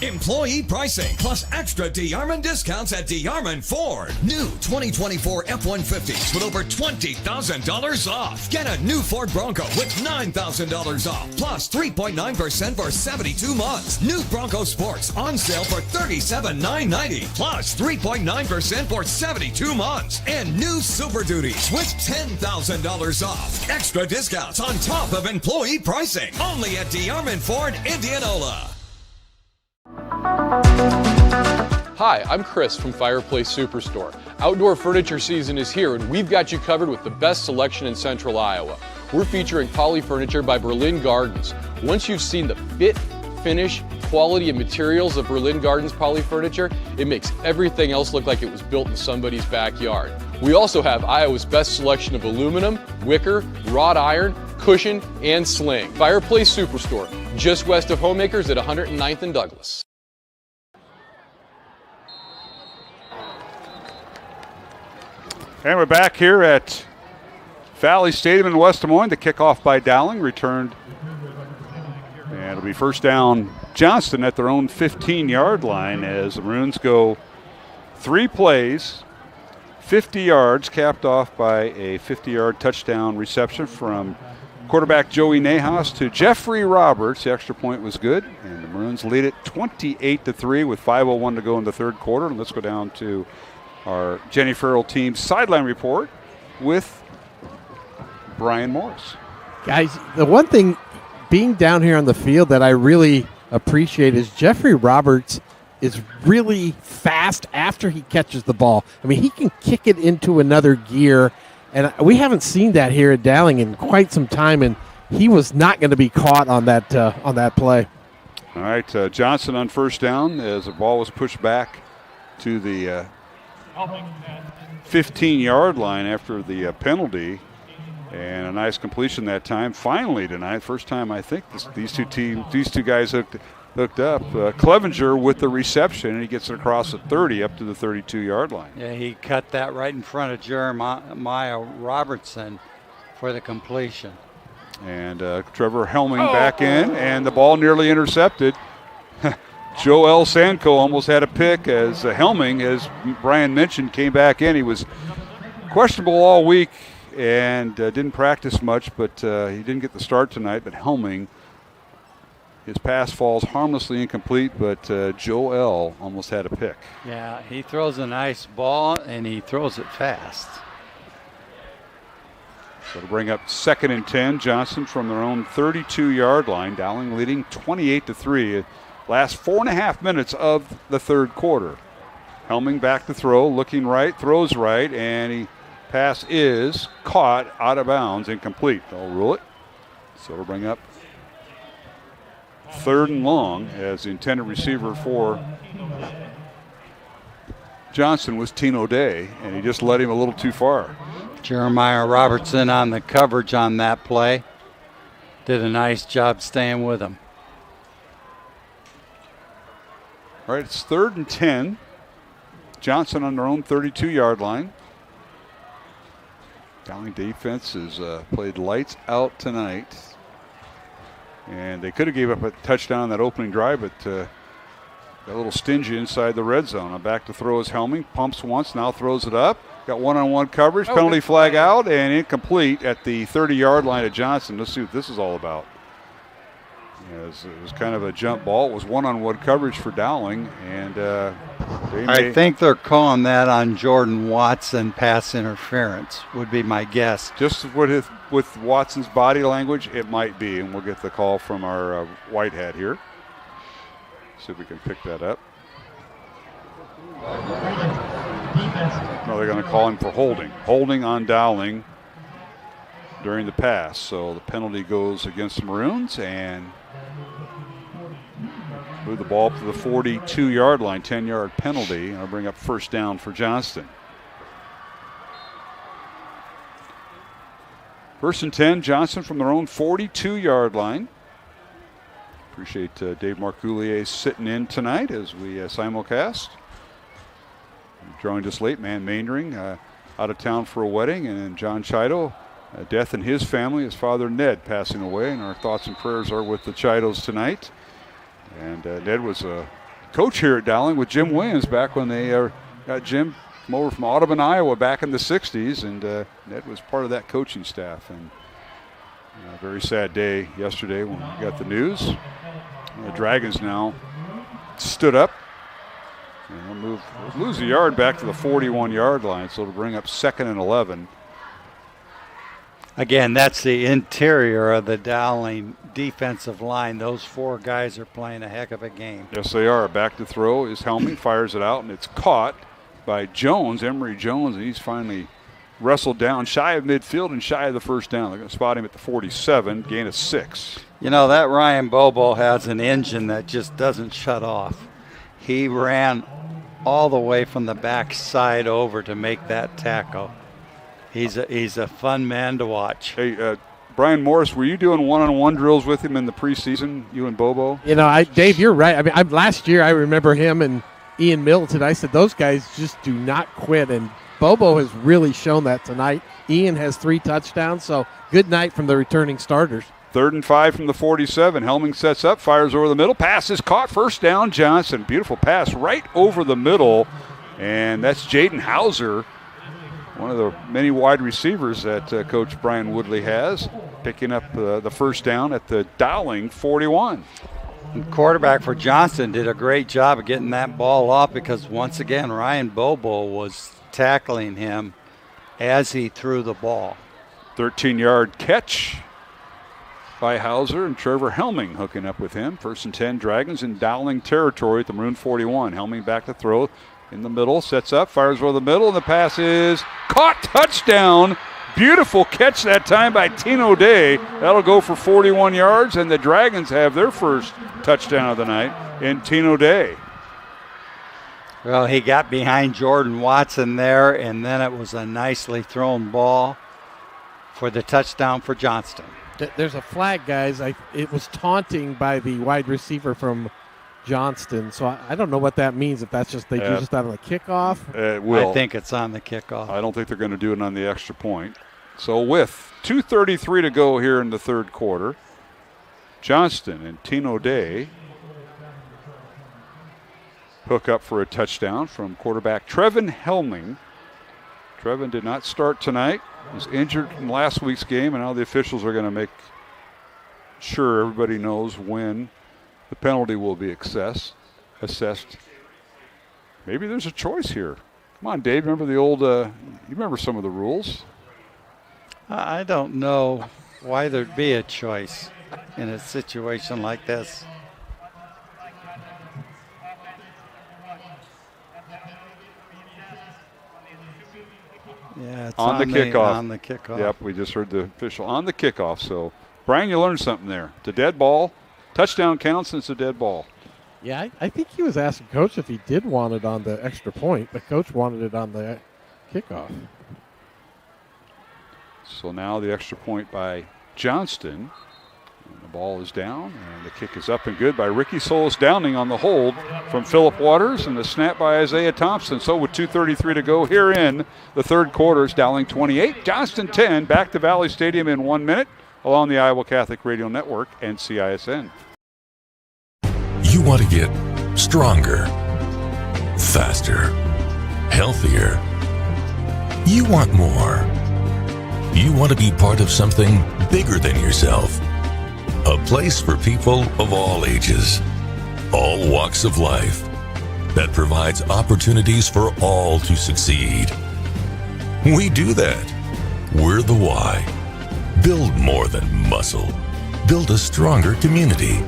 Employee pricing plus extra DeArmond discounts at DeArmond Ford. New 2024 F-150s with over $20,000 off. Get a new Ford Bronco with $9,000 off plus 3.9% for 72 months. New Bronco Sports on sale for $37,990 plus 3.9% for 72 months. And new Super Duties with $10,000 off. Extra discounts on top of employee pricing. Only at DeArmond Ford, Indianola. Hi, I'm Chris from Fireplace Superstore. Outdoor furniture season is here, and we've got you covered with the best selection in Central Iowa. We're featuring Poly Furniture by Berlin Gardens. Once you've seen the fit, finish, quality, and materials of Berlin Gardens Poly Furniture, it makes everything else look like it was built in somebody's backyard. We also have Iowa's best selection of aluminum, wicker, wrought iron, cushion, and sling. Fireplace Superstore, just west of Homemakers at 109th and Douglas. And we're back here at Valley Stadium in West Des Moines. The kickoff by Dowling, returned. And it'll be first down Johnston at their own 15-yard line as the Maroons go 3 plays, 50 yards, capped off by a 50-yard touchdown reception from quarterback Joey Nahas to Jeffrey Roberts. The extra point was good, and the Maroons lead it 28-3 with 5:01 to go in the third quarter. And let's go down to our Jenny Farrell team sideline report with Brian Morris. Guys, the one thing being down here on the field that I really appreciate is Jeffrey Roberts is really fast after he catches the ball. I mean, he can kick it into another gear, and we haven't seen that here at Dowling in quite some time, and he was not going to be caught on that play. All right, Johnson on first down as the ball was pushed back to the 15-yard line after the penalty, and a nice completion that time. Finally tonight, first time I think these two guys hooked up. Clevenger with the reception, and he gets it across the 30 up to the 32-yard line. Yeah, he cut that right in front of Jeremiah Robertson for the completion. And Trevor Helming back in, and the ball nearly intercepted. Joel Sanko almost had a pick as Helming, as Brian mentioned, came back in. He was questionable all week and didn't practice much, but he didn't get the start tonight. But Helming, his pass falls harmlessly incomplete, but Joel almost had a pick. Yeah, he throws a nice ball, and he throws it fast. So to bring up 2nd and 10, Johnston from their own 32-yard line. Dowling leading 28-3. Last 4.5 minutes of the third quarter. Helming back to throw, looking right, throws right, and he pass is caught out of bounds, incomplete. They'll rule it. So it'll bring up 3rd and long as the intended receiver for Johnston was Tino Day, and he just led him a little too far. Jeremiah Robertson on the coverage on that play. Did a nice job staying with him. All right, it's 3rd and 10. Johnston on their own 32-yard line. Dowling defense has played lights out tonight. And they could have gave up a touchdown on that opening drive, but got a little stingy inside the red zone. I'm back to throw is Helming. Pumps once, now throws it up. Got one-on-one coverage. Penalty flag out and incomplete at the 30-yard line of Johnston. Let's see what this is all about. It was kind of a jump ball. It was one-on-one coverage for Dowling, and I think they're calling that on Jordan Watson pass interference, would be my guess. Just with Watson's body language, it might be, and we'll get the call from our white hat here. See if we can pick that up. No, they're going to call him for holding. Holding on Dowling during the pass. So the penalty goes against the Maroons, and move the ball up to the 42-yard line, 10-yard penalty, and I'll bring up first down for Johnston. 1st and 10, Johnston from their own 42-yard line. Appreciate Dave Marcoulier sitting in tonight as we simulcast. Joined us late, man Maindring, out of town for a wedding, and then John Chido, death in his family, his father Ned passing away, and our thoughts and prayers are with the Chidos tonight. And Ned was a coach here at Dowling with Jim Williams back when they got Jim from over from Audubon, Iowa back in the 60s, and Ned was part of that coaching staff. And a very sad day yesterday when we got the news. The Dragons now stood up, and they'll lose a yard back to the 41-yard line, so it'll bring up 2nd and 11. Again, that's the interior of the Dowling defensive line. Those 4 guys are playing a heck of a game. Yes, they are. Back to throw is Helming, fires it out, and it's caught by Jones, Emory Jones, and he's finally wrestled down shy of midfield and shy of the first down. They're going to spot him at the 47, gain of 6. You know, that Ryan Bobo has an engine that just doesn't shut off. He ran all the way from the backside over to make that tackle. He's a fun man to watch. Hey, Brian Morris, were you doing one-on-one drills with him in the preseason, you and Bobo? You know, Dave, you're right. I mean, last year I remember him and Ian Middleton. I said those guys just do not quit, and Bobo has really shown that tonight. Ian has 3 touchdowns, so good night from the returning starters. 3rd and 5 from the 47. Helming sets up, fires over the middle. Pass is caught. First down, Johnston. Beautiful pass right over the middle. And that's Jaden Hauser, one of the many wide receivers that Coach Brian Woodley has, picking up the first down at the Dowling 41. The quarterback for Johnston did a great job of getting that ball off because, once again, Ryan Bobo was tackling him as he threw the ball. 13-yard catch by Hauser, and Trevor Helming hooking up with him. 1st and 10, Dragons in Dowling territory at the Maroon 41. Helming back to throw in the middle, sets up, fires over the middle, and the pass is caught. Touchdown. Beautiful catch that time by Tino Day. That'll go for 41 yards, and the Dragons have their first touchdown of the night in Tino Day. Well, he got behind Jordan Watson there, and then it was a nicely thrown ball for the touchdown for Johnston. There's a flag, guys. It was taunting by the wide receiver from Johnston, so I don't know what that means, if that's just they do just on the kickoff. It will. I think it's on the kickoff. I don't think they're going to do it on the extra point. So with 2:33 to go here in the third quarter, Johnston and Tino Day hook up for a touchdown from quarterback Trevin Helming. Trevin did not start tonight. He was injured in last week's game, and now the officials are going to make sure everybody knows when the penalty will be assessed. Maybe there's a choice here. Come on, Dave. Remember the old, you remember some of the rules? I don't know why there'd be a choice in a situation like this. Yeah, it's on the kickoff. On the kickoff. Yep, we just heard the official on the kickoff. So, Brian, you learned something there. The dead ball, touchdown counts since a dead ball. Yeah, I think he was asking Coach if he did want it on the extra point, but Coach wanted it on the kickoff. So now the extra point by Johnston. And the ball is down, and the kick is up and good by Ricky Solis Downing on the hold from Philip Waters, and the snap by Isaiah Thompson. So with 2:33 to go here in the third quarter, it's Dowling 28, Johnston 10. Back to Valley Stadium in 1 minute along the Iowa Catholic Radio Network and CISN. You want to get stronger, faster, healthier. You want more. You want to be part of something bigger than yourself. A place for people of all ages, all walks of life, that provides opportunities for all to succeed. We do that. We're the why. Build more than muscle. Build a stronger community.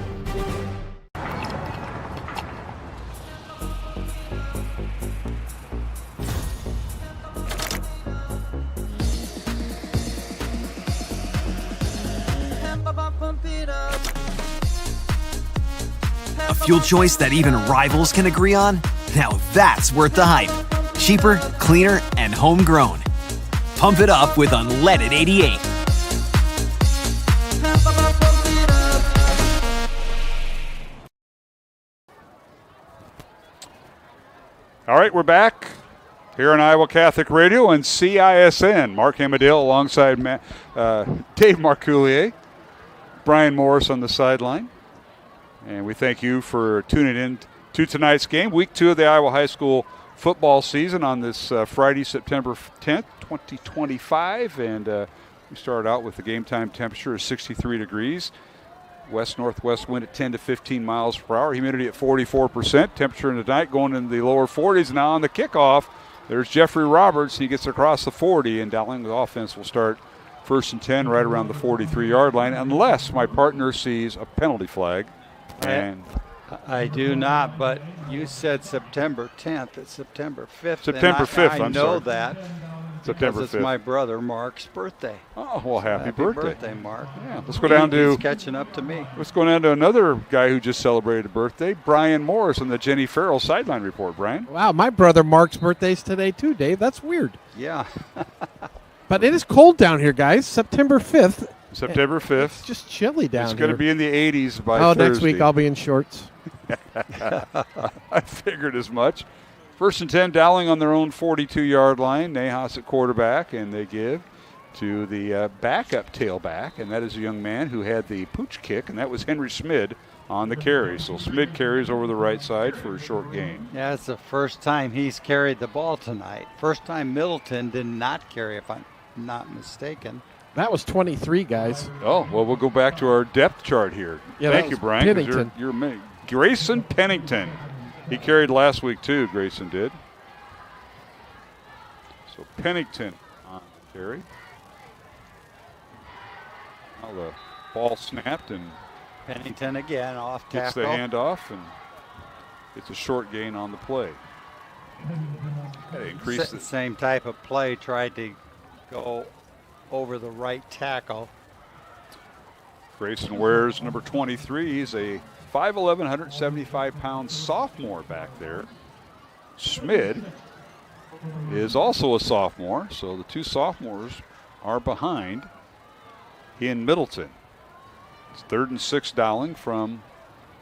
A fuel choice that even rivals can agree on? Now that's worth the hype. Cheaper, cleaner, and homegrown. Pump it up with unleaded 88. All right, we're back here on Iowa Catholic Radio and CISN. Mark Amadale alongside Dave Marcoulier, Brian Morris on the sideline. And we thank you for tuning in to tonight's game, week 2 of the Iowa High School football season on this Friday, September 10th, 2025. And we started out with the game time temperature of 63 degrees. West-northwest wind at 10 to 15 miles per hour. Humidity at 44%. Temperature in the night going into the lower 40s. Now on the kickoff, there's Jeffrey Roberts. He gets across the 40, and Dowling, the offense, will start 1st and 10 right around the 43-yard line, unless my partner sees a penalty flag. And I do not, but you said September 10th. It's September 5th. September 5th, I I'm know sorry. that. September 5th. It's my brother Mark's birthday. Oh, well, happy Happy birthday, Mark. Yeah, let's go down to. He's catching up to me. Let's go down to another guy who just celebrated a birthday, Brian Morris, on the Jenny Farrell sideline report. Brian. Wow, my brother Mark's birthday's today too, Dave. That's weird. Yeah. But it is cold down here, guys. September 5th. September 5th. It's just chilly down here. It's going to be in the 80s by Thursday. Thursday. Next week I'll be in shorts. I figured as much. First and 10, Dowling on their own 42-yard line. Nahas at quarterback, and they give to the backup tailback, and that is a young man who had the pooch kick, and that was Henry Smid on the carry. So Smid carries over the right side for a short gain. Yeah, it's the first time he's carried the ball tonight. First time Middleton did not carry, if I'm not mistaken. That was 23, guys. Oh, well, we'll go back to our depth chart here. Yeah, Thank you, Brian. Pennington. You're Grayson Pennington. He carried last week, too, Grayson did. So Pennington on the carry. Now the ball snapped, and Pennington again off tackle. Gets the handoff, and it's a short gain on the play. The same type of play, tried to go over the right tackle. Grayson wears number 23. He's a 5'11", 175-pound sophomore back there. Smid is also a sophomore, so the two sophomores are behind in Middleton. It's 3rd and 6 Dowling from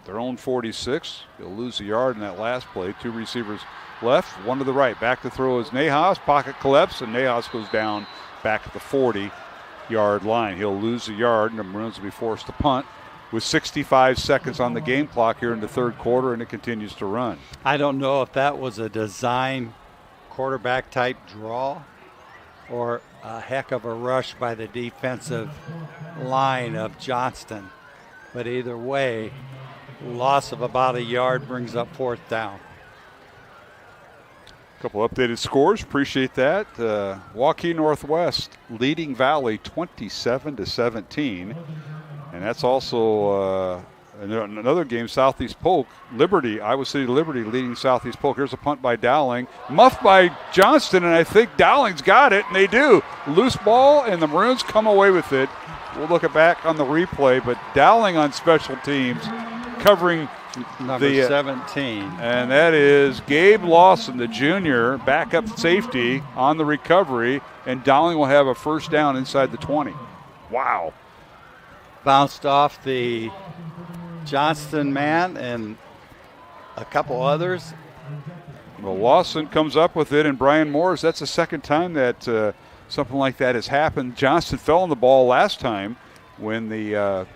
their own 46. They'll lose a yard in that last play. Two receivers left, one to the right. Back to throw is Nahas. Pocket collapse, and Nahas goes down back at the 40-yard line. He'll lose a yard, and the Maroons will be forced to punt with 65 seconds on the game clock here in the third quarter, and it continues to run. I don't know if that was a design quarterback type draw or a heck of a rush by the defensive line of Johnston. But either way, loss of about a yard brings up 4th down. A couple updated scores. Appreciate that. Waukee Northwest leading Valley 27-17. And that's also another game, Southeast Polk. Liberty, Iowa City Liberty leading Southeast Polk. Here's a punt by Dowling. Muffed by Johnston, and I think Dowling's got it, and they do. Loose ball, and the Maroons come away with it. We'll look back on the replay, but Dowling on special teams covering number 17. And that is Gabe Lawson, the junior, backup safety on the recovery, and Dowling will have a first down inside the 20. Wow. Bounced off the Johnston man and a couple others. Well, Lawson comes up with it, and Brian Morris, that's the second time that something like that has happened. Johnston fell on the ball last time when the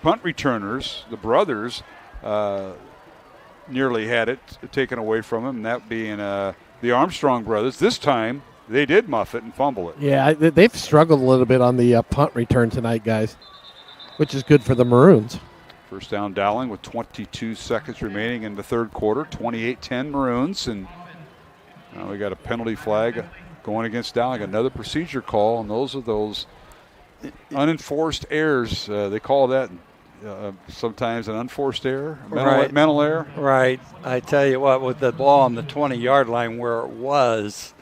punt returners, the brothers, nearly had it taken away from him, and that being the Armstrong brothers. This time, they did muff it and fumble it. Yeah, they've struggled a little bit on the punt return tonight, guys, which is good for the Maroons. First down Dowling with 22 seconds remaining in the third quarter. 28-10 Maroons, and we got a penalty flag going against Dowling. Another procedure call, and those are those unenforced errors. They call that sometimes an unforced error, mental error. Right. I tell you what, with the ball on the 20-yard line where it was,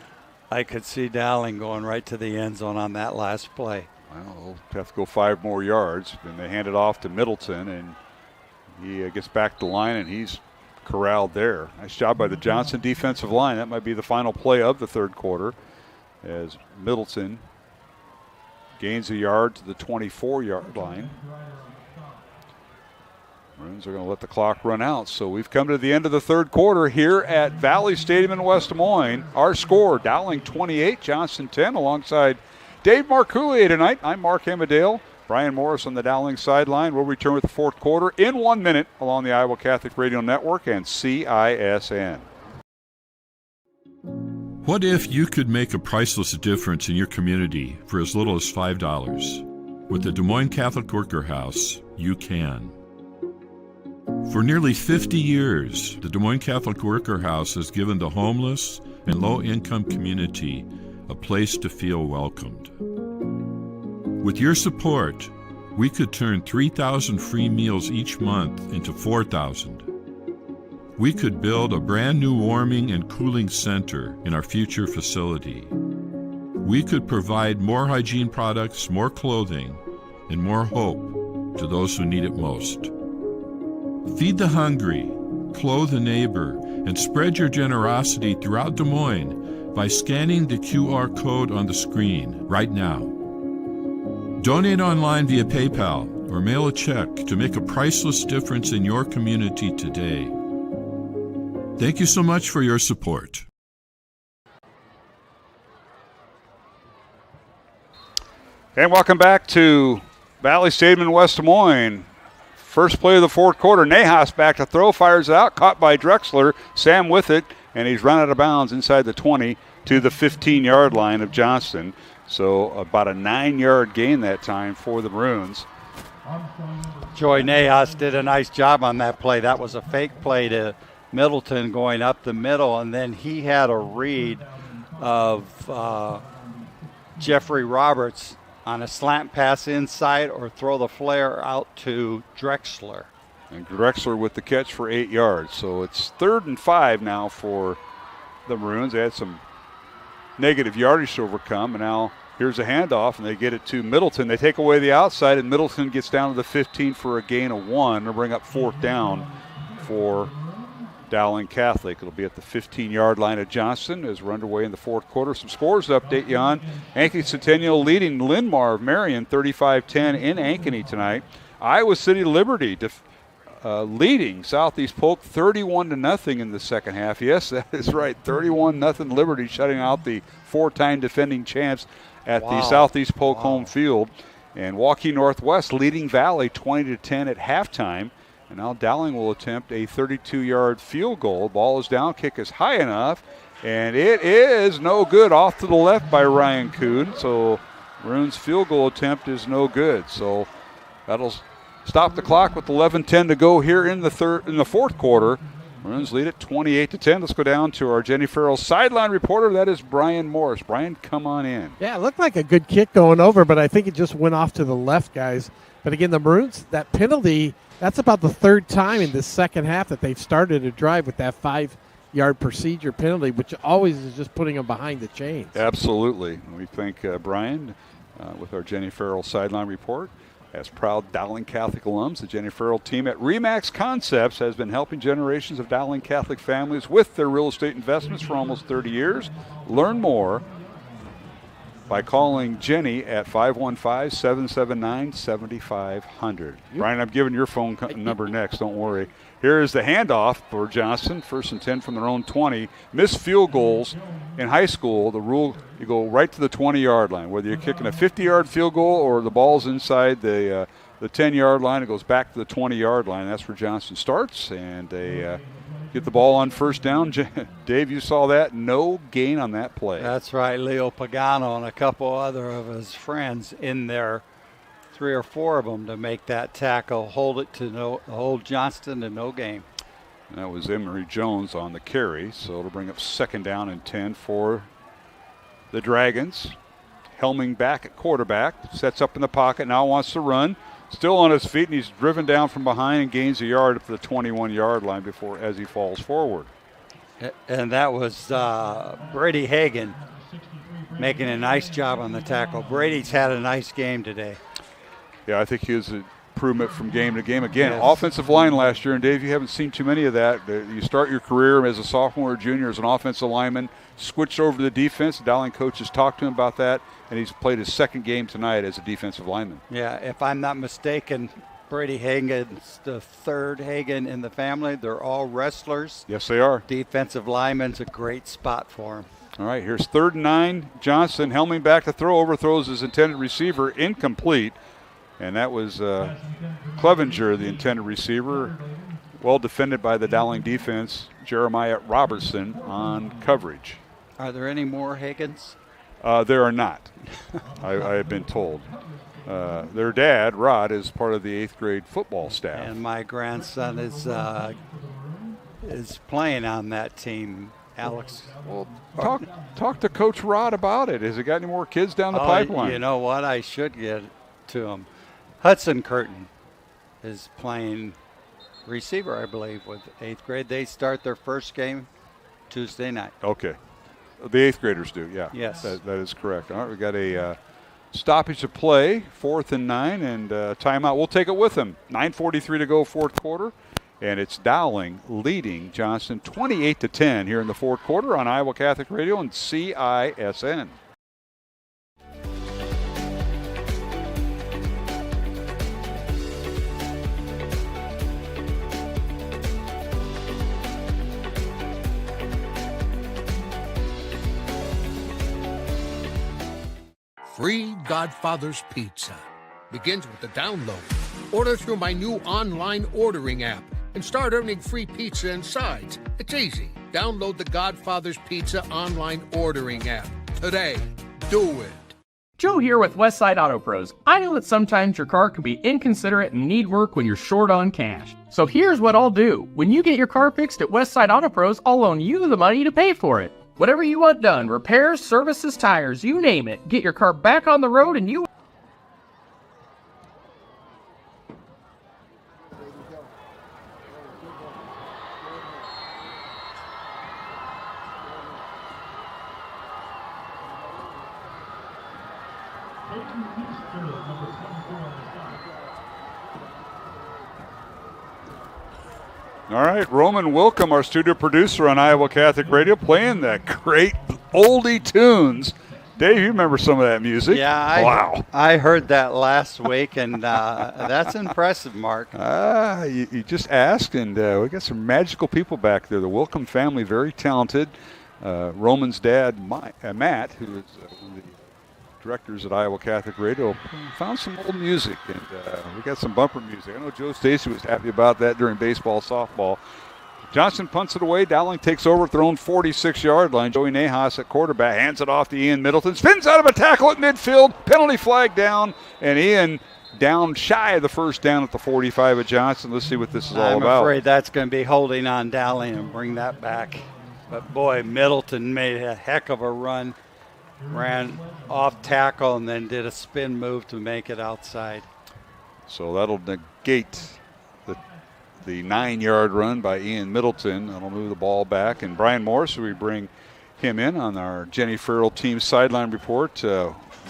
I could see Dowling going right to the end zone on that last play. Well, they'll have to go 5 more yards. Then they hand it off to Middleton, and he gets back to the line, and he's corralled there. Nice job by the Johnston defensive line. That might be the final play of the third quarter as Middleton gains a yard to the 24-yard line. Maroons are going to let the clock run out. So we've come to the end of the third quarter here at Valley Stadium in West Des Moines. Our score, Dowling 28, Johnston 10, alongside Dave Marcoullier tonight. I'm Mark Hamadale. Brian Morris on the Dowling sideline. We'll return with the fourth quarter in 1 minute along the Iowa Catholic Radio Network and CISN. What if you could make a priceless difference in your community for as little as $5? With the Des Moines Catholic Worker House, you can. For nearly 50 years, the Des Moines Catholic Worker House has given the homeless and low-income community a place to feel welcomed. With your support, we could turn 3,000 free meals each month into 4,000. We could build a brand new warming and cooling center in our future facility. We could provide more hygiene products, more clothing, and more hope to those who need it most. Feed the hungry, clothe a neighbor, and spread your generosity throughout Des Moines by scanning the QR code on the screen right now. Donate online via PayPal or mail a check to make a priceless difference in your community today. Thank you so much for your support. And welcome back to Valley Stadium in West Des Moines. First play of the fourth quarter. Nahas back to throw, fires it out, caught by Drexler. Sam with it, and he's run out of bounds inside the 20 to the 15-yard line of Johnston. So about a 9-yard gain that time for the Maroons. Joey Nahas did a nice job on that play. That was a fake play to Middleton going up the middle, and then he had a read of Jeffrey Roberts on a slant pass inside or throw the flare out to Drexler. And Drexler with the catch for 8 yards. So it's 3rd and 5 now for the Maroons. They had some negative yardage to overcome, and now here's a handoff, and they get it to Middleton. They take away the outside, and Middleton gets down to the 15 for a gain of 1 to bring up 4th down for Dowling Catholic. It'll be at the 15-yard line of Johnston as we're underway in the fourth quarter. Some scores to update you on. Ankeny Centennial leading Linn-Mar of Marion 35-10 in Ankeny tonight. Iowa City Liberty leading Southeast Polk 31-0 in the second half. Yes, that is right, 31-0 Liberty shutting out the 4-time defending champs at the Southeast Polk home field. And Waukee Northwest leading Valley 20-10 at halftime. And now Dowling will attempt a 32-yard field goal. Ball is down, kick is high enough, and it is no good, off to the left by Ryan Kuhn. So Maroons' field goal attempt is no good. So that'll stop the clock with 11:10 to go here in the fourth quarter. Maroons lead it 28-10. Let's go down to our Jenny Farrell sideline reporter. That is Brian Morris. Brian, come on in. Yeah, it looked like a good kick going over, but I think it just went off to the left, guys. But again, the Maroons, that penalty, that's about the 3rd time in this second half that they've started a drive with that 5-yard procedure penalty, which always is just putting them behind the chains. Absolutely. We thank Brian with our Jenny Farrell sideline report. As proud Dowling Catholic alums, the Jenny Farrell team at RE/MAX Concepts has been helping generations of Dowling Catholic families with their real estate investments for almost 30 years. Learn more by calling Jenny at 515-779-7500. Brian, I'm giving your phone number next, don't worry. Here is the handoff for Johnston, 1st and 10 from their own 20. Missed field goals in high school, the rule, you go right to the 20-yard line. Whether you're kicking a 50-yard field goal or the ball's inside the 10-yard line, it goes back to the 20-yard line. That's where Johnston starts, and they get the ball on 1st down. Dave, you saw that. No gain on that play. That's right. Leo Pagano and a couple other of his friends in there, 3 or 4 of them, to make that tackle, hold Johnston to no gain. And that was Emery Jones on the carry, so it'll bring up 2nd down and 10 for the Dragons. Helming back at quarterback, sets up in the pocket, now wants to run. Still on his feet, and he's driven down from behind and gains a yard up to the 21-yard line as he falls forward. And that was Brady Hagan making a nice job on the tackle. Brady's had a nice game today. Yeah, I think he is an improvement from game to game. Again, Yes. Offensive line last year, and Dave, you haven't seen too many of that. You start your career as a sophomore or junior as an offensive lineman, switched over to the defense. The Dowling coach has talked to him about that, and he's played his 2nd game tonight as a defensive lineman. Yeah, if I'm not mistaken, Brady Hagan's the 3rd Hagan in the family. They're all wrestlers. Yes, they are. Defensive lineman's a great spot for him. All right, here's 3rd and 9. Johnston helming back to throw, overthrows his intended receiver, incomplete. And that was Clevenger, the intended receiver. Well defended by the Dowling defense. Jeremiah Robertson on coverage. Are there any more Hagans? There are not, I have been told. Their dad, Rod, is part of the 8th grade football staff. And my grandson is playing on that team, Alex. Well, talk to Coach Rod about it. Has he got any more kids down the pipeline? You know what? I should get to him. Hudson Curtin is playing receiver, I believe, with 8th grade. They start their first game Tuesday night. Okay. The 8th graders do, yeah. Yes. That is correct. All right, we got a stoppage of play, 4th and 9, and timeout. We'll take it with them. 9:43 to go, fourth quarter. And it's Dowling leading Johnston 28-10 here in the fourth quarter on Iowa Catholic Radio and CISN. free Godfather's Pizza. Begins with the download. Order through my new online ordering app and start earning free pizza and sides. It's easy. Download the Godfather's Pizza online ordering app today. Do it. Joe here with Westside Auto Pros. I know that sometimes your car can be inconsiderate and need work when you're short on cash. So here's what I'll do. When you get your car fixed at Westside Auto Pros, I'll loan you the money to pay for it. Whatever you want done, repairs, services, tires, you name it. Get your car back on the road and you... All right, Roman Wilkham, our studio producer on Iowa Catholic Radio, playing that great oldie tunes. Dave, you remember some of that music? Yeah, Wow. I heard that last week, and that's impressive, Mark. You just asked, and we got some magical people back there. The Wilkham family, very talented. Roman's dad, Matt, who is one of the directors at Iowa Catholic Radio, found some old music, and we got some bumper music. I know Joe Stacy was happy about that during baseball, softball. Johnston punts it away. Dowling takes over at their own 46-yard line. Joey Nahas at quarterback hands it off to Ian Middleton. Spins out of a tackle at midfield. Penalty flag down, and Ian down shy of the first down at the 45 at Johnston. Let's see what this is all about. I'm afraid that's going to be holding on Dowling and bring that back. But, boy, Middleton made a heck of a run. Ran off tackle and then did a spin move to make it outside. So that'll negate the 9-yard run by Ian Middleton. That'll move the ball back. And Brian Morris, we bring him in on our Jenny Farrell team sideline report.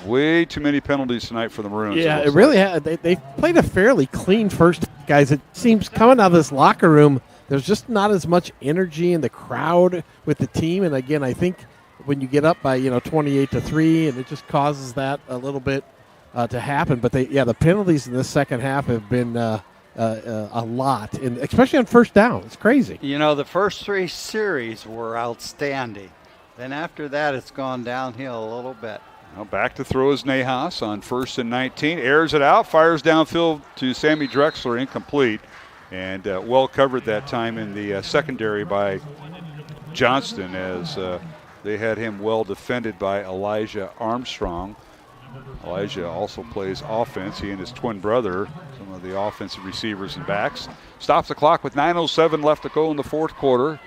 Way too many penalties tonight for the Maroons. Yeah, it really has. They played a fairly clean first, guys. It seems coming out of this locker room, there's just not as much energy in the crowd with the team. And, again, I think when you get up by 28-3, and it just causes that a little bit to happen. But the penalties in this second half have been a lot, and especially on first down. It's crazy. The first 3 series were outstanding. Then after that, it's gone downhill a little bit. Now back to throw is Nahas on 1st and 19. Airs it out, fires downfield to Sammy Drexler, incomplete, and well covered that time in the secondary by Johnston as they had him well defended by Elijah Armstrong. Elijah also plays offense. He and his twin brother, some of the offensive receivers and backs. Stops the clock with 9:07 left to go in the fourth quarter.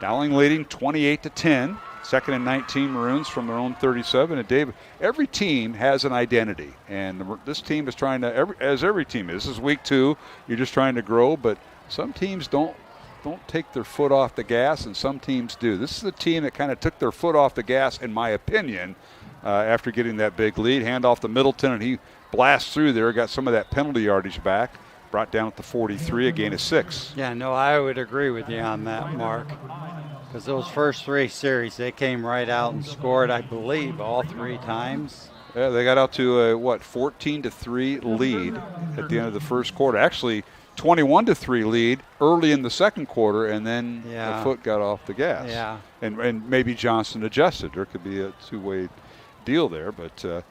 Dowling leading 28-10. 2nd and 19 Maroons from their own 37. And Dave, every team has an identity, and this team is trying to, as every team is. This is week 2. You're just trying to grow, but some teams don't take their foot off the gas, and some teams do. This is a team that kind of took their foot off the gas, in my opinion, after getting that big lead. Hand off to Middleton, and he blasts through there, got some of that penalty yardage back, brought down at the 43, a gain of 6. Yeah, no, I would agree with you on that, Mark, because those first 3 series, they came right out and scored, I believe, all 3 times. Yeah, they got out to a 14-3 lead at the end of the first quarter. Actually, 21-3 lead early in the second quarter, and then the foot got off the gas. Yeah. And maybe Johnston adjusted. There could be a two-way deal there, but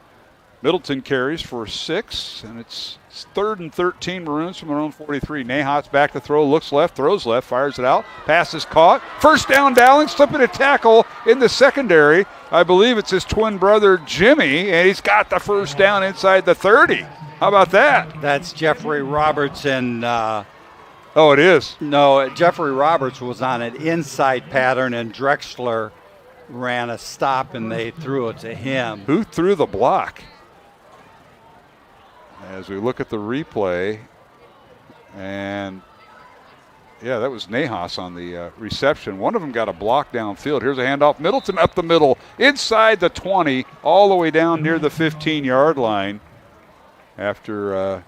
Middleton carries for 6, and it's 3rd and 13 Maroons from their own 43. Nahas back to throw, looks left, throws left, fires it out. Pass is caught. First down, Dowling, slipping a tackle in the secondary. I believe it's his twin brother, Jimmy, and he's got the first down inside the 30. How about that? That's Jeffrey Robertson. Oh, it is? No, Jeffrey Roberts was on an inside pattern, and Drexler ran a stop, and they threw it to him. Who threw the block? As we look at the replay, and yeah, that was Nahas on the reception. One of them got a block downfield. Here's a handoff. Middleton up the middle, inside the 20, all the way down near the 15-yard line. After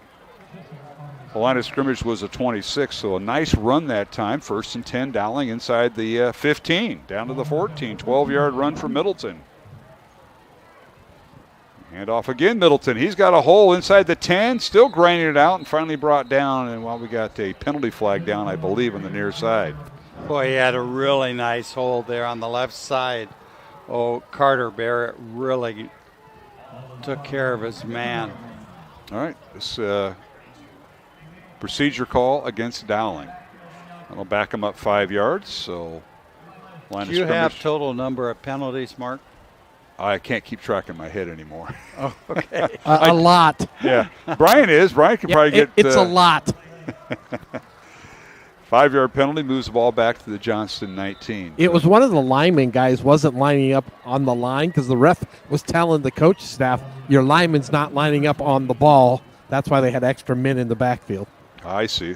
the line of scrimmage was a 26, so a nice run that time. 1st and 10, Dowling inside the 15, down to the 14, 12-yard run for Middleton. Hand off again, Middleton. He's got a hole inside the 10, still grinding it out, and finally brought down. And we got a penalty flag down, I believe, on the near side. Boy, he had a really nice hole there on the left side. Oh, Carter Barrett really Took care of his man. All right, this procedure call against Dowling. That'll back him up 5 yards, so line Do of you scrimmage. have total number of penalties, Mark? I can't keep track in my head anymore. Oh, okay. A lot. Yeah, Brian is. Brian can probably get. It's a lot. 5-yard penalty moves the ball back to the Johnston 19. It was one of the lineman guys wasn't lining up on the line because the ref was telling the coach staff, your lineman's not lining up on the ball. That's why they had extra men in the backfield. I see.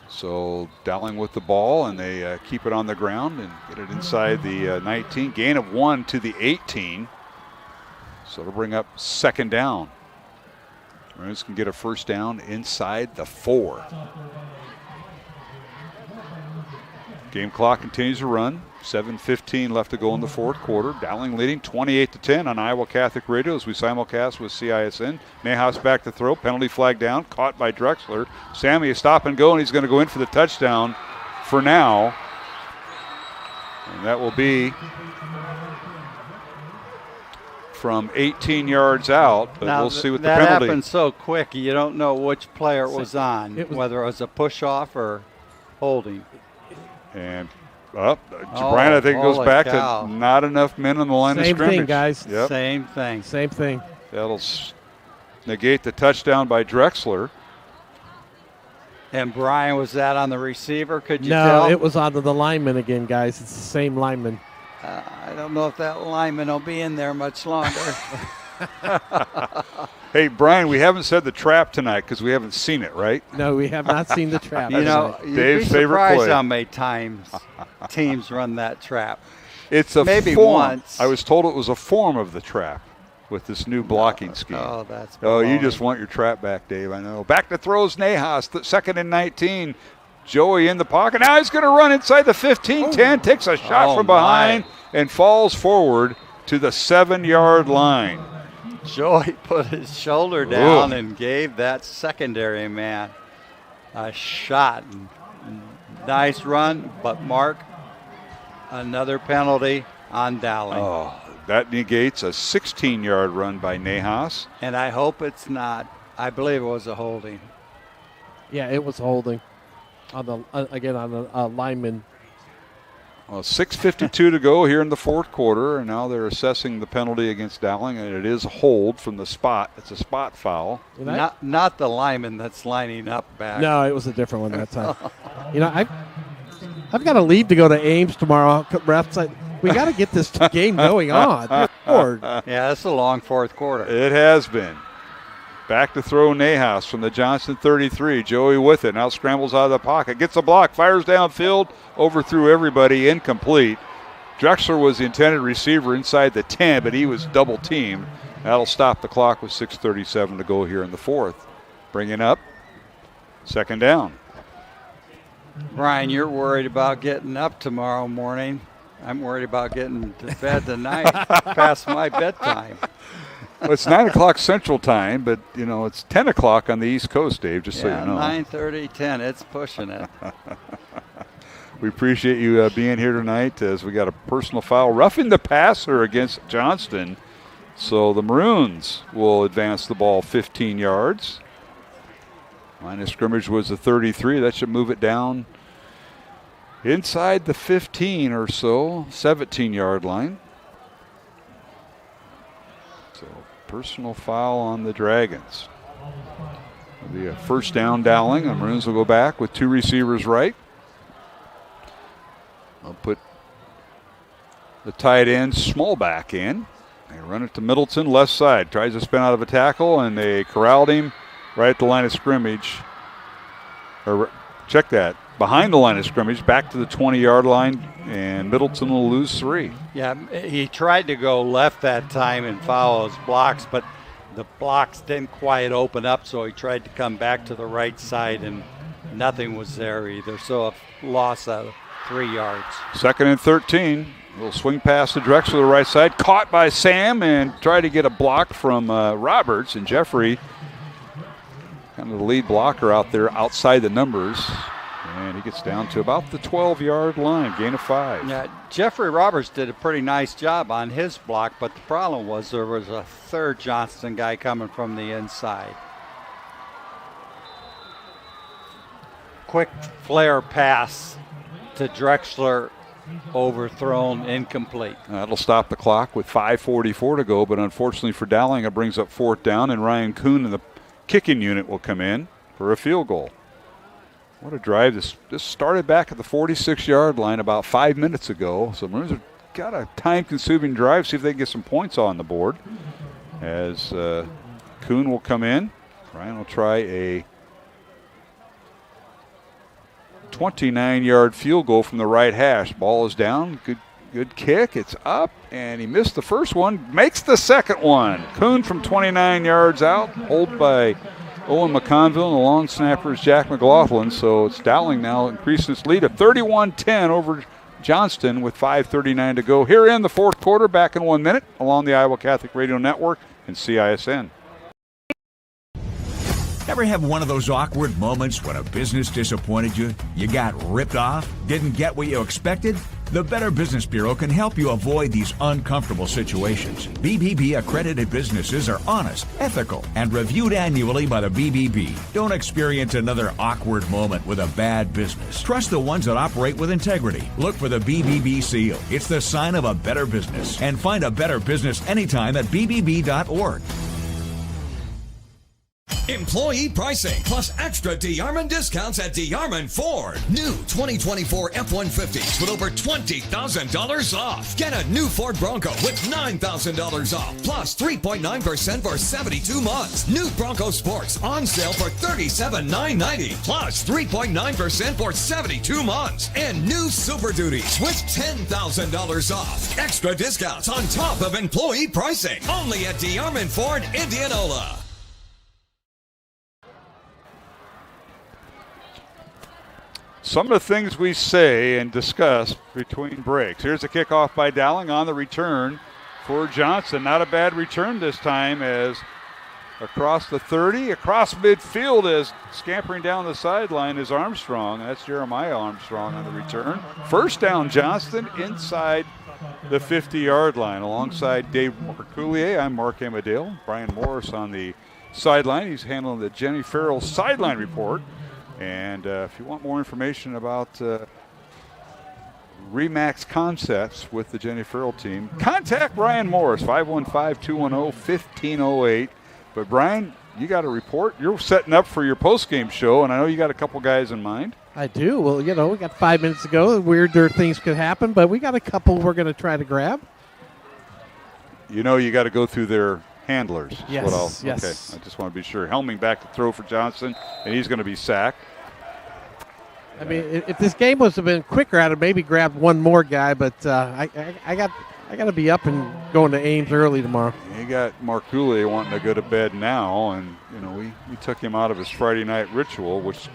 So Dowling with the ball, and they keep it on the ground and get it inside the 19. Gain of 1 to the 18. So it'll bring up second down. Maroons can get a first down inside the 4. Game clock continues to run. 7:15 left to go in the fourth quarter. Dowling leading 28-10 on Iowa Catholic Radio as we simulcast with CISN. Nahas back to throw. Penalty flag down. Caught by Drexler. Sammy is stop and go, and he's going to go in for the touchdown for now. And that will be from 18 yards out, but now, we'll see what the that penalty. happened so quick, you don't know which player it was on, whether it was a push-off or holding. And Brian, I think it goes back to not enough men on the line of scrimmage. Same thing, guys. Yep. Same thing. Same thing. That'll negate the touchdown by Drexler. And Brian, was that on the receiver? Could you tell? No, it was on the lineman again, guys. It's the same lineman. I don't know if that lineman will be in there much longer. Hey, Brian, we haven't said the trap tonight because we haven't seen it, right? No, we have not seen the trap. You know, you'd Dave's be favorite surprised play. how many times teams run that trap. It's a Maybe form. once. I was told it was a form of the trap with this new blocking scheme. Oh, that's Oh, you baloney. just want your trap back, Dave. I know. Back to throws Nahas, second and 19. Joey in the pocket. Now he's going to run inside the 15-10, takes a shot from behind and falls forward to the 7-yard line. Joey put his shoulder down and gave that secondary man a shot. Nice run, but Mark, another penalty on Dowling. Oh, that negates a 16-yard run by Nahas. And I hope it's not. I believe it was a holding. Yeah, it was holding on the on the lineman. Well, 6:52 to go here in the fourth quarter, and now they're assessing the penalty against Dowling, and it is a hold from the spot. It's a spot foul. Not the lineman that's lining up back. No, it was a different one that time. You know, I've got to leave to go to Ames tomorrow. Ref's like, we got to get this game going on. Good Lord. Yeah, it's a long fourth quarter. It has been. Back to throw Nahas from the Johnston 33. Joey with it. Now scrambles out of the pocket. Gets a block. Fires downfield. Overthrew everybody. Incomplete. Drexler was the intended receiver inside the 10, but he was double teamed. That'll stop the clock with 6:37 to go here in the fourth. Bringing up second down. Brian, you're worried about getting up tomorrow morning. I'm worried about getting to bed tonight past my bedtime. Well, it's 9 o'clock Central Time, but, you know, it's 10 o'clock on the East Coast, Dave, just so you know. 9:30, 10, it's pushing it. We appreciate you being here tonight as we got a personal foul. Roughing the passer against Johnston. So the Maroons will advance the ball 15 yards. Line of scrimmage was the 33. That should move it down inside the 15 or so, 17-yard line. So personal foul on the Dragons. It'll be a first down Dowling. The Maroons will go back with two receivers right. I'll put the tight end Smallback in. They run it to Middleton, left side. Tries to spin out of a tackle, and they corralled him right at the line of scrimmage. Or check that. Behind the line of scrimmage, back to the 20-yard line, and Middleton will lose 3. Yeah, he tried to go left that time and follow his blocks, but the blocks didn't quite open up, so he tried to come back to the right side, and nothing was there either. So a loss of 3 yards. Second and 13. A little swing pass to Drexler to the right side. Caught by Sam and tried to get a block from Roberts, and Jeffrey, kind of the lead blocker out there outside the numbers. And he gets down to about the 12-yard line, gain of 5. Yeah, Jeffrey Roberts did a pretty nice job on his block, but the problem was there was a third Johnston guy coming from the inside. Quick flare pass to Drexler, overthrown, incomplete. That'll stop the clock with 5:44 to go, but unfortunately for Dowling, it brings up 4th down, and Ryan Kuhn in the kicking unit will come in for a field goal. What a drive. This started back at the 46-yard line about 5 minutes ago. So Maroons have got a time-consuming drive, see if they can get some points on the board. As Kuhn will come in. Ryan will try a 29-yard field goal from the right hash. Ball is down. Good kick. It's up, and he missed the first one. Makes the second one. Kuhn from 29 yards out. Hold by Owen McConville, and the long snapper is Jack McLaughlin. So it's Dowling now increasing its lead of 31-10 over Johnston with 5:39 to go here in the fourth quarter. Back in 1 minute along the Iowa Catholic Radio Network and CISN. Ever have one of those awkward moments when a business disappointed you? You got ripped off? Didn't get what you expected? The Better Business Bureau can help you avoid these uncomfortable situations. BBB accredited businesses are honest, ethical, and reviewed annually by the BBB. Don't experience another awkward moment with a bad business. Trust the ones that operate with integrity. Look for the BBB seal. It's the sign of a better business. And find a better business anytime at bbb.org. Employee pricing plus extra DeArmond discounts at DeArmond Ford. New 2024 F-150s with over $20,000 off. Get a new Ford Bronco with $9,000 off plus 3.9% for 72 months. New Bronco Sports on sale for $37,990 plus 3.9% for 72 months. And new Super Duties with $10,000 off. Extra discounts on top of employee pricing. Only at DeArmond Ford, Indianola. Some of the things we say and discuss between breaks. Here's a kickoff by Dowling on the return for Johnston. Not a bad return this time, as across the 30, across midfield, as scampering down the sideline is Armstrong. That's Jeremiah Armstrong on the return. First down, Johnston inside the 50-yard line alongside Dave Marcoulier. I'm Mark Amadale. Brian Morris on the sideline. He's handling the Jenny Farrell sideline report. And if you want more information about Remax Concepts with the Jenny Farrell team, contact Brian Morris, 515-210-1508. But Brian, you got a report. You're setting up for your post-game show, and I know you got a couple guys in mind. I do. Well, we got 5 minutes to go. Weirder things could happen, but we got a couple we're going to try to grab. You got to go through their handlers. Yes, yes. Okay, I just want to be sure. Helming back to throw for Johnston, and he's going to be sacked. I mean, if this game was have been quicker, I'd have maybe grabbed one more guy, but I got to be up and going to Ames early tomorrow. You got Marcoulier wanting to go to bed now, and we took him out of his Friday night ritual, which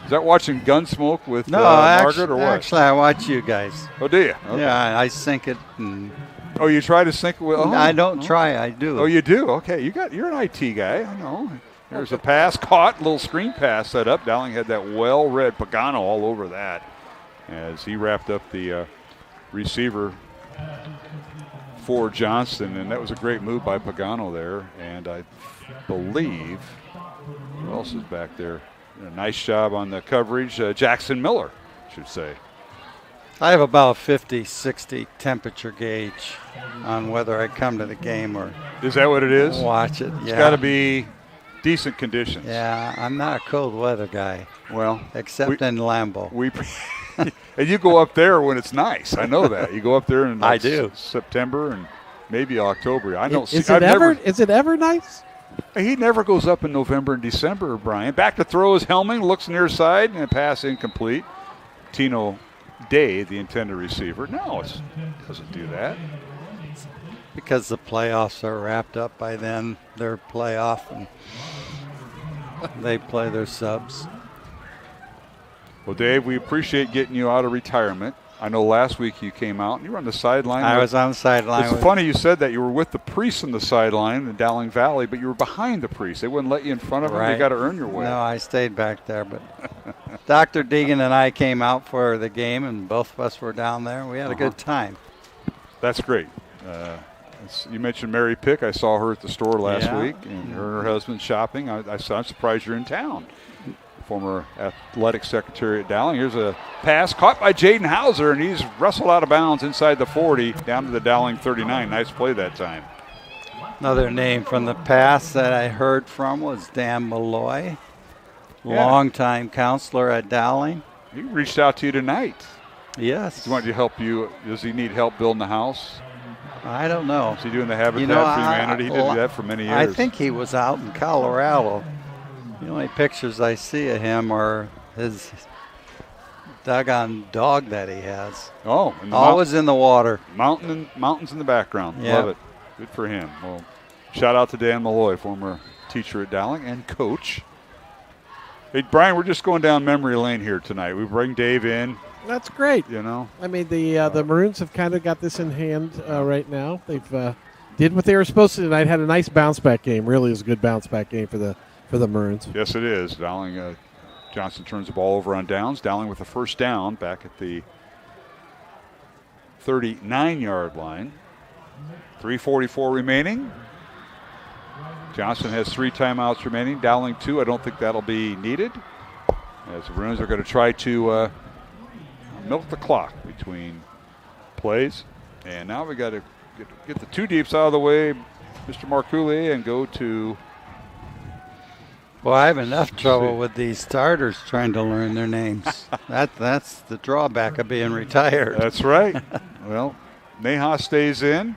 is that watching Gunsmoke with Margaret or what? Actually, I watch you guys. Oh, do you? Okay. Yeah, I sync it. And oh, you try to sync it with? Oh, I don't try. I do. Oh, you do? Okay, you're an IT guy. I know. There's a pass caught, little screen pass set up. Dowling had that well-read Pagano all over that as he wrapped up the receiver for Johnston, and that was a great move by Pagano there. And I believe, who else is back there? A nice job on the coverage. Jackson Miller, I should say. I have about 50-60 temperature gauge on whether I come to the game or. Is that what it is? Watch it. It's got to be decent conditions. Yeah, I'm not a cold weather guy. Well, except in Lambeau. And you go up there when it's nice. I know that. You go up there in I do. September and maybe October. I don't. Is it ever nice? He never goes up in November and December, Brian. Back to throw is Helming, looks near side, and a pass incomplete. Tino Day, the intended receiver. No, it doesn't do that. Because the playoffs are wrapped up by then. They're playoff, and they play their subs. Well, Dave, we appreciate getting you out of retirement. I know last week you came out and you were on the sideline. I was on the sideline. It's funny you said that. You were with the priests on the sideline in Dowling Valley, but you were behind the priests. They wouldn't let you in front of them. You got to earn your way. No, I stayed back there, but Dr. Deegan and I came out for the game, and both of us were down there. We had a good time. That's great. You mentioned Mary Pick. I saw her at the store last week, and her and her husband shopping. I'm surprised you're in town. Former athletic secretary at Dowling. Here's a pass caught by Jaden Hauser, and he's wrestled out of bounds inside the 40 down to the Dowling 39. Nice play that time. Another name from the past that I heard from was Dan Malloy, longtime counselor at Dowling. He reached out to you tonight. Yes. He wanted to help you. Does he need help building the house? I don't know. Is he doing the Habitat for Humanity? He did that for many years. I think he was out in Colorado. The only pictures I see of him are his doggone dog that he has. Oh, always in the water. Mountains in the background. Yep. Love it. Good for him. Well, shout out to Dan Malloy, former teacher at Dowling and coach. Hey, Brian, we're just going down memory lane here tonight. We bring Dave in. That's great. You know, I mean, the Maroons have kind of got this in hand right now. They've did what they were supposed to tonight. Had a nice bounce back game. Really is a good bounce back game for the Maroons. Yes, it is. Dowling, Johnston turns the ball over on downs. Dowling with the first down back at the 39-yard line. 3:44 remaining. Johnston has 3 timeouts remaining. Dowling 2. I don't think that'll be needed, as the Maroons are going to try to milk the clock between plays. And now we got to get the 2 deeps out of the way, Mr. Marcouli, and go to. Well, I have enough trouble with these starters trying to learn their names. That's the drawback of being retired. That's right. Well, Neha stays in.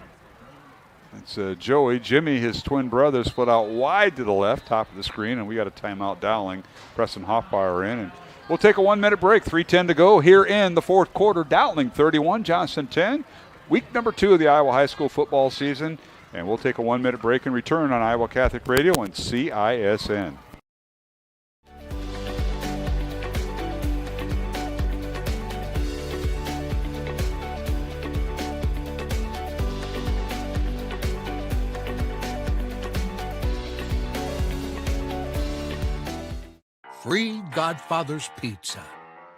It's Joey. Jimmy, his twin brother, split out wide to the left, top of the screen, and we got a timeout. Dowling. Preston Hoffbauer in, and we'll take a 1-minute break. 3:10 to go here in the fourth quarter. Dowling 31, Johnston 10. Week number 2 of the Iowa high school football season, and we'll take a 1-minute break and return on Iowa Catholic Radio and CISN. Free Godfather's Pizza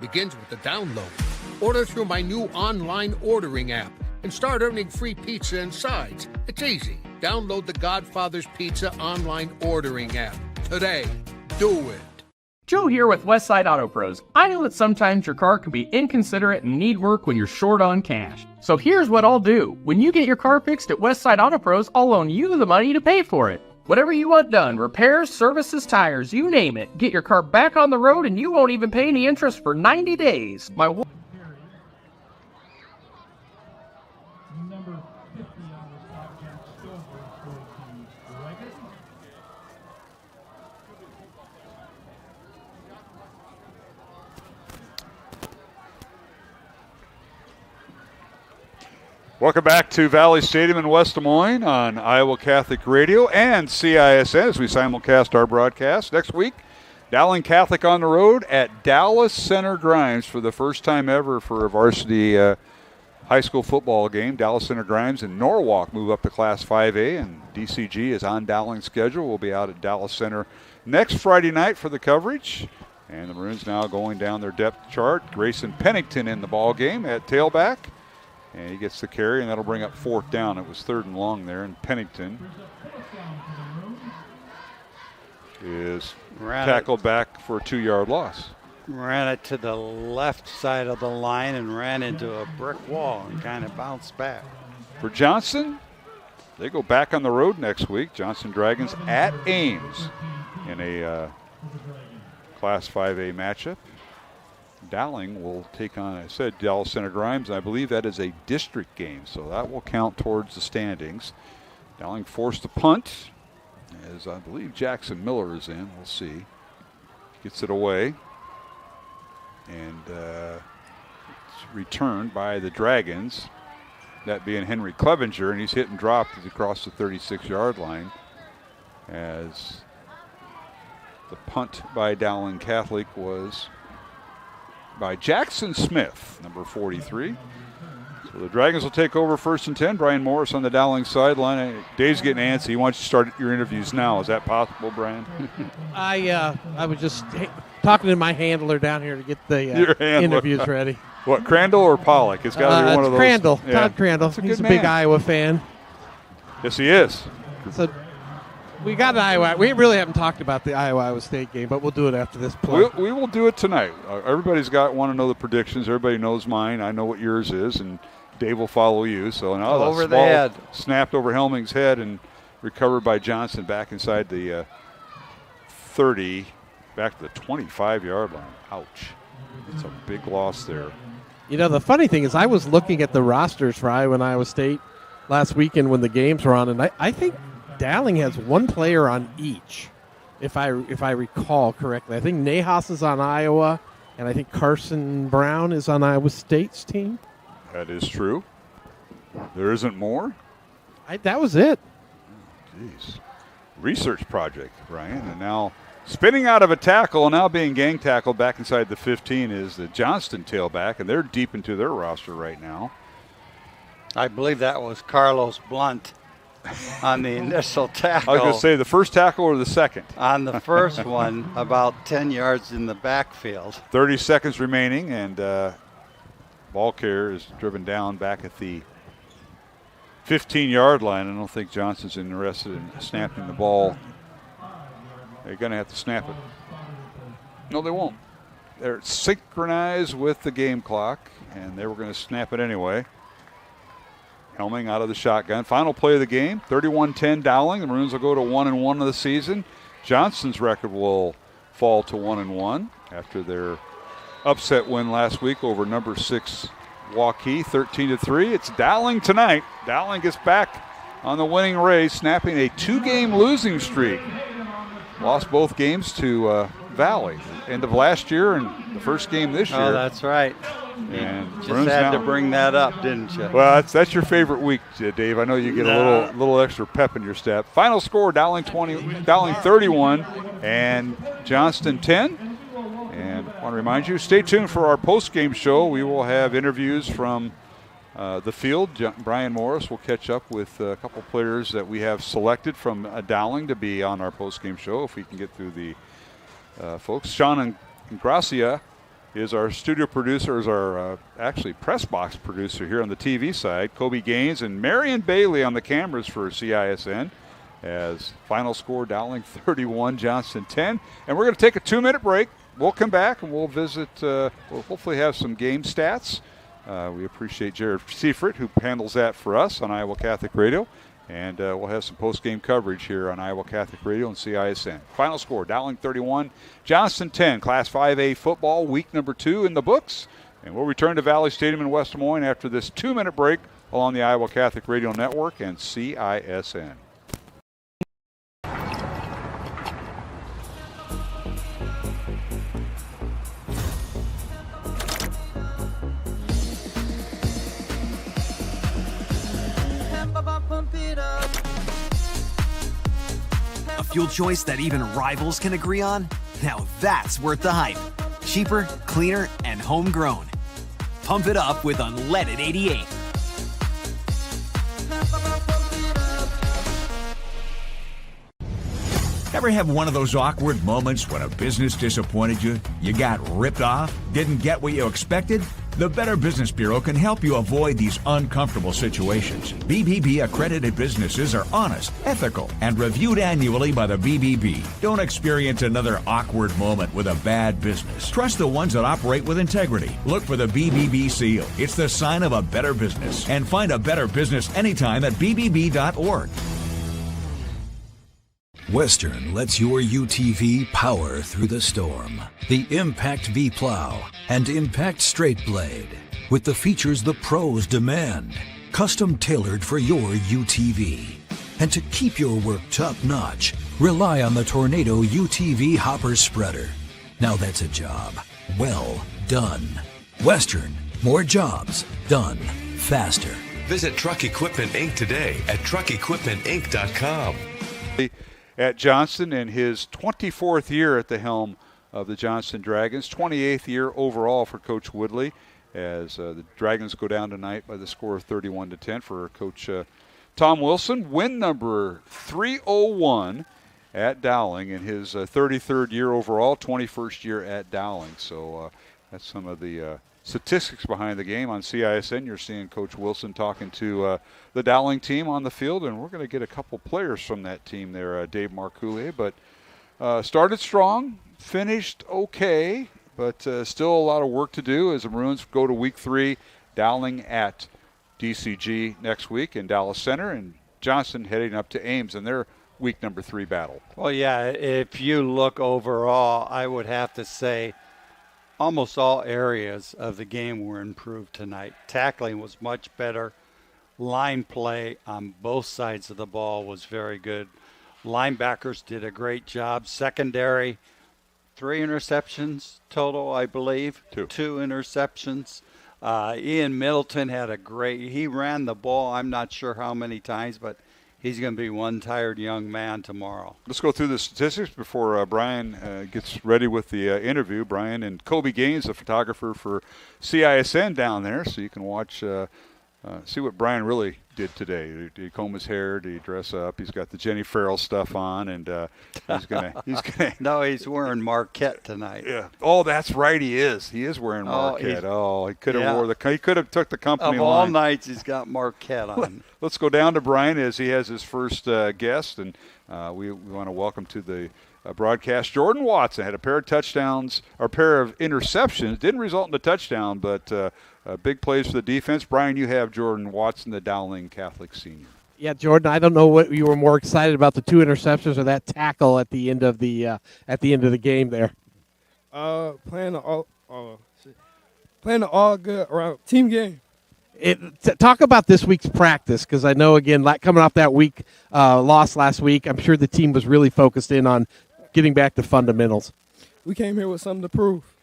begins with the download. Order through my new online ordering app and start earning free pizza and sides. It's easy. Download the Godfather's Pizza online ordering app today. Do it. Joe here with Westside Auto Pros. I know that sometimes your car can be inconsiderate and need work when you're short on cash. So here's what I'll do. When you get your car fixed at Westside Auto Pros, I'll loan you the money to pay for it. Whatever you want done, repairs, services, tires, you name it. Get your car back on the road and you won't even pay any interest for 90 days. Number 50 on this podcast, Stover for the Dragons. Welcome back to Valley Stadium in West Des Moines on Iowa Catholic Radio and CISN as we simulcast our broadcast. Next week, Dowling Catholic on the road at Dallas Center Grimes for the first time ever for a varsity high school football game. Dallas Center Grimes and Norwalk move up to Class 5A, and DCG is on Dowling's schedule. We'll be out at Dallas Center next Friday night for the coverage. And the Maroons now going down their depth chart. Grayson Pennington in the ball game at tailback. And he gets the carry, and that'll bring up 4th down. It was 3rd and long there, and Pennington is tackled back for a 2-yard loss. Ran it to the left side of the line and ran into a brick wall and kind of bounced back. For Johnston, they go back on the road next week. Johnston Dragons at Ames in a Class 5A matchup. Dowling will take on, I said, Dallas Center Grimes. I believe that is a district game, so that will count towards the standings. Dowling forced a punt, as I believe Jackson Miller is in. We'll see. Gets it away. And it's returned by the Dragons, that being Henry Clevenger, and he's hit and dropped across the 36-yard line as the punt by Dowling Catholic was by Jackson Smith, number 43. So the Dragons will take over 1st and 10. Brian Morris on the Dowling sideline. Dave's getting antsy. He wants you to start your interviews now. Is that possible, Brian? I was just talking to my handler down here to get the interviews ready. What, Crandall or Pollock? It's got to be one of those. Crandall, Yeah. Todd Crandall. That's He's a good big man. Iowa fan. Yes, he is. So we got an Iowa. We really haven't talked about the Iowa State game, but we'll do it after this play. We will do it tonight. Everybody's want to know the predictions. Everybody knows mine. I know what yours is, and Dave will follow you. So now Over the head. Snapped over Helming's head and recovered by Johnston back inside the 30, back to the 25-yard line. Ouch. It's a big loss there. You know, the funny thing is I was looking at the rosters for Iowa and Iowa State last weekend when the games were on, and I think Dowling has one player on each, if I recall correctly. I think Nahas is on Iowa, and I think Carson Brown is on Iowa State's team. That is true. There isn't more? That was it. Jeez. Research project, Brian. And now spinning out of a tackle, now being gang tackled back inside the 15 is the Johnston tailback, and they're deep into their roster right now. I believe that was Carlos Blunt on the initial tackle. I was going to say the first tackle or the second? On the first one, about 10 yards in the backfield. 30 seconds remaining, and ball carrier is driven down back at the 15-yard line. I don't think Johnston's interested in snapping the ball. They're going to have to snap it. No, they won't. They're synchronized with the game clock, and they were going to snap it anyway. Helming out of the shotgun. Final play of the game, 31-10 Dowling. The Maroons will go to 1-1 of the season. Johnston's record will fall to 1-1 after their upset win last week over number 6 Waukee, 13-3. It's Dowling tonight. Dowling gets back on the winning race, snapping a 2-game losing streak. Lost both games to Valley, end of last year and the first game this year. Oh, that's right. And you just had to bring that up, didn't you? Well, that's your favorite week, Dave. I know you get a little extra pep in your step. Final score: Dowling 31, and Johnston 10. And I want to remind you, stay tuned for our post-game show. We will have interviews from the field. Brian Morris will catch up with a couple players that we have selected from Dowling to be on our post-game show if we can get through the folks. Sean Ingracia is our studio producer, is our actually press box producer here on the TV side. Kobe Gaines and Marion Bailey on the cameras for CISN. As final score, Dowling 31, Johnston 10. And we're going to take a 2-minute break. We'll come back and we'll visit, we'll hopefully have some game stats. We appreciate Jared Seifert, who handles that for us on Iowa Catholic Radio. And we'll have some post-game coverage here on Iowa Catholic Radio and CISN. Final score, Dowling 31, Johnston 10. Class 5A football, week number 2 in the books. And we'll return to Valley Stadium in West Des Moines after this 2-minute break along the Iowa Catholic Radio Network and CISN. A fuel choice that even rivals can agree on? Now that's worth the hype. Cheaper, cleaner, and homegrown. Pump it up with unleaded 88. Ever have one of those awkward moments when a business disappointed you? You got ripped off? Didn't get what you expected? The Better Business Bureau can help you avoid these uncomfortable situations. BBB accredited businesses are honest, ethical, and reviewed annually by the BBB. Don't experience another awkward moment with a bad business. Trust the ones that operate with integrity. Look for the BBB seal. It's the sign of a better business. And find a better business anytime at bbb.org. Western lets your UTV power through the storm. The Impact V Plow and Impact Straight Blade, with the features the pros demand. Custom tailored for your UTV. And to keep your work top-notch, rely on the Tornado UTV Hopper Spreader. Now that's a job well done. Western, more jobs done faster. Visit Truck Equipment Inc. today at truckequipmentinc.com. At Johnston in his 24th year at the helm of the Johnston Dragons, 28th year overall for Coach Woodley. as the Dragons go down tonight by the score of 31-10 for Coach Tom Wilson. Win number 301 at Dowling in his 33rd year overall, 21st year at Dowling. So that's some of the statistics behind the game. On CISN, you're seeing Coach Wilson talking to the Dowling team on the field, and we're going to get a couple players from that team there, Dave Marcoullier. But started strong, finished okay, but still a lot of work to do as the Maroons go to week 3, Dowling at DCG next week in Dallas Center, and Johnston heading up to Ames in their week number 3 battle. Well, yeah, if you look overall, I would have to say almost all areas of the game were improved tonight. Tackling was much better. Line play on both sides of the ball was very good. Linebackers did a great job. Secondary, 3 interceptions total, I believe. 2 interceptions. Ian Middleton had he ran the ball, I'm not sure how many times, but he's going to be one tired young man tomorrow. Let's go through the statistics before Brian gets ready with the interview. Brian and Kobe Gaines, the photographer for CISN down there, so you can watch, see what Brian really did today. Did he comb his hair? Did he dress up? He's got the Jenny Farrell stuff on, and he's gonna. No, he's wearing Marquette tonight. Yeah. Oh, that's right. He is. He is wearing Marquette. He could have He could have took the company of all nights. He's got Marquette on. Let's go down to Brian as he has his first guest, and we want to welcome to the broadcast Jordan Watson. Had a pair of touchdowns, or a pair of interceptions. Didn't result in a touchdown, but big plays for the defense. Brian, you have Jordan Watson, the Dowling Catholic senior. Yeah, Jordan, I don't know what you were more excited about, the 2 interceptions or that tackle at the end of the game there. Playing an all good around team game. Talk about this week's practice, because I know, again, coming off that week loss last week, I'm sure the team was really focused in on getting back to fundamentals. We came here with something to prove.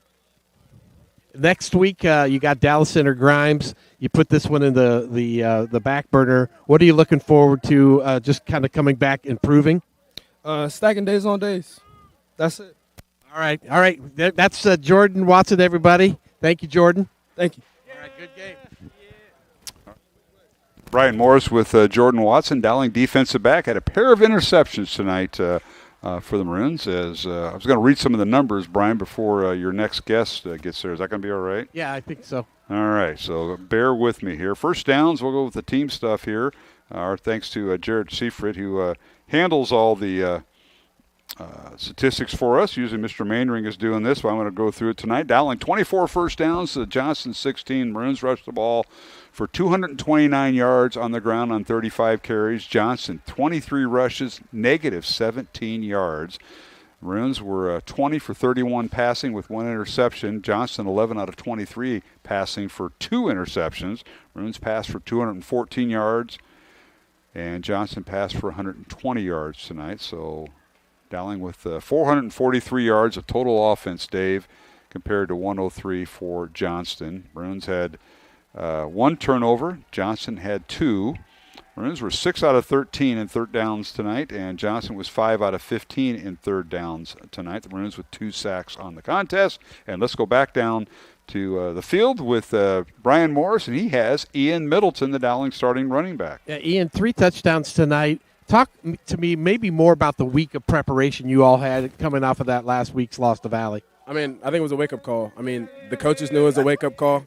Next week, you got Dallas Center Grimes. You put this one in the back burner. What are you looking forward to, just kind of coming back, improving? Stacking days on days. That's it. All right. That's Jordan Watson, everybody. Thank you, Jordan. Thank you. All right, good game. Brian Morris with Jordan Watson, Dowling defensive back, had a pair of interceptions tonight for the Maroons. As I was going to read some of the numbers, Brian, before your next guest gets there. Is that going to be all right? Yeah, I think so. All right, so bear with me here. First downs, we'll go with the team stuff here. Our thanks to Jared Seifert, who handles all the statistics for us. Usually Mr. Mainring is doing this, but I'm going to go through it tonight. Dowling 24 first downs, Johnston 16. Maroons rushed the ball for 229 yards on the ground on 35 carries. Johnston 23 rushes, negative 17 yards. Maroons were 20 for 31 passing with 1 interception. Johnston 11 out of 23 passing for 2 interceptions. Maroons passed for 214 yards, and Johnston passed for 120 yards tonight. So Dowling with 443 yards of total offense, Dave, compared to 103 for Johnston. Maroons had 1 turnover. Johnston had 2. Maroons were 6 out of 13 in third downs tonight, and Johnston was 5 out of 15 in third downs tonight. The Maroons with 2 sacks on the contest. And let's go back down to the field with Brian Morris, and he has Ian Middleton, the Dowling starting running back. Yeah, Ian, 3 touchdowns tonight. Talk to me maybe more about the week of preparation you all had coming off of that last week's loss to Valley. I mean, I think it was a wake-up call. I mean, the coaches knew it was a wake-up call.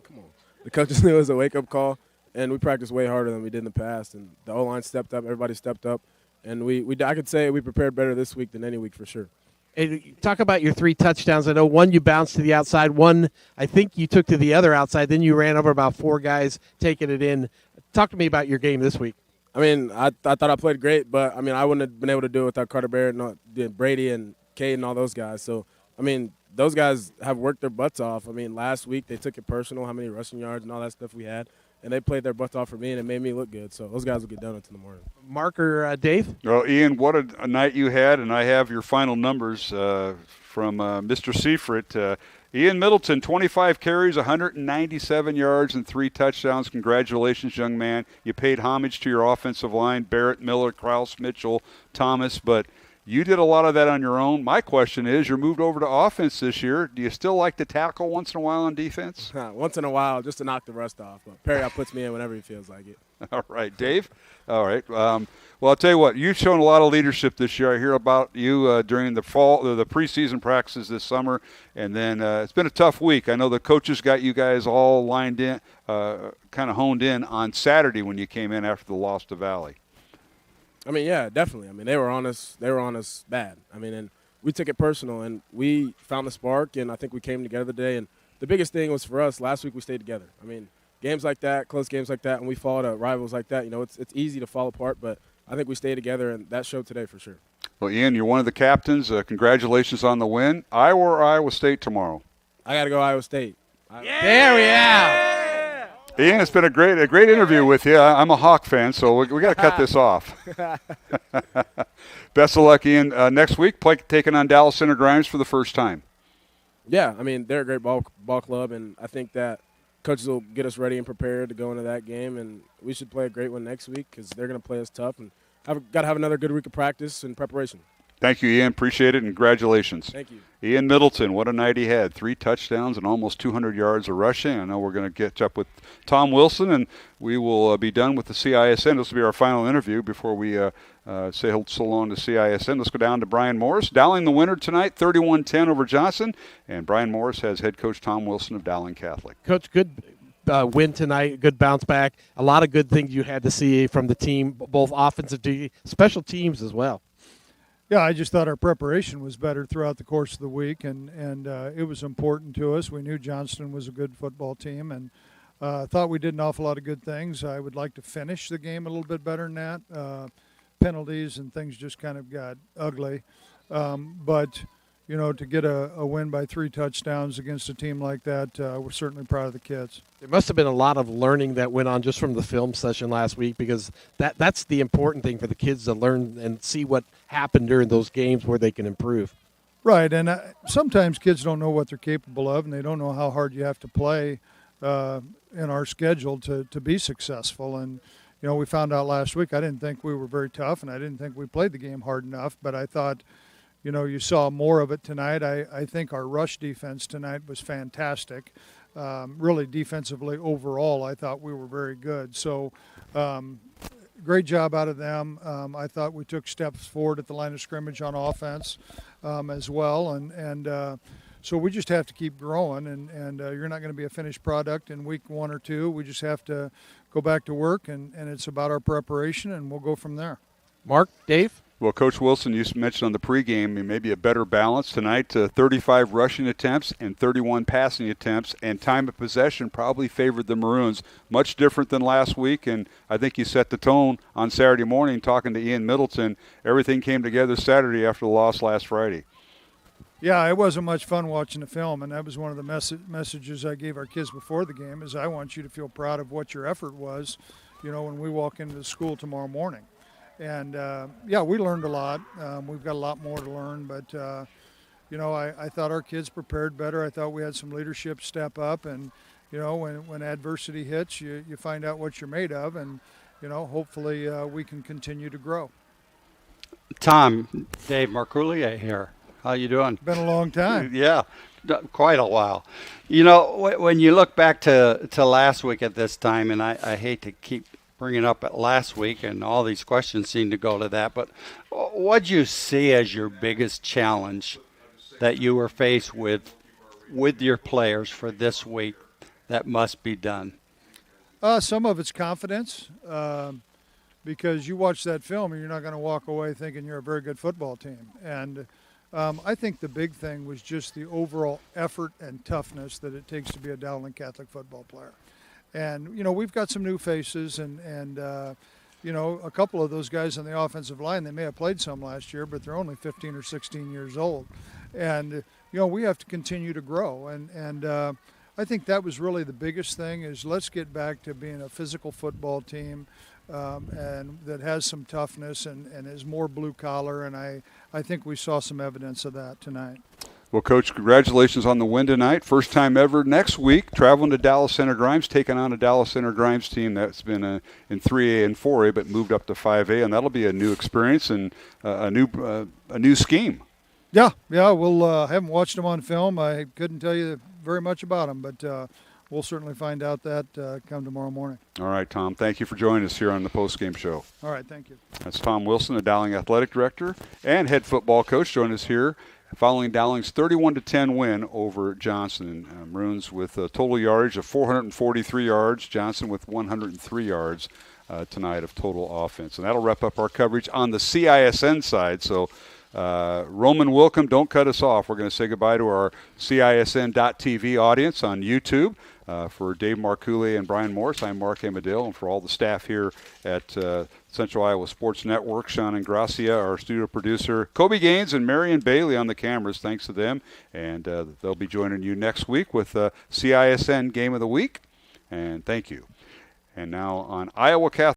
The coaches knew it was a wake-up call, and we practiced way harder than we did in the past. And the O-line stepped up, everybody stepped up, and I could say we prepared better this week than any week for sure. And talk about your 3 touchdowns. I know one you bounced to the outside, one I think you took to the other outside. Then you ran over about 4 guys taking it in. Talk to me about your game this week. I mean, I thought I played great, but, I mean, I wouldn't have been able to do it without Carter Barrett and Brady and Cade and all those guys. So, I mean, those guys have worked their butts off. I mean, last week they took it personal, how many rushing yards and all that stuff we had, and they played their butts off for me, and it made me look good. So those guys will get done until the morning. Marker, Dave? Well, Ian, what a night you had, and I have your final numbers from Mr. Seifert. Ian Middleton, 25 carries, 197 yards, and 3 touchdowns. Congratulations, young man. You paid homage to your offensive line, Barrett, Miller, Krause, Mitchell, Thomas, but You did a lot of that on your own. My question is, you're moved over to offense this year. Do you still like to tackle once in a while on defense? Once in a while, just to knock the rust off. But Perry puts me in whenever he feels like it. All right, Dave. All right. Well, I'll tell you what. You've shown a lot of leadership this year. I hear about you during the preseason practices this summer, and then it's been a tough week. I know the coaches got you guys all lined in, kind of honed in on Saturday when you came in after the loss to Valley. I mean, yeah, definitely. I mean, they were on us. They were on us bad. I mean, and we took it personal, and we found the spark, and I think we came together today. And the biggest thing was for us last week we stayed together. I mean, games like that, close games like that, and we fall to rivals like that. You know, it's easy to fall apart, but I think we stayed together, and that showed today for sure. Well, Ian, you're one of the captains. Congratulations on the win. Iowa or Iowa State tomorrow? I got to go Iowa State. There we are. Ian, it's been a great interview with you. I'm a Hawk fan, so we got to cut this off. Best of luck, Ian. Next week, taking on Dallas Center Grimes for the first time. Yeah, I mean, they're a great ball club, and I think that coaches will get us ready and prepared to go into that game, and we should play a great one next week because they're going to play us tough, and got to have another good week of practice and preparation. Thank you, Ian. Appreciate it, and congratulations. Thank you. Ian Middleton, what a night he had. 3 touchdowns and almost 200 yards of rushing. I know we're going to catch up with Tom Wilson, and we will be done with the CISN. This will be our final interview before we say so long to CISN. Let's go down to Brian Morris. Dowling the winner tonight, 31-10 over Johnston, and Brian Morris has head coach Tom Wilson of Dowling Catholic. Coach, good win tonight, good bounce back. A lot of good things you had to see from the team, both offensive, special teams as well. Yeah, I just thought our preparation was better throughout the course of the week, and it was important to us. We knew Johnston was a good football team, and thought we did an awful lot of good things. I would like to finish the game a little bit better than that. Penalties and things just kind of got ugly. But, you know, to get a win by 3 touchdowns against a team like that, we're certainly proud of the kids. There must have been a lot of learning that went on just from the film session last week, because that's the important thing for the kids to learn and see what happened during those games where they can improve. Right, and sometimes kids don't know what they're capable of, and they don't know how hard you have to play in our schedule to be successful. And, you know, we found out last week I didn't think we were very tough, and I didn't think we played the game hard enough, but I thought, you know, you saw more of it tonight. I think our rush defense tonight was fantastic. Really defensively overall, I thought we were very good. So great job out of them. I thought we took steps forward at the line of scrimmage on offense as well. And so we just have to keep growing. And you're not going to be a finished product in week 1 or 2. We just have to go back to work, and it's about our preparation, and we'll go from there. Mark, Dave? Well, Coach Wilson, you mentioned on the pregame maybe a better balance tonight. 35 rushing attempts and 31 passing attempts, and time of possession probably favored the Maroons. Much different than last week, and I think you set the tone on Saturday morning talking to Ian Middleton. Everything came together Saturday after the loss last Friday. Yeah, it wasn't much fun watching the film, and that was one of the messages I gave our kids before the game is I want you to feel proud of what your effort was, you know, when we walk into the school tomorrow morning. And, yeah, we learned a lot. We've got a lot more to learn. But, you know, I thought our kids prepared better. I thought we had some leadership step up. And, you know, when adversity hits, you find out what you're made of. And, you know, hopefully we can continue to grow. Tom, Dave Marcoulier here. How you doing? Been a long time. Yeah, quite a while. You know, when you look back to last week at this time, and I hate to keep bringing up at last week, and all these questions seem to go to that, but what do you see as your biggest challenge that you were faced with your players for this week that must be done? Some of it's confidence, because you watch that film and you're not going to walk away thinking you're a very good football team. And I think the big thing was just the overall effort and toughness that it takes to be a Dowling Catholic football player. And, you know, we've got some new faces, and you know, a couple of those guys on the offensive line, they may have played some last year, but they're only 15 or 16 years old. And, you know, we have to continue to grow. And I think that was really the biggest thing is let's get back to being a physical football team and that has some toughness and is more blue collar. And I think we saw some evidence of that tonight. Well, Coach, congratulations on the win tonight. First time ever. Next week, traveling to Dallas Center Grimes, taking on a Dallas Center Grimes team that's been in 3A and 4A, but moved up to 5A, and that'll be a new experience and a new scheme. Yeah. We'll haven't watched them on film. I couldn't tell you very much about them, but we'll certainly find out that come tomorrow morning. All right, Tom. Thank you for joining us here on the postgame show. All right, thank you. That's Tom Wilson, the Dowling athletic director and head football coach, joining us here following Dowling's 31-10 win over Johnston. Maroons with a total yardage of 443 yards. Johnston with 103 yards tonight of total offense. And that'll wrap up our coverage on the CISN side. So Roman Wilkham, don't cut us off. We're going to say goodbye to our CISN.TV audience on YouTube. For Dave Marcouley and Brian Morris, I'm Mark Amadale, and for all the staff here at Central Iowa Sports Network, Sean Ingracia, our studio producer, Kobe Gaines and Marion Bailey on the cameras, thanks to them. And they'll be joining you next week with CISN Game of the Week. And thank you. And now on Iowa Catholic.